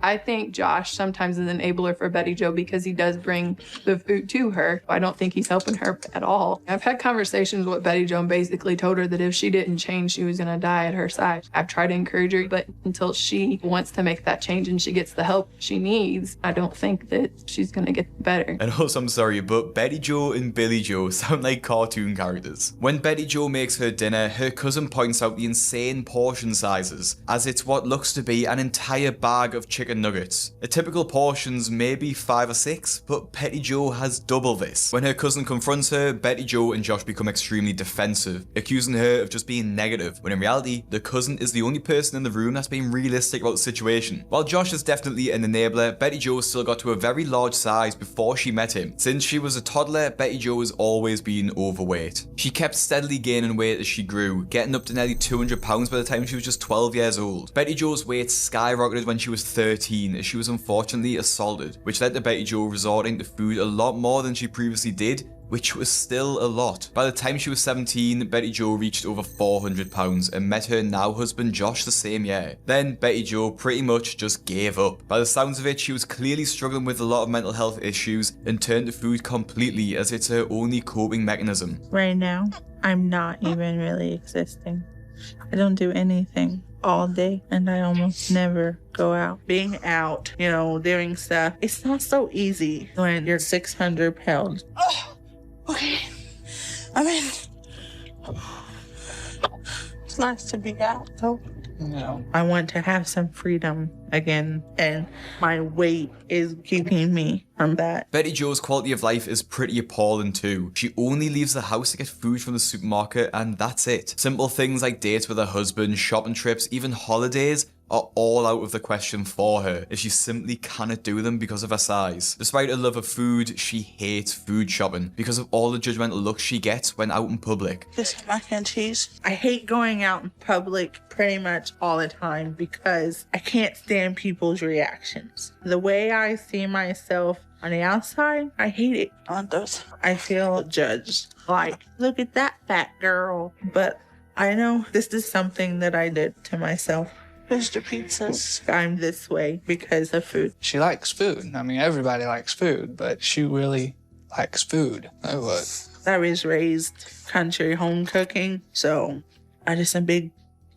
Speaker 12: I think Josh sometimes is an enabler for Betty Jo because he does bring the food to her. I don't think he's helping her at all. I've had conversations with Betty Jo and basically told her that if she didn't change, she was going to die at her side. I've tried to encourage her, but until she wants to make that change and she gets the help she needs, I don't think that she's going to get better.
Speaker 1: And also, I'm sorry, but Betty Jo and Billy Jo sound like cartoon characters. When Betty Jo makes her dinner, her cousin points out the insane portion sizes, as it's what looks to be an entire bag of chicken nuggets. A typical portion's maybe 5 or 6, but Betty Jo has double this. When her cousin confronts her, Betty Jo and Josh become extremely defensive, accusing her of just being negative, when in reality, the cousin is the only person in the room that's being realistic about the situation. While Josh is definitely an enabler, Betty Jo still got to a very large size before she met him. Since she was a toddler, Betty Jo has always been overweight. She kept steadily gaining weight as she grew, getting up to nearly 200 pounds by the time she was just 12 years old. Betty Jo's weight skyrocketed when she was 13, as she was unfortunately assaulted, which led to Betty Jo resorting to food a lot more than she previously did, which was still a lot. By the time she was 17, Betty Jo reached over 400 pounds and met her now husband Josh the same year. Then Betty Jo pretty much just gave up. By the sounds of it, she was clearly struggling with a lot of mental health issues and turned to food completely as it's her only coping mechanism.
Speaker 4: Right now, I'm not even really existing. I don't do anything all day, and I almost never go out. Being out, doing stuff, it's not so easy when you're 600 pounds. Oh, okay. I'm in. It's nice to be out, though. I want to have some freedom again, and my weight is keeping me from that.
Speaker 1: Betty Jo's quality of life is pretty appalling too. She only leaves the house to get food from the supermarket, and that's it. Simple things like dates with her husband, shopping trips, even holidays are all out of the question for her, as she simply cannot do them because of her size. Despite her love of food, she hates food shopping because of all the judgmental looks she gets when out in public.
Speaker 4: This mac and cheese. I hate going out in public pretty much all the time because I can't stand people's reactions. The way I see myself on the outside, I hate it. On those, I feel judged. Like, look at that fat girl. But I know this is something that I did to myself. Mr. Pizzas. I'm this way because of food.
Speaker 16: She likes food. I mean, everybody likes food, but she really likes food. I was
Speaker 4: raised country home cooking, so I just a big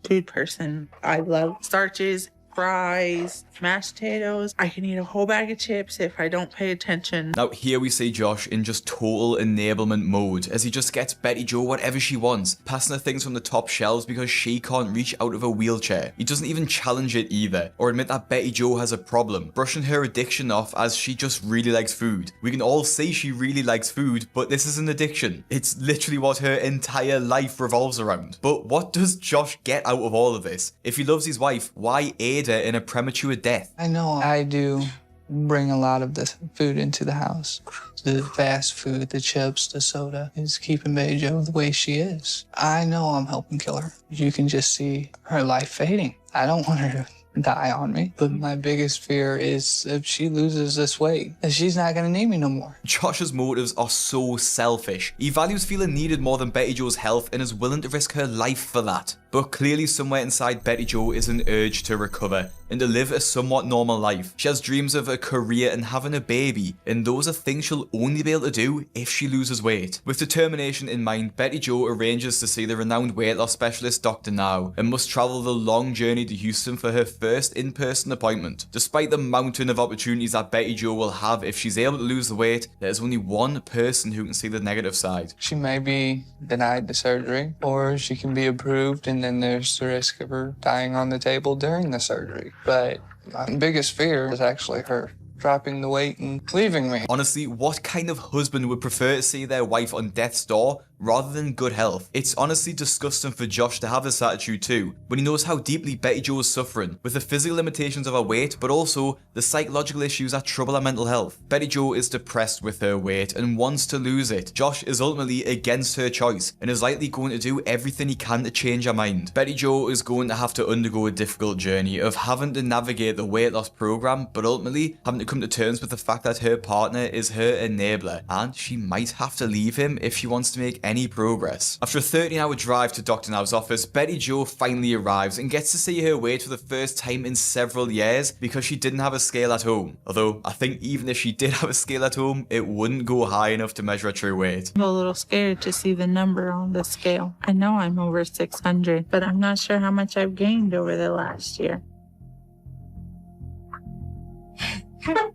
Speaker 4: food person. I love starches, fries, mashed potatoes. I can eat a whole bag of chips if I don't pay attention.
Speaker 1: Now here we see Josh in just total enablement mode as he just gets Betty Jo whatever she wants, passing her things from the top shelves because she can't reach out of a wheelchair. He doesn't even challenge it either, or admit that Betty Jo has a problem, brushing her addiction off as she just really likes food. We can all see she really likes food, but this is an addiction. It's literally what her entire life revolves around. But what does Josh get out of all of this? If he loves his wife, why aid her in a premature death?
Speaker 16: I know I do bring a lot of the food into the house. The fast food, the chips, the soda is keeping Betty Jo the way she is. I know I'm helping kill her. You can just see her life fading. I don't want her to die on me, but my biggest fear is if she loses this weight, that she's not gonna need me no more.
Speaker 1: Josh's motives are so selfish. He values feeling needed more than Betty Jo's health and is willing to risk her life for that. But clearly somewhere inside Betty Jo is an urge to recover and to live a somewhat normal life. She has dreams of a career and having a baby, and those are things she'll only be able to do if she loses weight. With determination in mind, Betty Jo arranges to see the renowned weight loss specialist Dr. Now and must travel the long journey to Houston for her first in-person appointment. Despite the mountain of opportunities that Betty Jo will have if she's able to lose the weight, there's only one person who can see the negative side.
Speaker 16: She may be denied the surgery, or she can be approved, and then there's the risk of her dying on the table during the surgery. But my biggest fear is actually her dropping the weight and leaving me.
Speaker 1: Honestly, what kind of husband would prefer to see their wife on death's door rather than good health? It's honestly disgusting for Josh to have this attitude too, when he knows how deeply Betty Jo is suffering, with the physical limitations of her weight, but also the psychological issues that trouble her mental health. Betty Jo is depressed with her weight and wants to lose it. Josh is ultimately against her choice and is likely going to do everything he can to change her mind. Betty Jo is going to have to undergo a difficult journey of having to navigate the weight loss program, but ultimately having to come to terms with the fact that her partner is her enabler, and she might have to leave him if she wants to make any progress. After a 13-hour drive to Dr. Now's office, Betty Jo finally arrives and gets to see her weight for the first time in several years because she didn't have a scale at home. Although, I think even if she did have a scale at home, it wouldn't go high enough to measure her true weight.
Speaker 4: I'm a little scared to see the number on the scale. I know I'm over 600, but I'm not sure how much I've gained over the last year.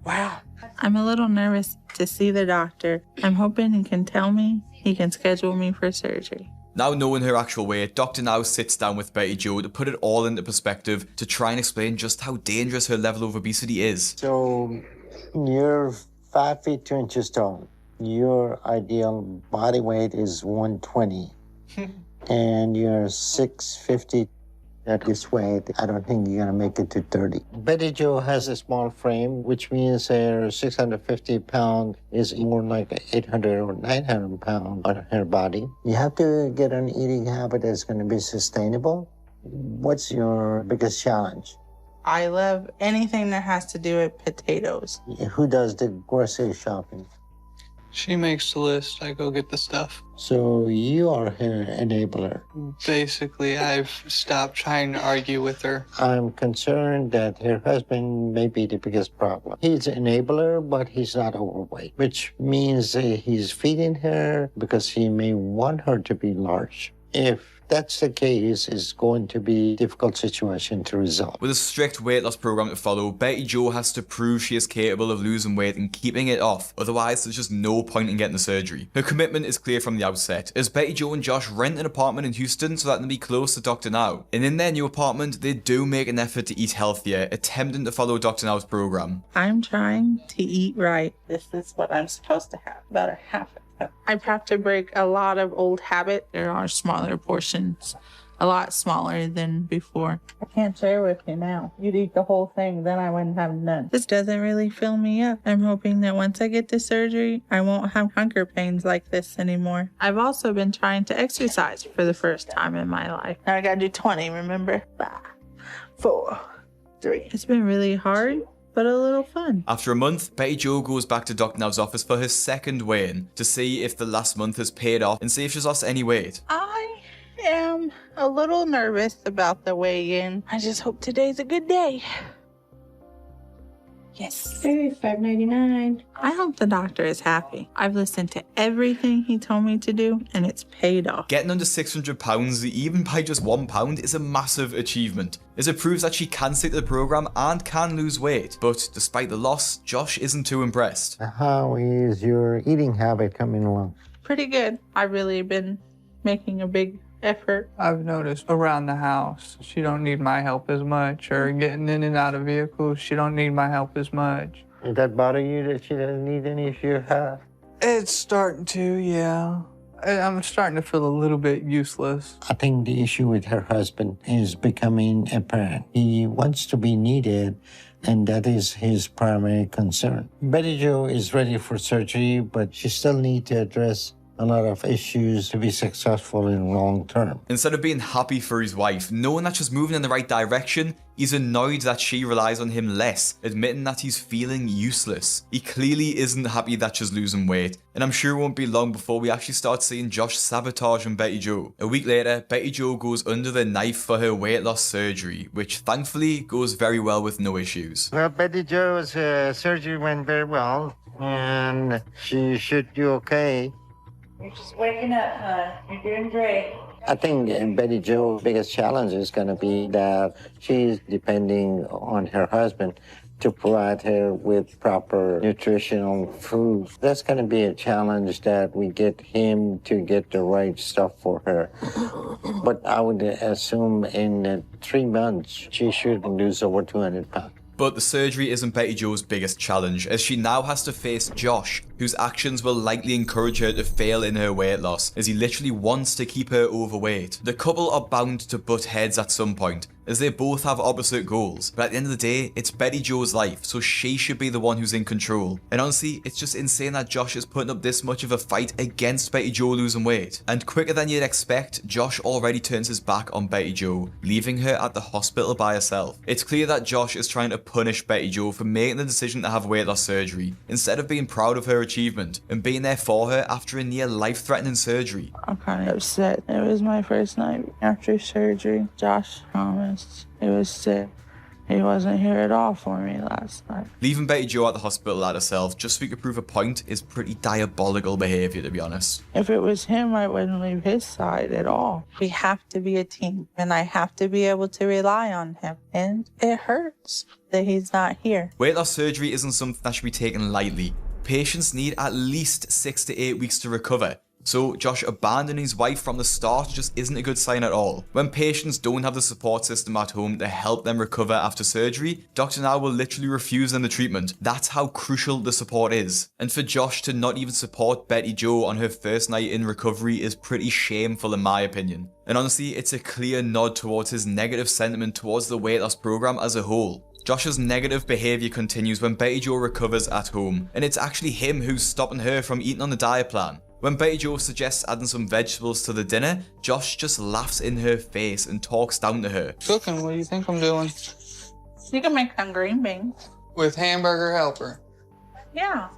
Speaker 4: Wow. I'm a little nervous to see the doctor. I'm hoping he can tell me he can schedule me for surgery.
Speaker 1: Now knowing her actual weight, Dr. Now sits down with Betty Jo to put it all into perspective to try and explain just how dangerous her level of obesity is.
Speaker 10: So you're 5 feet 2 inches tall. Your ideal body weight is 120. And you're 650 at this weight. I don't think you're gonna make it to 30. Betty Jo has a small frame, which means her 650 pound is more like 800 or 900 pound on her body. You have to get an eating habit that's gonna be sustainable. What's your biggest challenge?
Speaker 4: I love anything that has to do with potatoes.
Speaker 10: Who does the grocery shopping?
Speaker 16: She makes the list. I go get the stuff.
Speaker 10: So you are her enabler.
Speaker 16: Basically, I've stopped trying to argue with her.
Speaker 10: I'm concerned that her husband may be the biggest problem. He's an enabler, but he's not overweight, which means he's feeding her because he may want her to be large. If that's the case, it's going to be a difficult situation to resolve.
Speaker 1: With a strict weight loss program to follow, Betty Jo has to prove she is capable of losing weight and keeping it off, otherwise there's just no point in getting the surgery. Her commitment is clear from the outset, as Betty Jo and Josh rent an apartment in Houston so that they can be close to Dr. Now. And in their new apartment, they do make an effort to eat healthier, attempting to follow Dr. Now's program.
Speaker 4: I'm trying to eat right. This is what I'm supposed to have, about a half a cup. I have to break a lot of old habits. There are smaller portions a lot smaller than before. I can't share with you now. You'd eat the whole thing, then I wouldn't have none. This doesn't really fill me up. I'm hoping that once I get to surgery, I won't have hunger pains like this anymore. I've also been trying to exercise for the first time in my life. Now I gotta do 20, remember? 5, 4, 3. It's been really hard, but a little fun.
Speaker 1: After a month, Betty Jo goes back to Dr. Now's office for her second weigh-in to see if the last month has paid off and see if she's lost any weight.
Speaker 4: I am a little nervous about the weigh-in. I just hope today's a good day. Yes.
Speaker 22: $5.99.
Speaker 4: I hope the doctor is happy. I've listened to everything he told me to do, and it's paid off.
Speaker 1: Getting under 600 pounds, even by just £1, is a massive achievement, as it proves that she can stick to the program and can lose weight. But despite the loss, Josh isn't too impressed.
Speaker 10: How is your eating habit coming along?
Speaker 4: Pretty good. I've really been making a big effort.
Speaker 16: I've noticed around the house, she don't need my help as much, or getting in and out of vehicles, she don't need my help as much.
Speaker 10: Does that bother you that she doesn't need any of your help?
Speaker 16: It's starting to, yeah. I'm starting to feel a little bit useless.
Speaker 10: I think the issue with her husband is becoming apparent. He wants to be needed, and that is his primary concern. Betty Jo is ready for surgery, but she still needs to address a lot of issues to be successful in long term.
Speaker 1: Instead of being happy for his wife, knowing that she's moving in the right direction, he's annoyed that she relies on him less, admitting that he's feeling useless. He clearly isn't happy that she's losing weight, and I'm sure it won't be long before we actually start seeing Josh sabotaging Betty Jo. A week later, Betty Jo goes under the knife for her weight loss surgery, which thankfully goes very well with no issues.
Speaker 10: Well, Betty Jo's surgery went very well, and she should do okay.
Speaker 22: You're just waking up, huh? You're doing great.
Speaker 10: I think Betty Jo's biggest challenge is going to be that she's depending on her husband to provide her with proper nutritional food. That's going to be a challenge, that we get him to get the right stuff for her. But I would assume in 3 months, she should lose over 200 pounds.
Speaker 1: But the surgery isn't Betty Jo's biggest challenge, as she now has to face Josh, whose actions will likely encourage her to fail in her weight loss, as he literally wants to keep her overweight. The couple are bound to butt heads at some point, as they both have opposite goals, but at the end of the day, it's Betty Jo's life, so she should be the one who's in control. And honestly, it's just insane that Josh is putting up this much of a fight against Betty Jo losing weight. And quicker than you'd expect, Josh already turns his back on Betty Jo, leaving her at the hospital by herself. It's clear that Josh is trying to punish Betty Jo for making the decision to have weight loss surgery, instead of being proud of her achievement and being there for her after a near life-threatening surgery.
Speaker 4: I'm kind of upset. It was my first night after surgery. Josh promised it was sick. He wasn't here at all for me last night.
Speaker 1: Leaving Betty Jo at the hospital at herself just so we could prove a point is pretty diabolical behaviour, to be honest.
Speaker 4: If it was him, I wouldn't leave his side at all. We have to be a team, and I have to be able to rely on him. And it hurts that he's not here.
Speaker 1: Weight loss surgery isn't something that should be taken lightly. Patients need at least 6 to 8 weeks to recover. So Josh abandoning his wife from the start just isn't a good sign at all. When patients don't have the support system at home to help them recover after surgery, Dr. Now will literally refuse them the treatment. That's how crucial the support is. And for Josh to not even support Betty Jo on her first night in recovery is pretty shameful in my opinion. And honestly, it's a clear nod towards his negative sentiment towards the weight loss program as a whole. Josh's negative behaviour continues when Betty Jo recovers at home, and it's actually him who's stopping her from eating on the diet plan. When Betty Jo suggests adding some vegetables to the dinner, Josh just laughs in her face and talks down to her.
Speaker 16: Cooking, what do you think I'm doing?
Speaker 4: You can make some green beans.
Speaker 16: With hamburger helper.
Speaker 4: Yeah.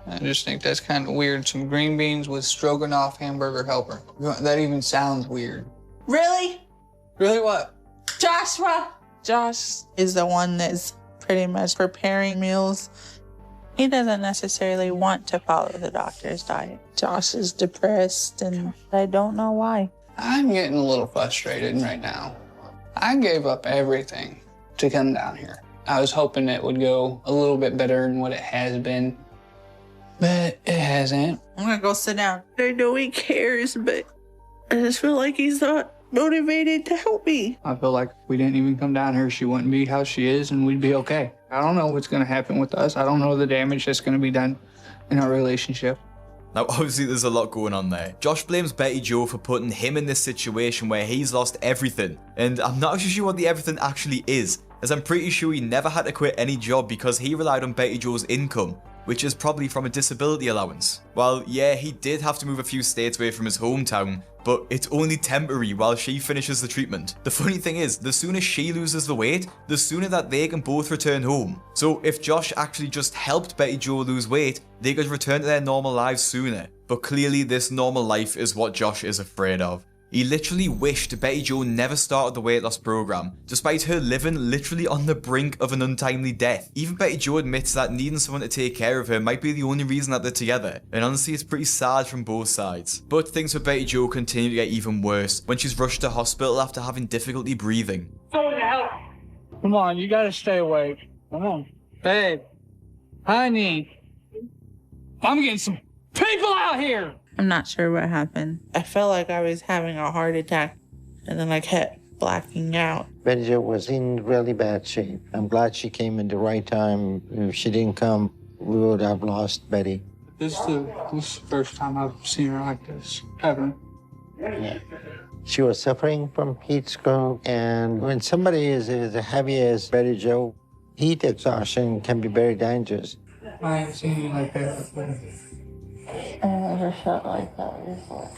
Speaker 16: I just think that's kind of weird. Some green beans with stroganoff hamburger helper. That even sounds weird.
Speaker 4: Really?
Speaker 16: Really what?
Speaker 4: Joshua! Josh is the one that's pretty much preparing meals. He doesn't necessarily want to follow the doctor's diet. Josh is depressed, and I don't know why.
Speaker 16: I'm getting a little frustrated right now. I gave up everything to come down here. I was hoping it would go a little bit better than what it has been, but it hasn't.
Speaker 4: I'm gonna go sit down. I know he cares, but I just feel like he's not motivated to help me.
Speaker 16: I feel like if we didn't even come down here, she wouldn't be how she is, and we'd be okay. I don't know what's going to happen with us. I don't know the damage that's going to be done in our relationship.
Speaker 1: Now, obviously, there's a lot going on there. Josh blames Betty Jo for putting him in this situation where he's lost everything. And I'm not actually sure what the everything actually is, as I'm pretty sure he never had to quit any job because he relied on Betty Jo's income, which is probably from a disability allowance. Well, yeah, he did have to move a few states away from his hometown, but it's only temporary while she finishes the treatment. The funny thing is, the sooner she loses the weight, the sooner that they can both return home. So if Josh actually just helped Betty Jo lose weight, they could return to their normal lives sooner. But clearly this normal life is what Josh is afraid of. He literally wished Betty Jo never started the weight loss program, despite her living literally on the brink of an untimely death. Even Betty Jo admits that needing someone to take care of her might be the only reason that they're together, and honestly it's pretty sad from both sides. But things for Betty Jo continue to get even worse when she's rushed to hospital after having difficulty breathing.
Speaker 16: Come on, you gotta stay awake. Come on. Babe, honey, I'm getting some people out here.
Speaker 4: I'm not sure what happened. I felt like I was having a heart attack, and then I kept blacking out.
Speaker 10: Betty Jo was in really bad shape. I'm glad she came at the right time. If she didn't come, we would have lost Betty.
Speaker 16: This is the first time I've seen her like this, ever.
Speaker 10: Yeah. She was suffering from heat stroke, and when somebody is as heavy as Betty Jo, heat exhaustion can be very dangerous.
Speaker 16: I haven't seen you like that before.
Speaker 4: I never felt like that before.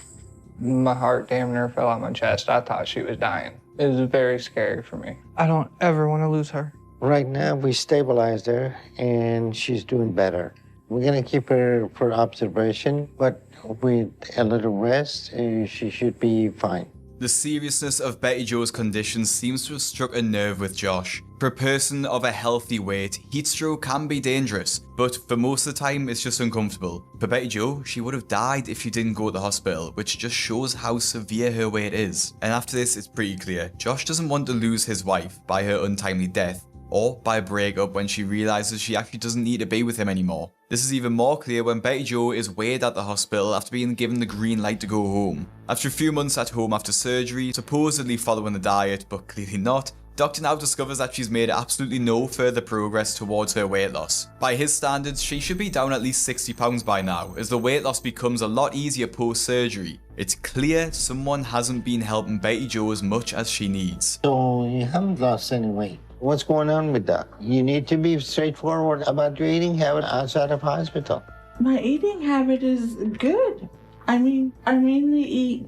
Speaker 16: My heart damn near fell out my chest. I thought she was dying. It was very scary for me. I don't ever want to lose her.
Speaker 10: Right now, we stabilized her, and she's doing better. We're going to keep her for observation, but with a little rest, she should be fine.
Speaker 1: The seriousness of Betty Jo's condition seems to have struck a nerve with Josh. For a person of a healthy weight, heat stroke can be dangerous, but for most of the time it's just uncomfortable. For Betty Jo, she would have died if she didn't go to the hospital, which just shows how severe her weight is. And after this, it's pretty clear, Josh doesn't want to lose his wife by her untimely death, or by a breakup when she realizes she actually doesn't need to be with him anymore. This is even more clear when Betty Jo is weighed at the hospital after being given the green light to go home. After a few months at home after surgery, supposedly following the diet, but clearly not, Doctor now discovers that she's made absolutely no further progress towards her weight loss. By his standards, she should be down at least 60 pounds by now, as the weight loss becomes a lot easier post-surgery. It's clear someone hasn't been helping Betty Jo as much as she needs.
Speaker 10: So you haven't lost any weight. What's going on with that? You need to be straightforward about your eating habit outside of hospital.
Speaker 4: My eating habit is good. I mainly eat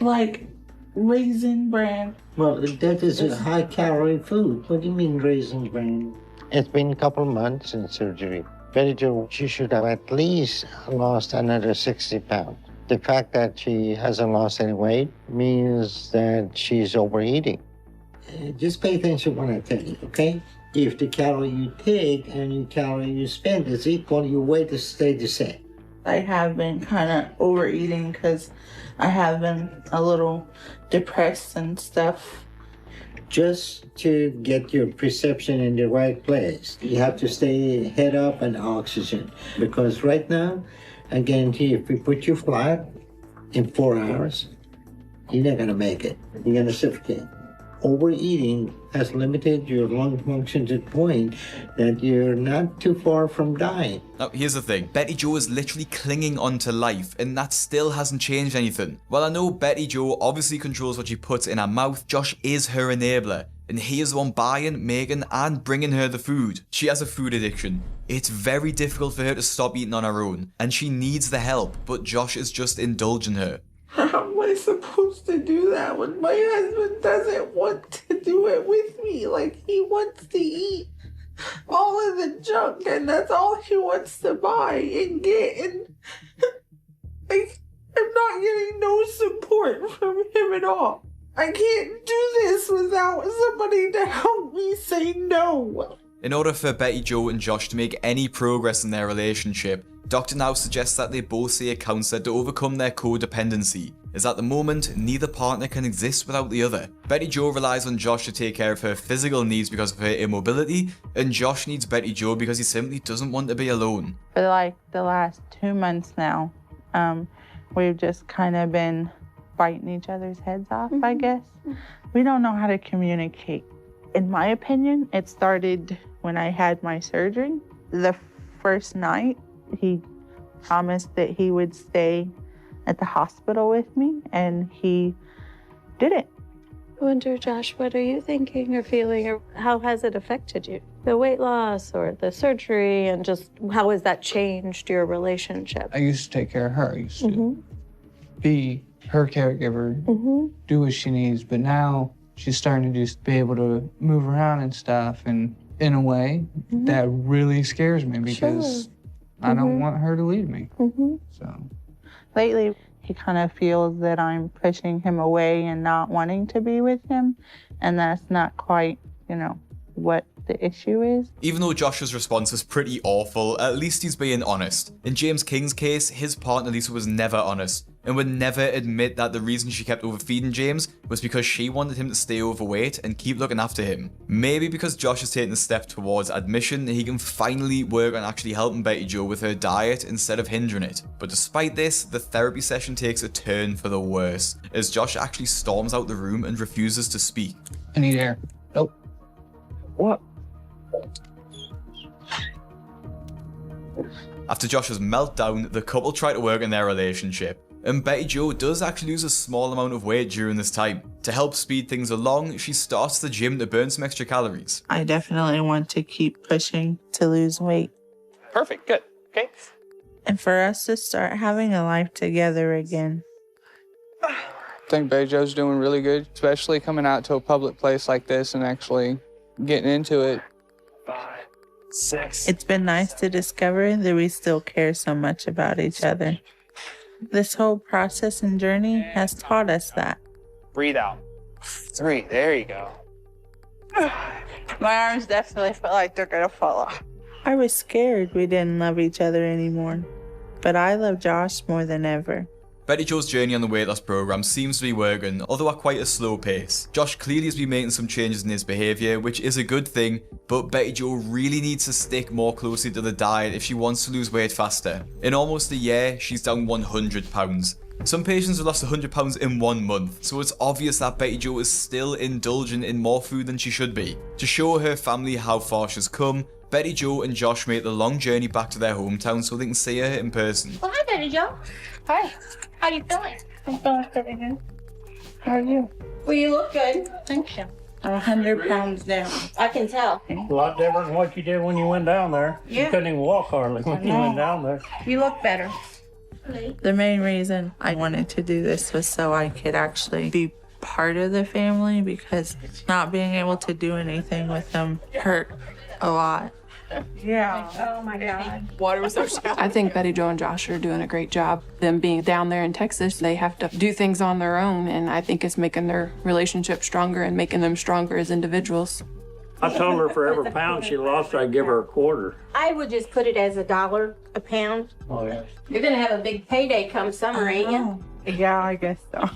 Speaker 4: like Raisin Bran.
Speaker 10: Well, that is a high-calorie food. What do you mean Raisin Bran? It's been a couple months since surgery. Betty Jo, she should have at least lost another 60 pounds. The fact that she hasn't lost any weight means that she's overeating. Just pay attention when I tell you, okay? If the calorie you take and the calorie you spend is equal, your weight will stay the same.
Speaker 4: I have been kind of overeating because I have been a little depressed and stuff.
Speaker 10: Just to get your perception in the right place, you have to stay head up and oxygen. Because right now, I guarantee you, if we put you flat in 4 hours, you're not gonna make it. You're gonna suffocate. Overeating has limited your lung function to the point that you're not too far from dying.
Speaker 1: Now, here's the thing. Betty Jo is literally clinging on to life, and that still hasn't changed anything. While I know Betty Jo obviously controls what she puts in her mouth, Josh is her enabler, and he is the one buying, making, and bringing her the food. She has a food addiction. It's very difficult for her to stop eating on her own, and she needs the help, but Josh is just indulging her.
Speaker 4: How am I supposed to do that when my husband doesn't want to do it with me? Like, he wants to eat all of the junk, and that's all he wants to buy and get, and I'm not getting no support from him at all. I can't do this without somebody to help me say no.
Speaker 1: In order for Betty Jo and Josh to make any progress in their relationship, Doctor now suggests that they both see a counsellor to overcome their codependency, as at the moment, neither partner can exist without the other. Betty Jo relies on Josh to take care of her physical needs because of her immobility, and Josh needs Betty Jo because he simply doesn't want to be alone.
Speaker 4: For like the last 2 months now, we've just kind of been biting each other's heads off, I guess. We don't know how to communicate. In my opinion, it started when I had my surgery. The first night, he promised that he would stay at the hospital with me, and he didn't.
Speaker 7: I wonder, Josh, what are you thinking or feeling, or how has it affected you? The weight loss or the surgery, and just how has that changed your relationship?
Speaker 16: I used to take care of her. I used to be her caregiver, do what she needs, but now she's starting to just be able to move around and stuff, and in a way that really scares me because I don't want her to leave me. So
Speaker 4: Lately, he kind of feels that I'm pushing him away and not wanting to be with him, and that's not quite, what the issue is.
Speaker 1: Even though Josh's response is pretty awful, at least he's being honest. In James King's case, his partner Lisa was never honest, and would never admit that the reason she kept overfeeding James was because she wanted him to stay overweight and keep looking after him. Maybe because Josh has taken a step towards admission, he can finally work on actually helping Betty Jo with her diet instead of hindering it. But despite this, the therapy session takes a turn for the worse, as Josh actually storms out the room and refuses to speak.
Speaker 16: I need air. Nope. What?
Speaker 1: After Josh's meltdown, the couple try to work on their relationship, and Betty Jo does actually lose a small amount of weight during this time. To help speed things along, she starts the gym to burn some extra calories.
Speaker 4: I definitely want to keep pushing to lose weight.
Speaker 16: Perfect, good, okay.
Speaker 4: And for us to start having a life together again.
Speaker 16: I think Betty Jo's doing really good, especially coming out to a public place like this and actually getting into it.
Speaker 14: 5, 6.
Speaker 4: It's been nice to discover that we still care so much about each other. This whole process and journey has taught us that.
Speaker 14: Breathe out. 3, there you go.
Speaker 4: My arms definitely feel like they're gonna fall off. I was scared we didn't love each other anymore, but I love Josh more than ever.
Speaker 1: Betty Jo's journey on the weight loss program seems to be working, although at quite a slow pace. Josh clearly has been making some changes in his behaviour, which is a good thing, but Betty Jo really needs to stick more closely to the diet if she wants to lose weight faster. In almost a year, she's down 100 pounds. Some patients have lost 100 pounds in 1 month, so it's obvious that Betty Jo is still indulging in more food than she should be. To show her family how far she's come, Betty Jo and Josh make the long journey back to their hometown so they can see her in person.
Speaker 23: Well, hi, Betty Jo. Hi. How you feeling? I'm feeling pretty good. How are you? Well, you look good. Thank you.
Speaker 4: I'm 100 pounds down.
Speaker 23: I can tell.
Speaker 24: A lot different than what you did when you went down there.
Speaker 23: Yeah.
Speaker 24: You couldn't even walk hardly when you went down there.
Speaker 23: You look better.
Speaker 4: The main reason I wanted to do this was so I could actually be part of the family, because not being able to do anything with them hurt a lot.
Speaker 23: Yeah. Oh my God.
Speaker 12: Water was so shallow. I think Betty Jo and Josh are doing a great job. Them being down there in Texas, they have to do things on their own, and I think it's making their relationship stronger and making them stronger as individuals.
Speaker 24: I told her for every pound she lost, I'd give her a quarter.
Speaker 23: I would just put it as $1 a pound.
Speaker 24: Oh, yeah.
Speaker 23: You're gonna have a big payday come summer, ain't you?
Speaker 4: Yeah, I guess so.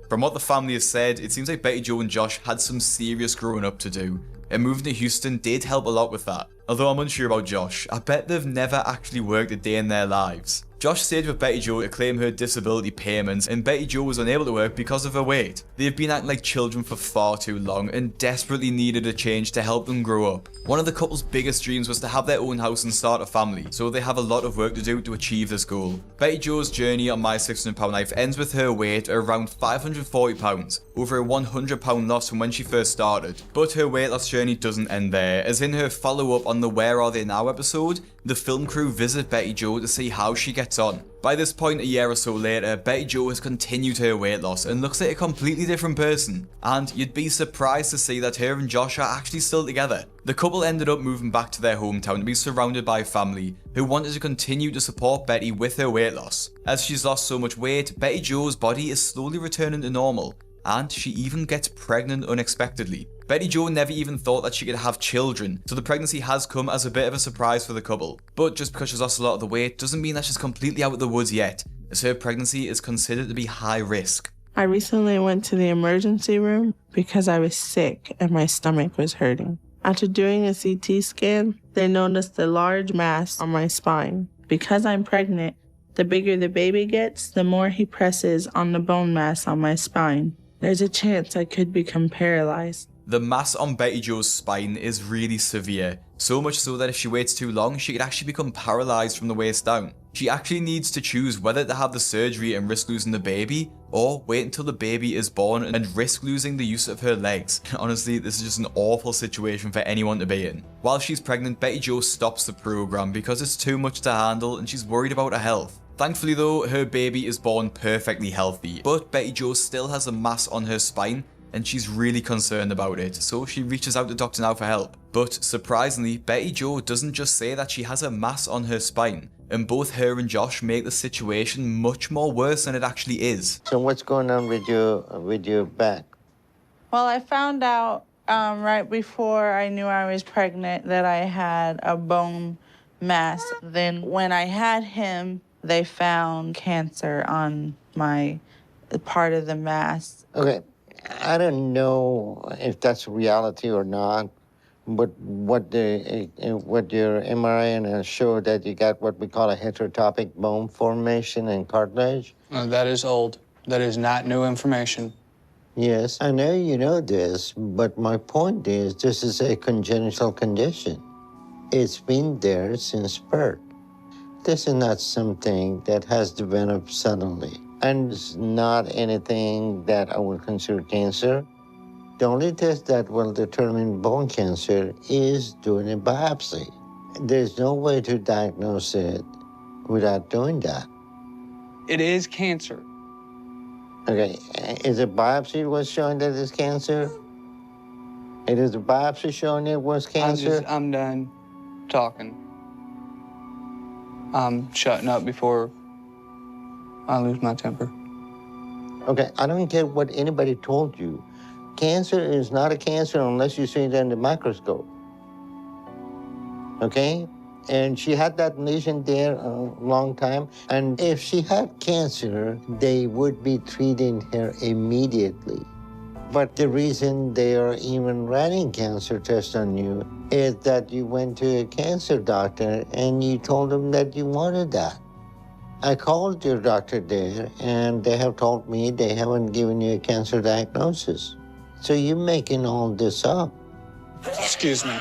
Speaker 1: From what the family has said, it seems like Betty Jo and Josh had some serious growing up to do, and moving to Houston did help a lot with that. Although I'm unsure about Josh, I bet they've never actually worked a day in their lives. Josh stayed with Betty Jo to claim her disability payments, and Betty Jo was unable to work because of her weight. They've been acting like children for far too long and desperately needed a change to help them grow up. One of the couple's biggest dreams was to have their own house and start a family, so they have a lot of work to do to achieve this goal. Betty Jo's journey on My 600 Pound Life ends with her weight at around 540 pounds, over a 100 pound loss from when she first started. But her weight loss journey doesn't end there, as in her follow-up on the Where Are They Now episode, the film crew visit Betty Jo to see how she gets on. By this point, a year or so later, Betty Jo has continued her weight loss and looks like a completely different person. And you'd be surprised to see that her and Josh are actually still together. The couple ended up moving back to their hometown to be surrounded by family who wanted to continue to support Betty with her weight loss. As she's lost so much weight, Betty Jo's body is slowly returning to normal, and she even gets pregnant unexpectedly. Betty Jo never even thought that she could have children, so the pregnancy has come as a bit of a surprise for the couple. But just because she's lost a lot of the weight doesn't mean that she's completely out of the woods yet, as her pregnancy is considered to be high risk.
Speaker 4: I recently went to the emergency room because I was sick and my stomach was hurting. After doing a CT scan, they noticed a large mass on my spine. Because I'm pregnant, the bigger the baby gets, the more he presses on the bone mass on my spine. There's a chance I could become paralyzed.
Speaker 1: The mass on Betty Jo's spine is really severe, so much so that if she waits too long, she could actually become paralyzed from the waist down. She actually needs to choose whether to have the surgery and risk losing the baby, or wait until the baby is born and risk losing the use of her legs. Honestly, this is just an awful situation for anyone to be in. While she's pregnant, Betty Jo stops the program because it's too much to handle and she's worried about her health. Thankfully though, her baby is born perfectly healthy, but Betty Jo still has a mass on her spine and she's really concerned about it, so she reaches out to Dr. Now for help. But surprisingly, Betty Jo doesn't just say that she has a mass on her spine, and both her and Josh make the situation much more worse than it actually is.
Speaker 10: So what's going on with your back?
Speaker 4: Well, I found out right before I knew I was pregnant that I had a bone mass. Then when I had him, they found cancer on my part of the mass.
Speaker 10: Okay, I don't know if that's reality or not, but what your MRI showed that you got what we call a heterotopic bone formation and cartilage.
Speaker 16: That is old. That is not new information.
Speaker 10: Yes, I know you know this, but my point is this is a congenital condition. It's been there since birth. This is not something that has developed suddenly, and it's not anything that I would consider cancer. The only test that will determine bone cancer is doing a biopsy. There's no way to diagnose it without doing that.
Speaker 16: It is cancer.
Speaker 10: Okay, is a biopsy was showing that it's cancer? It is a biopsy showing it was cancer?
Speaker 16: I'm done talking. I'm shutting up before I lose my temper.
Speaker 10: Okay, I don't care what anybody told you. Cancer is not a cancer unless you see it under the microscope. Okay? And she had that lesion there a long time. And if she had cancer, they would be treating her immediately. But the reason they are even running cancer tests on you is that you went to a cancer doctor and you told them that you wanted that. I called your doctor there and they have told me they haven't given you a cancer diagnosis. So you're making all this up.
Speaker 16: Excuse me.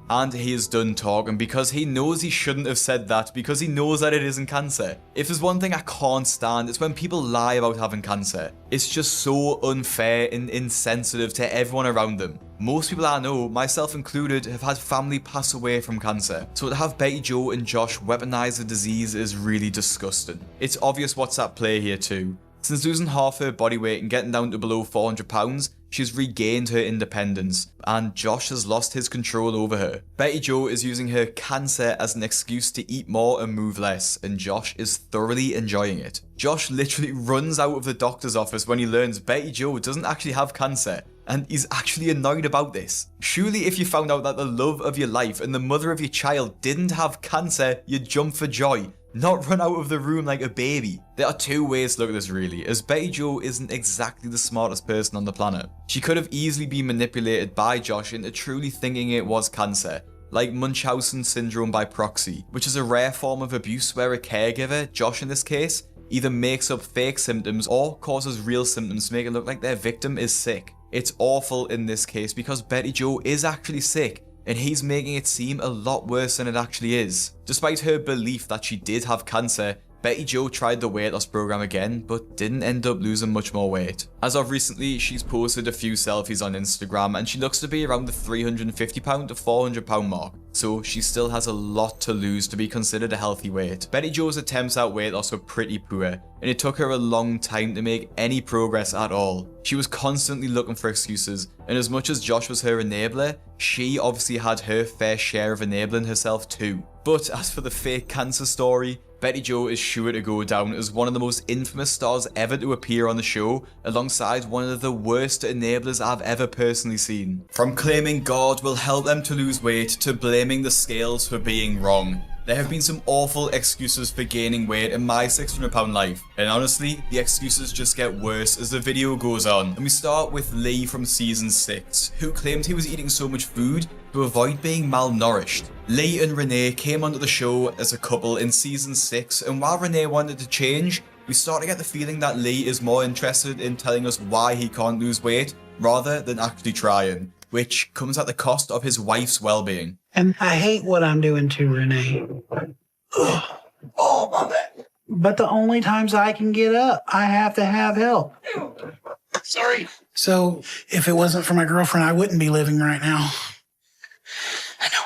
Speaker 1: And he is done talking because he knows he shouldn't have said that, because he knows that it isn't cancer. If there's one thing I can't stand, it's when people lie about having cancer. It's just so unfair and insensitive to everyone around them. Most people I know, myself included, have had family pass away from cancer. So to have Betty Jo and Josh weaponize the disease is really disgusting. It's obvious what's at play here too. Since losing half her body weight and getting down to below 400 pounds, she's regained her independence, and Josh has lost his control over her. Betty Jo is using her cancer as an excuse to eat more and move less, and Josh is thoroughly enjoying it. Josh literally runs out of the doctor's office when he learns Betty Jo doesn't actually have cancer, and he's actually annoyed about this. Surely if you found out that the love of your life and the mother of your child didn't have cancer, you'd jump for joy, not run out of the room like a baby. There are two ways to look at this really, as Betty Jo isn't exactly the smartest person on the planet. She could have easily been manipulated by Josh into truly thinking it was cancer, like Munchausen syndrome by proxy, which is a rare form of abuse where a caregiver, Josh in this case, either makes up fake symptoms or causes real symptoms to make it look like their victim is sick. It's awful in this case because Betty Jo is actually sick, and he's making it seem a lot worse than it actually is. Despite her belief that she did have cancer, Betty Jo tried the weight loss program again, but didn't end up losing much more weight. As of recently, she's posted a few selfies on Instagram and she looks to be around the 350 pound to 400 pound mark, so she still has a lot to lose to be considered a healthy weight. Betty Jo's attempts at weight loss were pretty poor, and it took her a long time to make any progress at all. She was constantly looking for excuses, and as much as Josh was her enabler, she obviously had her fair share of enabling herself too. But as for the fake cancer story, Betty Jo is sure to go down as one of the most infamous stars ever to appear on the show, alongside one of the worst enablers I've ever personally seen. From claiming God will help them to lose weight to blaming the scales for being wrong. There have been some awful excuses for gaining weight in my 600 pound life, and honestly, the excuses just get worse as the video goes on. And we start with Lee from season 6, who claimed he was eating so much food to avoid being malnourished. Lee and Renee came onto the show as a couple in season 6, and while Renee wanted to change, we start to get the feeling that Lee is more interested in telling us why he can't lose weight rather than actually trying, which comes at the cost of his wife's well-being.
Speaker 11: And I hate what I'm doing to Renee. Ugh. Oh, my back. But the only times I can get up, I have to have help. Sorry. So if it wasn't for my girlfriend, I wouldn't be living right now. I know.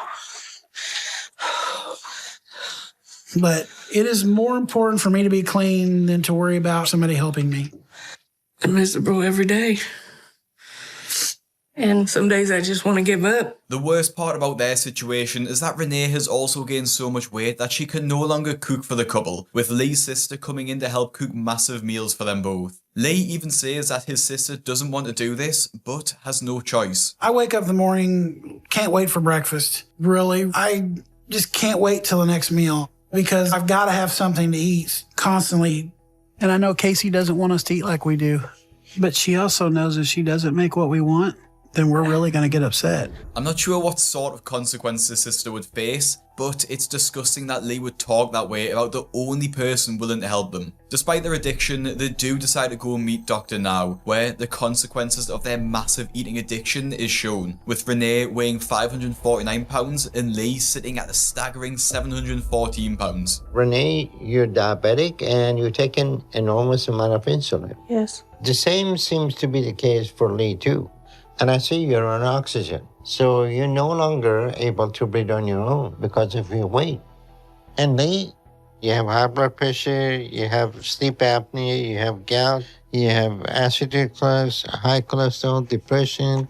Speaker 11: But it is more important for me to be clean than to worry about somebody helping me.
Speaker 13: I'm miserable every day. And some days I just want to give up.
Speaker 1: The worst part about their situation is that Renee has also gained so much weight that she can no longer cook for the couple, with Lee's sister coming in to help cook massive meals for them both. Lee even says that his sister doesn't want to do this, but has no choice.
Speaker 11: I wake up in the morning, can't wait for breakfast. Really, I just can't wait till the next meal because I've got to have something to eat constantly. And I know Casey doesn't want us to eat like we do, but she also knows if she doesn't make what we want, then we're really going to get upset.
Speaker 1: I'm not sure what sort of consequences his sister would face, but it's disgusting that Lee would talk that way about the only person willing to help them. Despite their addiction, they do decide to go meet Dr. Now, where the consequences of their massive eating addiction is shown, with Renee weighing 549 pounds and Lee sitting at a staggering 714 pounds.
Speaker 10: Renee, you're diabetic and you're taking enormous amount of insulin.
Speaker 7: Yes.
Speaker 10: The same seems to be the case for Lee too. And I see you're on oxygen. So you're no longer able to breathe on your own because of your weight. And Lee, you have high blood pressure, you have sleep apnea, you have gout, you have acid reflux, high cholesterol, depression.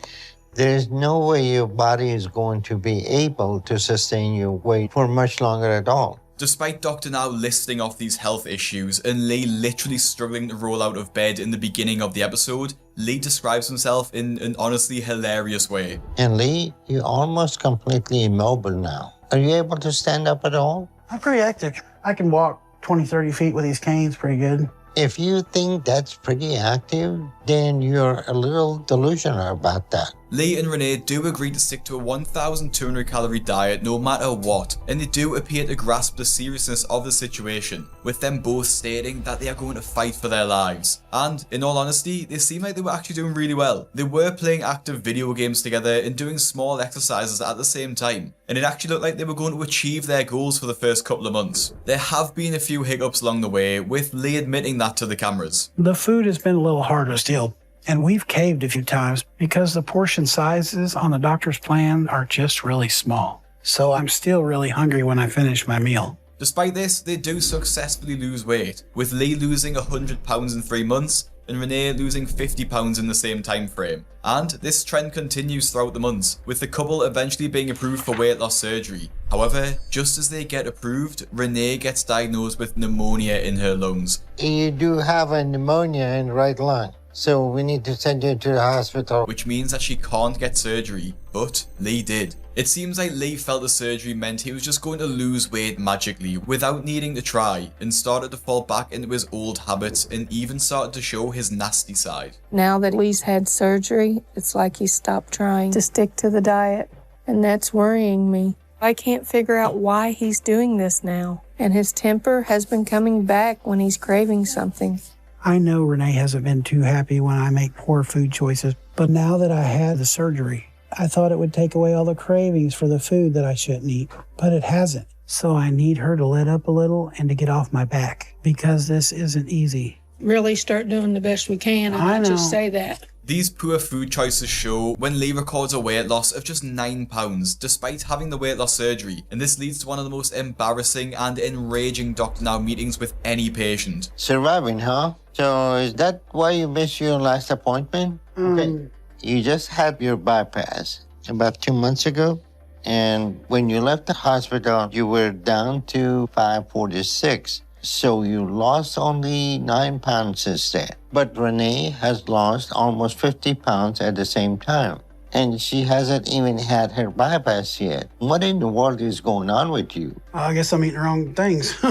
Speaker 10: There's no way your body is going to be able to sustain your weight for much longer at all.
Speaker 1: Despite Dr. Now listing off these health issues and Lee literally struggling to roll out of bed in the beginning of the episode, Lee describes himself in an honestly hilarious way.
Speaker 10: And Lee, you're almost completely immobile now. Are you able to stand up at all?
Speaker 11: I'm pretty active. I can walk 20, 30 feet with these canes pretty good.
Speaker 10: If you think that's pretty active, then you're a little delusional about that.
Speaker 1: Lee and Renee do agree to stick to a 1,200 calorie diet no matter what, and they do appear to grasp the seriousness of the situation, with them both stating that they are going to fight for their lives. And, in all honesty, they seem like they were actually doing really well. They were playing active video games together and doing small exercises at the same time, and it actually looked like they were going to achieve their goals for the first couple of months. There have been a few hiccups along the way, with Lee admitting that to the cameras.
Speaker 11: The food has been a little hard to steal. And we've caved a few times because the portion sizes on the doctor's plan are just really small. So I'm still really hungry when I finish my meal.
Speaker 1: Despite this, they do successfully lose weight, with Lee losing 100 pounds in 3 months and Renee losing 50 pounds in the same time frame. And this trend continues throughout the months, with the couple eventually being approved for weight loss surgery. However, just as they get approved, Renee gets diagnosed with pneumonia in her lungs.
Speaker 10: You do have a pneumonia in the right lung. So we need to send you to the hospital.
Speaker 1: Which means that she can't get surgery, but Lee did. It seems like Lee felt the surgery meant he was just going to lose weight magically without needing to try, and started to fall back into his old habits and even started to show his nasty side.
Speaker 7: Now that Lee's had surgery, it's like he stopped trying to stick to the diet, and that's worrying me. I can't figure out why he's doing this now, and his temper has been coming back when he's craving something.
Speaker 11: I know Renee hasn't been too happy when I make poor food choices, but now that I had the surgery, I thought it would take away all the cravings for the food that I shouldn't eat, but it hasn't. So I need her to let up a little and to get off my back, because this isn't easy.
Speaker 23: Really start doing the best we can and not just say that.
Speaker 1: These poor food choices show when Lee records a weight loss of just 9 pounds despite having the weight loss surgery, and this leads to one of the most embarrassing and enraging Dr. Now meetings with any patient.
Speaker 10: Surviving, huh? So is that why you missed your last appointment? Okay. You just had your bypass about 2 months ago, and when you left the hospital, you were down to 546. So you lost only 9 pounds since then. But Renee has lost almost 50 pounds at the same time. And she hasn't even had her bypass yet. What in the world is going on with you?
Speaker 11: I guess I'm eating the wrong things.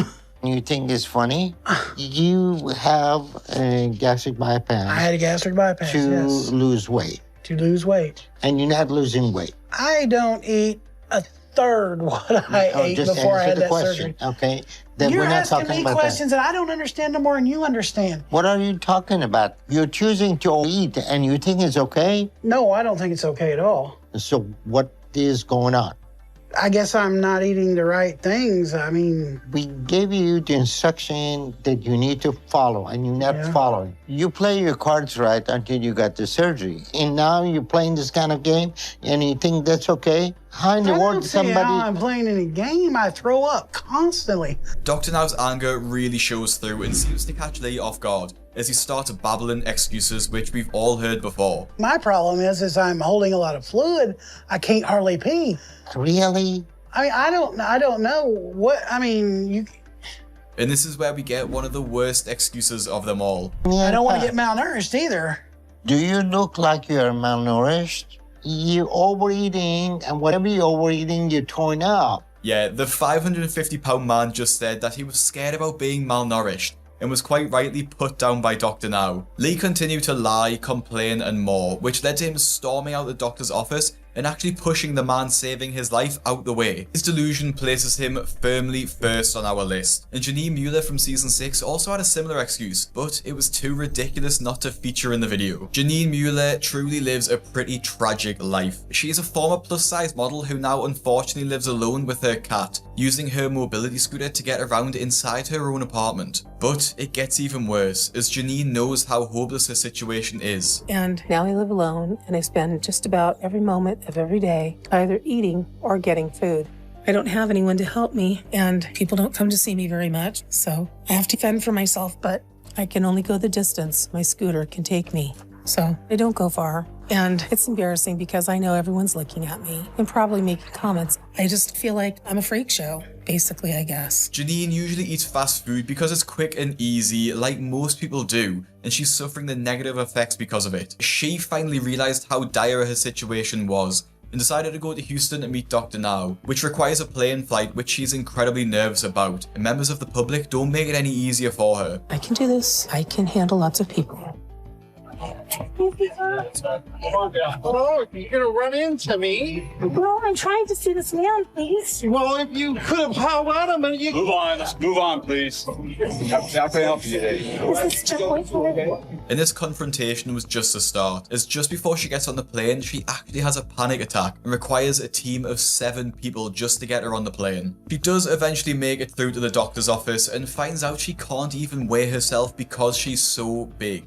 Speaker 10: You think it's funny? You have a gastric bypass.
Speaker 11: I had a gastric bypass,
Speaker 10: to
Speaker 11: yes.
Speaker 10: lose weight.
Speaker 11: To lose weight.
Speaker 10: And you're not losing weight.
Speaker 11: I don't eat a 1/3 what I ate
Speaker 10: just
Speaker 11: before I
Speaker 10: answer
Speaker 11: had
Speaker 10: the
Speaker 11: that
Speaker 10: question,
Speaker 11: surgery.
Speaker 10: okay? Then
Speaker 11: You're
Speaker 10: we're not
Speaker 11: asking
Speaker 10: talking
Speaker 11: me
Speaker 10: about
Speaker 11: questions that I don't understand no more than you understand.
Speaker 10: What are you talking about? You're choosing to eat and you think it's okay?
Speaker 11: No, I don't think it's okay at all.
Speaker 10: So what is going on?
Speaker 11: I guess I'm not eating the right things. I mean,
Speaker 10: we gave you the instruction that you need to follow, and you're not following. You play your cards right until you got the surgery, and now you're playing this kind of game, and you think that's okay? How in the world
Speaker 11: I don't see how I'm playing any game. I throw up constantly.
Speaker 1: Dr. Now's anger really shows through and seems to catch Lee off guard as he starts babbling excuses which we've all heard before.
Speaker 11: My problem is I'm holding a lot of fluid. I can't hardly pee.
Speaker 10: Really?
Speaker 11: I mean, I don't know what, I mean, you.
Speaker 1: And this is where we get one of the worst excuses of them all.
Speaker 11: I don't want to get malnourished either.
Speaker 10: Do you look like you're malnourished? You're overeating, and whatever you're overeating, you're throwing up.
Speaker 1: Yeah, the 550-pound man just said that he was scared about being malnourished and was quite rightly put down by Dr. Now. Lee continued to lie, complain and more, which led to him storming out the doctor's office and actually pushing the man saving his life out the way. His delusion places him firmly first on our list. And Janine Mueller from season 6 also had a similar excuse, but it was too ridiculous not to feature in the video. Janine Mueller truly lives a pretty tragic life. She is a former plus-size model who now unfortunately lives alone with her cat, using her mobility scooter to get around inside her own apartment. But it gets even worse, as Janine knows how hopeless her situation is.
Speaker 7: And now I live alone, and I spend just about every moment of every day either eating or getting food. I don't have anyone to help me, and people don't come to see me very much, so I have to fend for myself, but I can only go the distance my scooter can take me. So I don't go far. And it's embarrassing because I know everyone's looking at me and probably making comments. I just feel like I'm a freak show, basically, I guess.
Speaker 1: Janine usually eats fast food because it's quick and easy, like most people do, and she's suffering the negative effects because of it. She finally realized how dire her situation was and decided to go to Houston to meet Dr. Now, which requires a plane flight which she's incredibly nervous about, and members of the public don't make it any easier for her.
Speaker 7: I can do this. I can handle lots of people.
Speaker 10: Oh, you're gonna run into me?
Speaker 23: No, I'm trying to see this man, please.
Speaker 10: Well, if you could have held out a minute, you...
Speaker 8: Move on. Let's move on, please. How can I help you today?
Speaker 23: Is this checkpoint for me?
Speaker 1: And this confrontation was just the start, as just before she gets on the plane, she actually has a panic attack and requires a team of 7 people just to get her on the plane. She does eventually make it through to the doctor's office and finds out she can't even weigh herself because she's so big.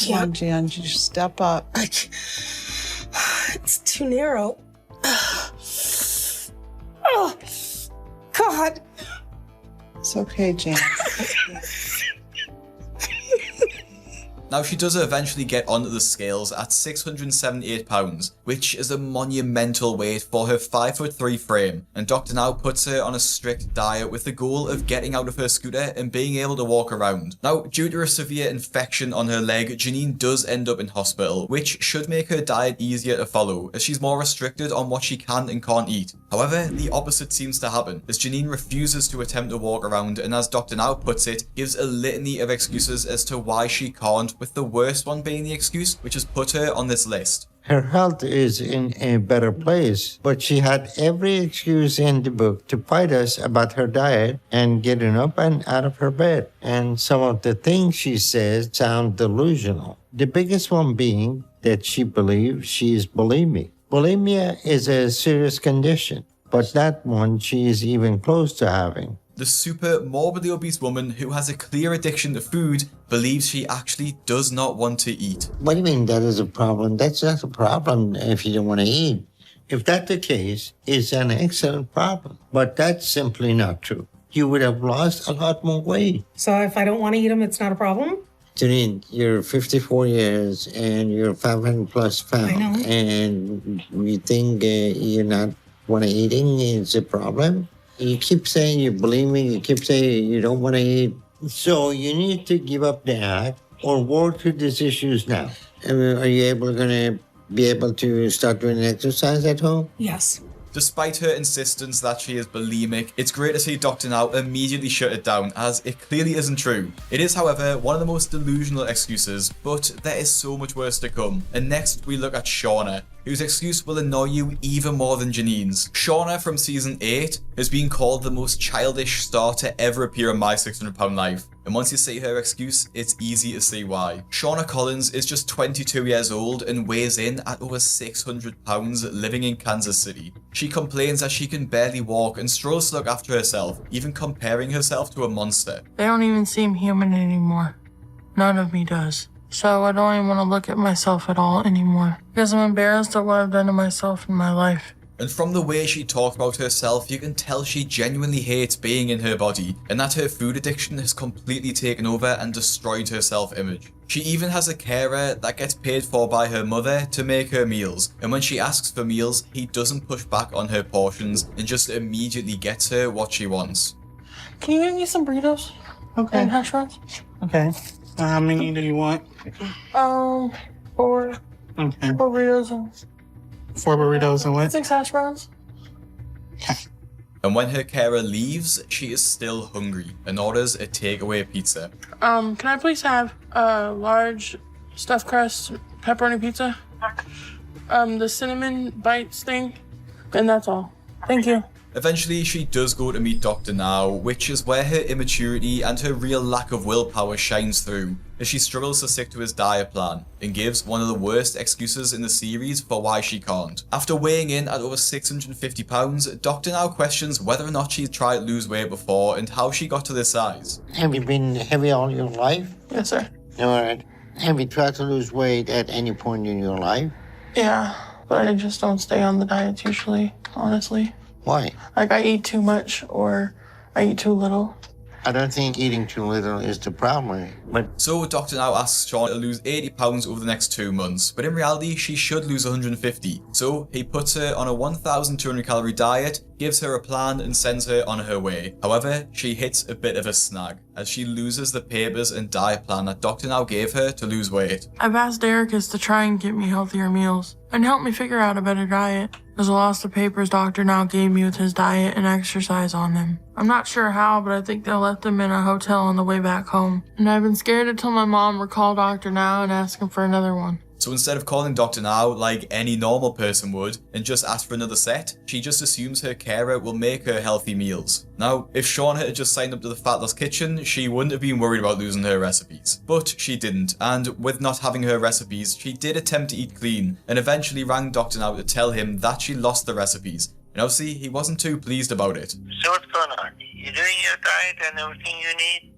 Speaker 20: Come on, Jan, you just step up.
Speaker 7: It's too narrow. Oh, God.
Speaker 20: It's okay, Jan.
Speaker 1: Now she does eventually get onto the scales at 678 pounds, which is a monumental weight for her 5'3" frame, and Dr. Now puts her on a strict diet with the goal of getting out of her scooter and being able to walk around. Now, due to a severe infection on her leg, Janine does end up in hospital, which should make her diet easier to follow, as she's more restricted on what she can and can't eat. However, the opposite seems to happen, as Janine refuses to attempt to walk around and, as Dr. Now puts it, gives a litany of excuses as to why she can't, with the worst one being the excuse which has put her on this list.
Speaker 10: Her health is in a better place, but she had every excuse in the book to fight us about her diet and getting up and out of her bed. And some of the things she says sound delusional. The biggest one being that she believes she is bulimic. Bulimia is a serious condition, but not one she is even close to having.
Speaker 1: The super morbidly obese woman who has a clear addiction to food believes she actually does not want to eat.
Speaker 10: What do you mean that is a problem? That's not a problem if you don't want to eat. If that's the case, it's an excellent problem. But that's simply not true. You would have lost a lot more weight.
Speaker 7: So if I don't want to eat them, it's not a problem?
Speaker 10: Janine, you're 54 years and you're 500 plus pounds.
Speaker 7: I know.
Speaker 10: And you think you're not want to eating is a problem? You keep saying you're bulimic, you keep saying you don't want to eat. So you need to give up that or work through these issues now. I mean, are you going to be able to start doing exercise at home?
Speaker 7: Yes.
Speaker 1: Despite her insistence that she is bulimic, it's great to see Dr. Now immediately shut it down, as it clearly isn't true. It is, however, one of the most delusional excuses, but there is so much worse to come. And next we look at Shauna, whose excuse will annoy you even more than Janine's. Shauna from season 8 has been called the most childish star to ever appear in My 600 Pound Life. And once you see her excuse, it's easy to see why. Shauna Collins is just 22 years old and weighs in at over 600 pounds, living in Kansas City. She complains that she can barely walk and struggles to look after herself, even comparing herself to a monster.
Speaker 6: They don't even seem human anymore. None of me does. So I don't even want to look at myself at all anymore, because I'm embarrassed at what I've done to myself in my life.
Speaker 1: And from the way she talked about herself, you can tell she genuinely hates being in her body, and that her food addiction has completely taken over and destroyed her self-image. She even has a carer that gets paid for by her mother to make her meals, and when she asks for meals, he doesn't push back on her portions and just immediately gets her what she wants.
Speaker 6: Can you give me some burritos?
Speaker 11: Okay.
Speaker 6: And hash browns?
Speaker 11: Okay. How many do you want?
Speaker 6: 4.
Speaker 11: Okay.
Speaker 6: 4 burritos and
Speaker 11: 4 burritos and what?
Speaker 6: 6 hash browns.
Speaker 1: And when her carer leaves, she is still hungry and orders a takeaway pizza.
Speaker 6: Can I please have a large stuffed crust pepperoni pizza? The cinnamon bites thing, and that's all. Thank you.
Speaker 1: Eventually, she does go to meet Dr. Now, which is where her immaturity and her real lack of willpower shines through, as she struggles to stick to his diet plan, and gives one of the worst excuses in the series for why she can't. After weighing in at over 650 pounds, Dr. Now questions whether or not she's tried to lose weight before and how she got to this size.
Speaker 10: Have you been heavy all your life?
Speaker 6: Yes, sir.
Speaker 10: All right. Have you tried to lose weight at any point in your life?
Speaker 6: Yeah, but I just don't stay on the diets usually, honestly.
Speaker 10: Why?
Speaker 6: Like, I eat too much or I eat too little.
Speaker 10: I don't think eating too little is the problem, but...
Speaker 1: So Dr. Now asks Shauna to lose 80 pounds over the next 2 months, but in reality she should lose 150. So he puts her on a 1,200 calorie diet, gives her a plan and sends her on her way. However, she hits a bit of a snag, as she loses the papers and diet plan that Dr. Now gave her to lose weight.
Speaker 6: I've asked Ericus to try and get me healthier meals and help me figure out a better diet, because I lost the papers Dr. Now gave me with his diet and exercise on them. I'm not sure how, but I think they left them in a hotel on the way back home. And I've been scared to tell my mom or call Dr. Now and ask him for another one.
Speaker 1: So instead of calling Dr. Now like any normal person would and just ask for another set, she just assumes her carer will make her healthy meals. Now, if Shauna had just signed up to the Fat Loss Kitchen, she wouldn't have been worried about losing her recipes. But she didn't, and with not having her recipes, she did attempt to eat clean, and eventually rang Dr. Now to tell him that she lost the recipes. And obviously, he wasn't too pleased about it.
Speaker 5: So what's going on? You doing your diet and everything you need?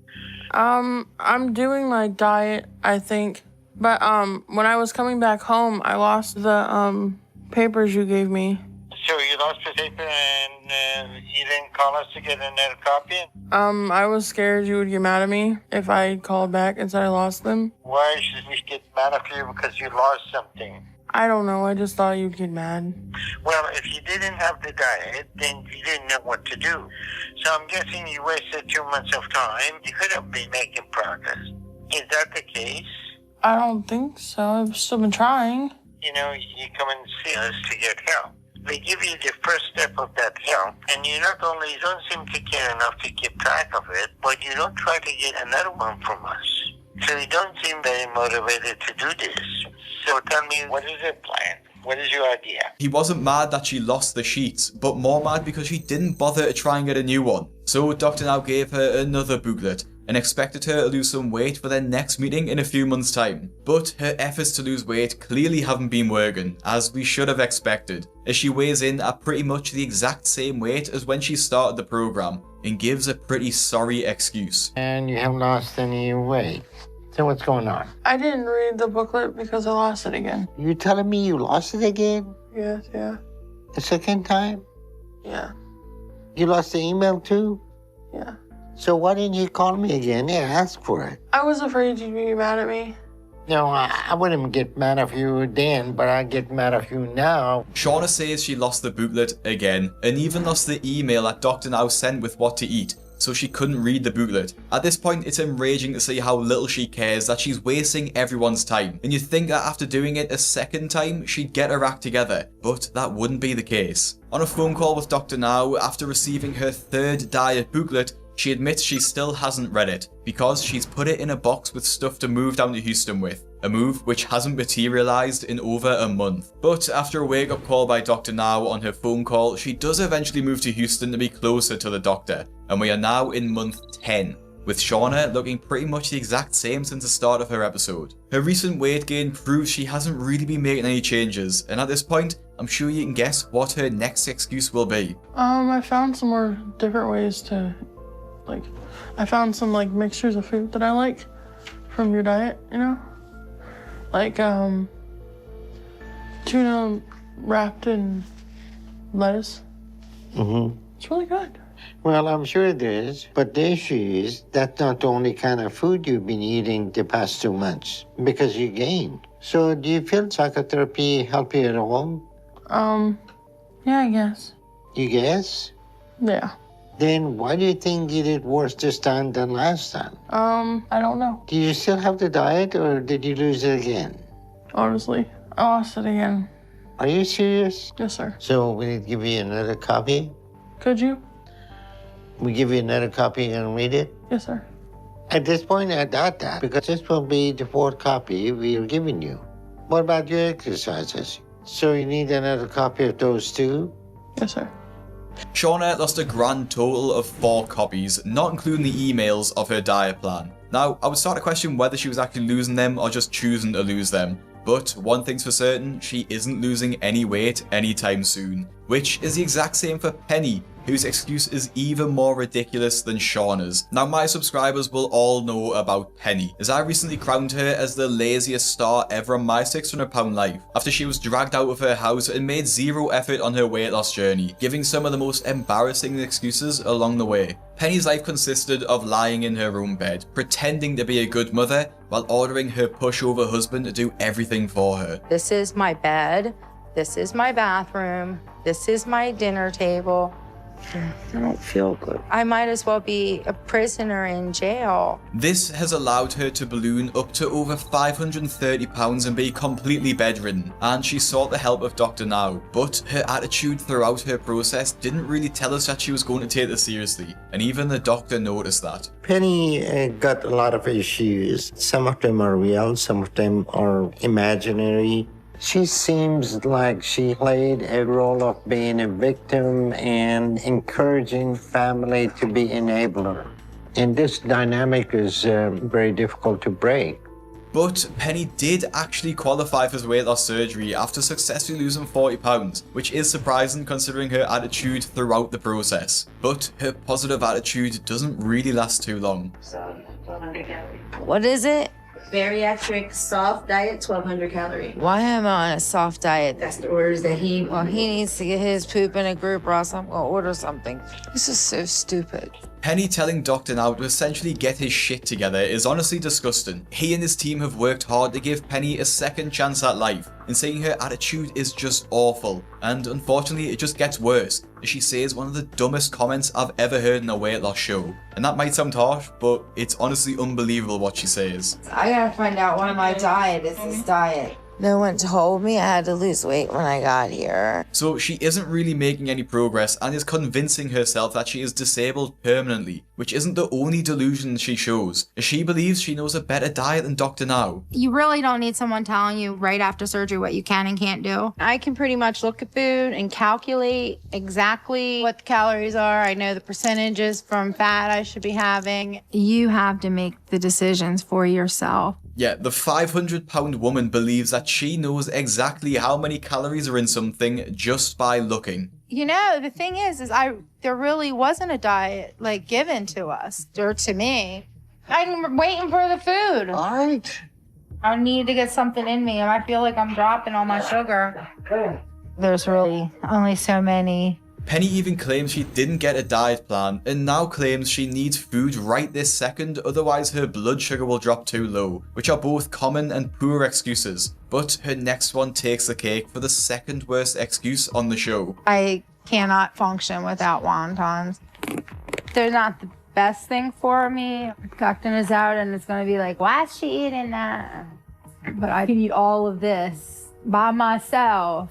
Speaker 6: I'm doing my diet, I think. But, when I was coming back home, I lost the, papers you gave me.
Speaker 5: So you lost the paper and you didn't call us to get another copy?
Speaker 6: I was scared you would get mad at me if I called back and said I lost them.
Speaker 5: Why should we get mad at you because you lost something?
Speaker 6: I don't know, I just thought you'd get mad.
Speaker 5: Well, if you didn't have the diet, then you didn't know what to do. So I'm guessing you wasted 2 months of time. You could have been making progress. Is that the case?
Speaker 6: I don't think so. I've still been trying.
Speaker 5: You know, you come and see us to get help. They give you the first step of that help, and you not only don't seem to care enough to keep track of it, but you don't try to get another one from us. So you don't seem very motivated to do this. So tell me, what is your plan? What is your idea?
Speaker 1: He wasn't mad that she lost the sheets, but more mad because she didn't bother to try and get a new one. So Dr. Now gave her another booklet and expected her to lose some weight for their next meeting in a few months' time. But her efforts to lose weight clearly haven't been working, as we should have expected, as she weighs in at pretty much the exact same weight as when she started the program, and gives a pretty sorry excuse.
Speaker 10: And you haven't lost any weight. So what's going on?
Speaker 6: I didn't read the booklet because I lost it again.
Speaker 10: You telling me you lost it again?
Speaker 6: Yes, yeah.
Speaker 10: The second time?
Speaker 6: Yeah.
Speaker 10: You lost the email too?
Speaker 6: Yeah.
Speaker 10: So why didn't you call me again and ask for it?
Speaker 6: I was afraid you'd be mad at me.
Speaker 10: No, I wouldn't get mad at you then, but I get mad at you now.
Speaker 1: Shauna says she lost the booklet again, and even lost the email that Dr. Now sent with what to eat, so she couldn't read the booklet. At this point, it's enraging to see how little she cares, that she's wasting everyone's time. And you'd think that after doing it a second time, she'd get her act together, but that wouldn't be the case. On a phone call with Dr. Now, after receiving her third diet booklet, she admits she still hasn't read it, because she's put it in a box with stuff to move down to Houston with. A move which hasn't materialised in over a month. But after a wake-up call by Dr. Now on her phone call, she does eventually move to Houston to be closer to the doctor, and we are now in month 10, with Shauna looking pretty much the exact same since the start of her episode. Her recent weight gain proves she hasn't really been making any changes, and at this point, I'm sure you can guess what her next excuse will be.
Speaker 6: I found some more different ways to, I found some mixtures of food that I like from your diet, you know? Like, tuna wrapped in lettuce.
Speaker 10: Mm-hmm.
Speaker 6: It's really good.
Speaker 10: Well, I'm sure it is, but the issue is that's not the only kind of food you've been eating the past 2 months, because you gained. So do you feel psychotherapy helped you at all?
Speaker 6: Yeah, I guess.
Speaker 10: You guess?
Speaker 6: Yeah.
Speaker 10: Then why do you think you did worse this time than last time?
Speaker 6: I don't know.
Speaker 10: Do you still have the diet, or did you lose it again?
Speaker 6: Honestly, I lost it again.
Speaker 10: Are you serious?
Speaker 6: Yes, sir.
Speaker 10: So we need to give you another copy?
Speaker 6: Could you?
Speaker 10: We give you another copy and read it?
Speaker 6: Yes, sir.
Speaker 10: At this point, I doubt that, because this will be the 4th copy we are giving you. What about your exercises? So you need another copy of those too?
Speaker 6: Yes, sir.
Speaker 1: Shauna lost a grand total of 4 copies, not including the emails of her diet plan. Now, I would start to question whether she was actually losing them or just choosing to lose them. But one thing's for certain, she isn't losing any weight anytime soon. Which is the exact same for Penny, whose excuse is even more ridiculous than Shauna's. Now, my subscribers will all know about Penny, as I recently crowned her as the laziest star ever on my 600-pound life, after she was dragged out of her house and made zero effort on her weight loss journey, giving some of the most embarrassing excuses along the way. Penny's life consisted of lying in her own bed, pretending to be a good mother, while ordering her pushover husband to do everything for her.
Speaker 2: This is my bed, this is my bathroom, this is my dinner table.
Speaker 20: I don't feel good.
Speaker 2: I might as well be a prisoner in jail.
Speaker 1: This has allowed her to balloon up to over 530 pounds and be completely bedridden, and she sought the help of Dr. Now, but her attitude throughout her process didn't really tell us that she was going to take this seriously, and even the doctor noticed that.
Speaker 10: Penny got a lot of issues. Some of them are real, some of them are imaginary. She seems like she played a role of being a victim and encouraging family to be enabler. And this dynamic is very difficult to break.
Speaker 1: But Penny did actually qualify for weight loss surgery after successfully losing 40 pounds, which is surprising considering her attitude throughout the process. But her positive attitude doesn't really last too long.
Speaker 2: What is it?
Speaker 23: Bariatric soft diet, 1,200 calories.
Speaker 2: Why am I on a soft diet?
Speaker 23: That's the orders that he...
Speaker 2: Well, he needs to get his poop in a group or else I'm gonna order something. This is so stupid.
Speaker 1: Penny telling Dr. Now to essentially get his shit together is honestly disgusting. He and his team have worked hard to give Penny a second chance at life, and saying her attitude is just awful. And unfortunately, it just gets worse, as she says one of the dumbest comments I've ever heard in a weight loss show. And that might sound harsh, but it's honestly unbelievable what she says.
Speaker 2: I gotta find out why my diet is this diet. No one told me I had to lose weight when I got here.
Speaker 1: So she isn't really making any progress and is convincing herself that she is disabled permanently, which isn't the only delusion she shows. She believes she knows a better diet than Dr. Now.
Speaker 15: You really don't need someone telling you right after surgery what you can and can't do. I can pretty much look at food and calculate exactly what the calories are. I know the percentages from fat I should be having. You have to make the decisions for yourself.
Speaker 1: Yeah, the 500-pound woman believes that she knows exactly how many calories are in something just by looking.
Speaker 15: You know, the thing is there really wasn't a diet given to us or to me. I'm waiting for the food.
Speaker 10: All right.
Speaker 15: I need to get something in me and I feel like I'm dropping all my sugar. There's really only so many.
Speaker 1: Penny even claims she didn't get a diet plan and now claims she needs food right this second, otherwise her blood sugar will drop too low, which are both common and poor excuses. But her next one takes the cake for the second worst excuse on the show.
Speaker 15: I cannot function without wontons. They're not best thing for me. Ducting is out and it's gonna be like, why is she eating that? But I can eat all of this by myself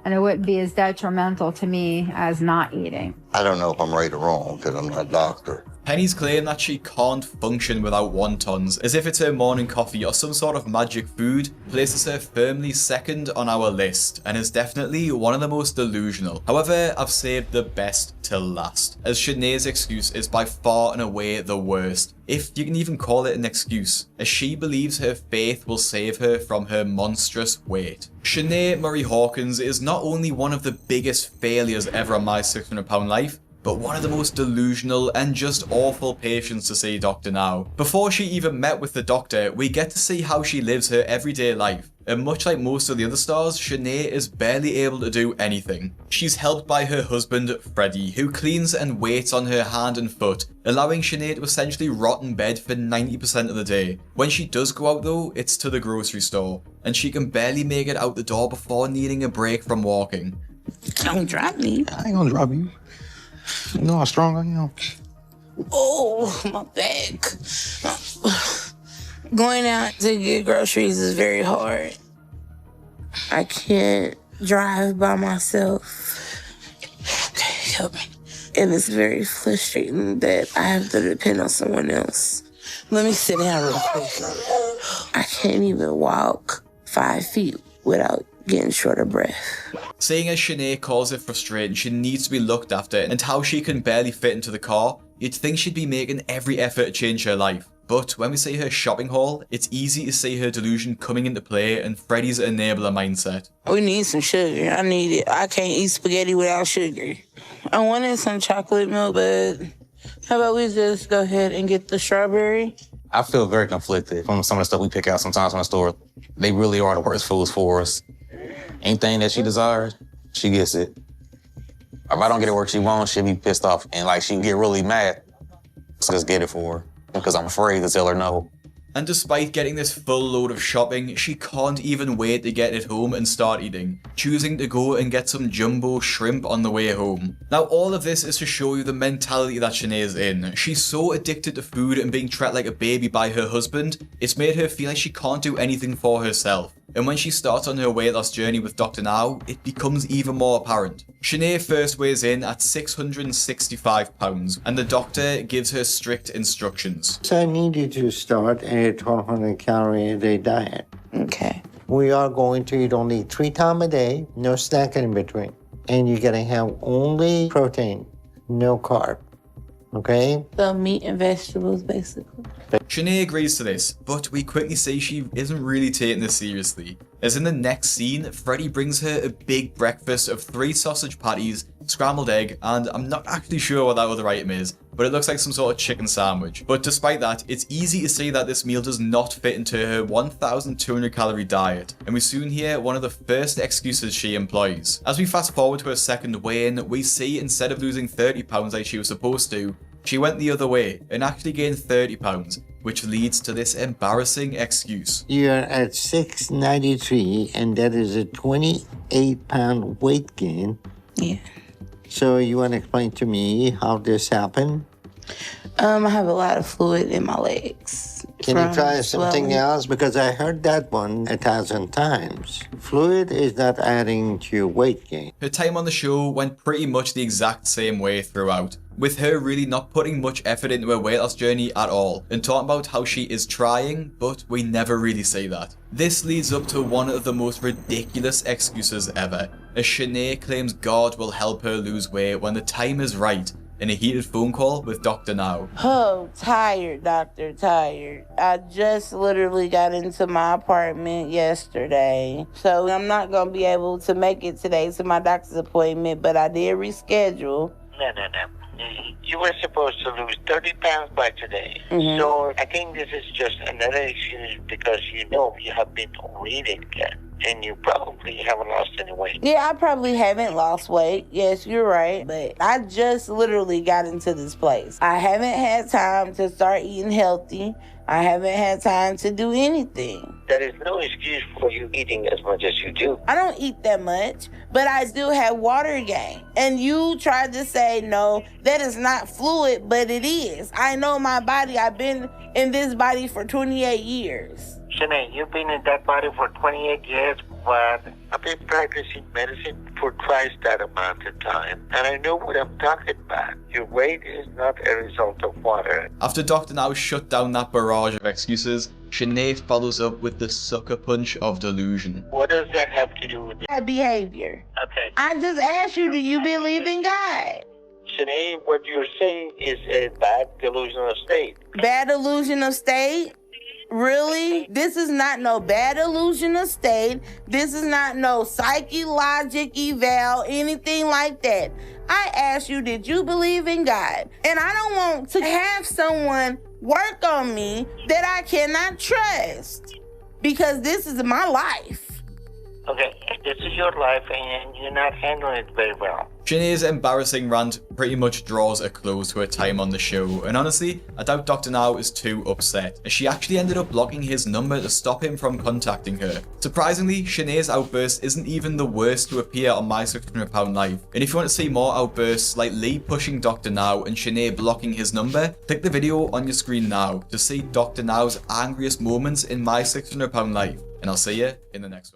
Speaker 15: and it wouldn't be as detrimental to me as not eating.
Speaker 9: I don't know if I'm right or wrong because I'm not a doctor.
Speaker 1: Penny's claim that she can't function without wontons, as if it's her morning coffee or some sort of magic food, places her firmly second on our list, and is definitely one of the most delusional. However, I've saved the best till last, as Shanae's excuse is by far and away the worst, if you can even call it an excuse, as she believes her faith will save her from her monstrous weight. Shanae Murray Hawkins is not only one of the biggest failures ever on my 600-pound life, but one of the most delusional and just awful patients to see Dr. Now. Before she even met with the doctor, we get to see how she lives her everyday life. And much like most of the other stars, Shanae is barely able to do anything. She's helped by her husband, Freddie, who cleans and waits on her hand and foot, allowing Shanae to essentially rot in bed for 90% of the day. When she does go out though, it's to the grocery store, and she can barely make it out the door before needing a break from walking.
Speaker 17: Don't drop me.
Speaker 18: I ain't gonna drop you. You know how strong I am.
Speaker 17: Oh, my back. Going out to get groceries is very hard. I can't drive by myself. Okay, help me. And it's very frustrating that I have to depend on someone else. Let me sit down real quick. I can't even walk 5 feet without getting short of breath.
Speaker 1: Seeing as Shanae calls it frustrating, she needs to be looked after, and how she can barely fit into the car, you'd think she'd be making every effort to change her life. But when we see her shopping haul, it's easy to see her delusion coming into play and Freddie's enabler mindset.
Speaker 17: We need some sugar. I need it. I can't eat spaghetti without sugar. I wanted some chocolate milk, but how about we just go ahead and get the strawberry?
Speaker 18: I feel very conflicted from some of the stuff we pick out sometimes from the store. They really are the worst foods for us. Anything that she desires, she gets it. If I don't get it where she wants, she'll be pissed off and like she'll get really mad. So just get it for her because I'm afraid to tell her no.
Speaker 1: And despite getting this full load of shopping, she can't even wait to get it home and start eating, choosing to go and get some jumbo shrimp on the way home. Now all of this is to show you the mentality that Shanae is in. She's so addicted to food and being treated like a baby by her husband, it's made her feel like she can't do anything for herself. And when she starts on her weight loss journey with Dr. Now, it becomes even more apparent. Shanae first weighs in at 665 pounds, and the doctor gives her strict instructions.
Speaker 10: So I need you to start a 1,200 calorie a day diet.
Speaker 17: Okay.
Speaker 10: We are going to eat only 3 times a day, no snacking in between. And you're gonna have only protein, no carb. Okay?
Speaker 17: So meat and vegetables, basically.
Speaker 1: Shanae agrees to this, but we quickly see she isn't really taking this seriously. As in the next scene, Freddie brings her a big breakfast of 3 sausage patties, scrambled egg, and I'm not actually sure what that other item is, but it looks like some sort of chicken sandwich. But despite that, it's easy to see that this meal does not fit into her 1,200 calorie diet, and we soon hear one of the first excuses she employs. As we fast forward to her second weigh-in, we see instead of losing 30 pounds like she was supposed to, she went the other way and actually gained 30 pounds, which leads to this embarrassing excuse.
Speaker 10: You're at 693, and that is a 28-pound weight gain.
Speaker 17: Yeah.
Speaker 10: So you want to explain to me how this happened?
Speaker 17: I have a lot of fluid in my legs.
Speaker 10: Can you try something else? Because I heard that one 1,000 times. Fluid is not adding to your weight gain.
Speaker 1: Her time on the show went pretty much the exact same way throughout, with her really not putting much effort into her weight loss journey at all, and talking about how she is trying, but we never really see that. This leads up to one of the most ridiculous excuses ever, as Shanae claims God will help her lose weight when the time is right, in a heated phone call with Dr. Now.
Speaker 17: Oh, tired, doctor, tired. I just literally got into my apartment yesterday, so I'm not going to be able to make it today to my doctor's appointment, but I did reschedule.
Speaker 5: No. You were supposed to lose 30 pounds by today. Mm-hmm. So I think this is just another excuse because you know you have been overeating again. And you probably haven't lost any weight.
Speaker 17: Yeah, I probably haven't lost weight. Yes, you're right. But I just literally got into this place. I haven't had time to start eating healthy. I haven't had time to do anything.
Speaker 5: There is no excuse for you eating as much as you do.
Speaker 17: I don't eat that much, but I do have water gain. And you tried to say, no, that is not fluid, but it is. I know my body. I've been in this body for 28 years.
Speaker 5: Shanae, you've been in that body for 28 years, but I've been practicing medicine for twice that amount of time, and I know what I'm talking about. Your weight is not a result of water.
Speaker 1: After Dr. Now shut down that barrage of excuses, Shanae follows up with the sucker punch of delusion.
Speaker 5: What does that have to do with
Speaker 17: Bad behavior.
Speaker 5: Okay.
Speaker 17: I just asked you, do you believe in God?
Speaker 5: Shanae, what you're saying is a bad delusional state.
Speaker 17: Bad delusional state? Really? This is not no bad illusional state. This is not no psychologic eval, anything like that. I asked you, did you believe in God? And I don't want to have someone work on me that I cannot trust, because this is my life.
Speaker 5: Okay, this is your life and you're not handling it very well.
Speaker 1: Shanae's embarrassing rant pretty much draws a close to her time on the show, and honestly, I doubt Dr. Now is too upset, as she actually ended up blocking his number to stop him from contacting her. Surprisingly, Shanae's outburst isn't even the worst to appear on My 600 Pound Life, and if you want to see more outbursts like Lee pushing Dr. Now and Shanae blocking his number, click the video on your screen now to see Dr. Now's angriest moments in My 600 Pound Life, and I'll see you in the next one.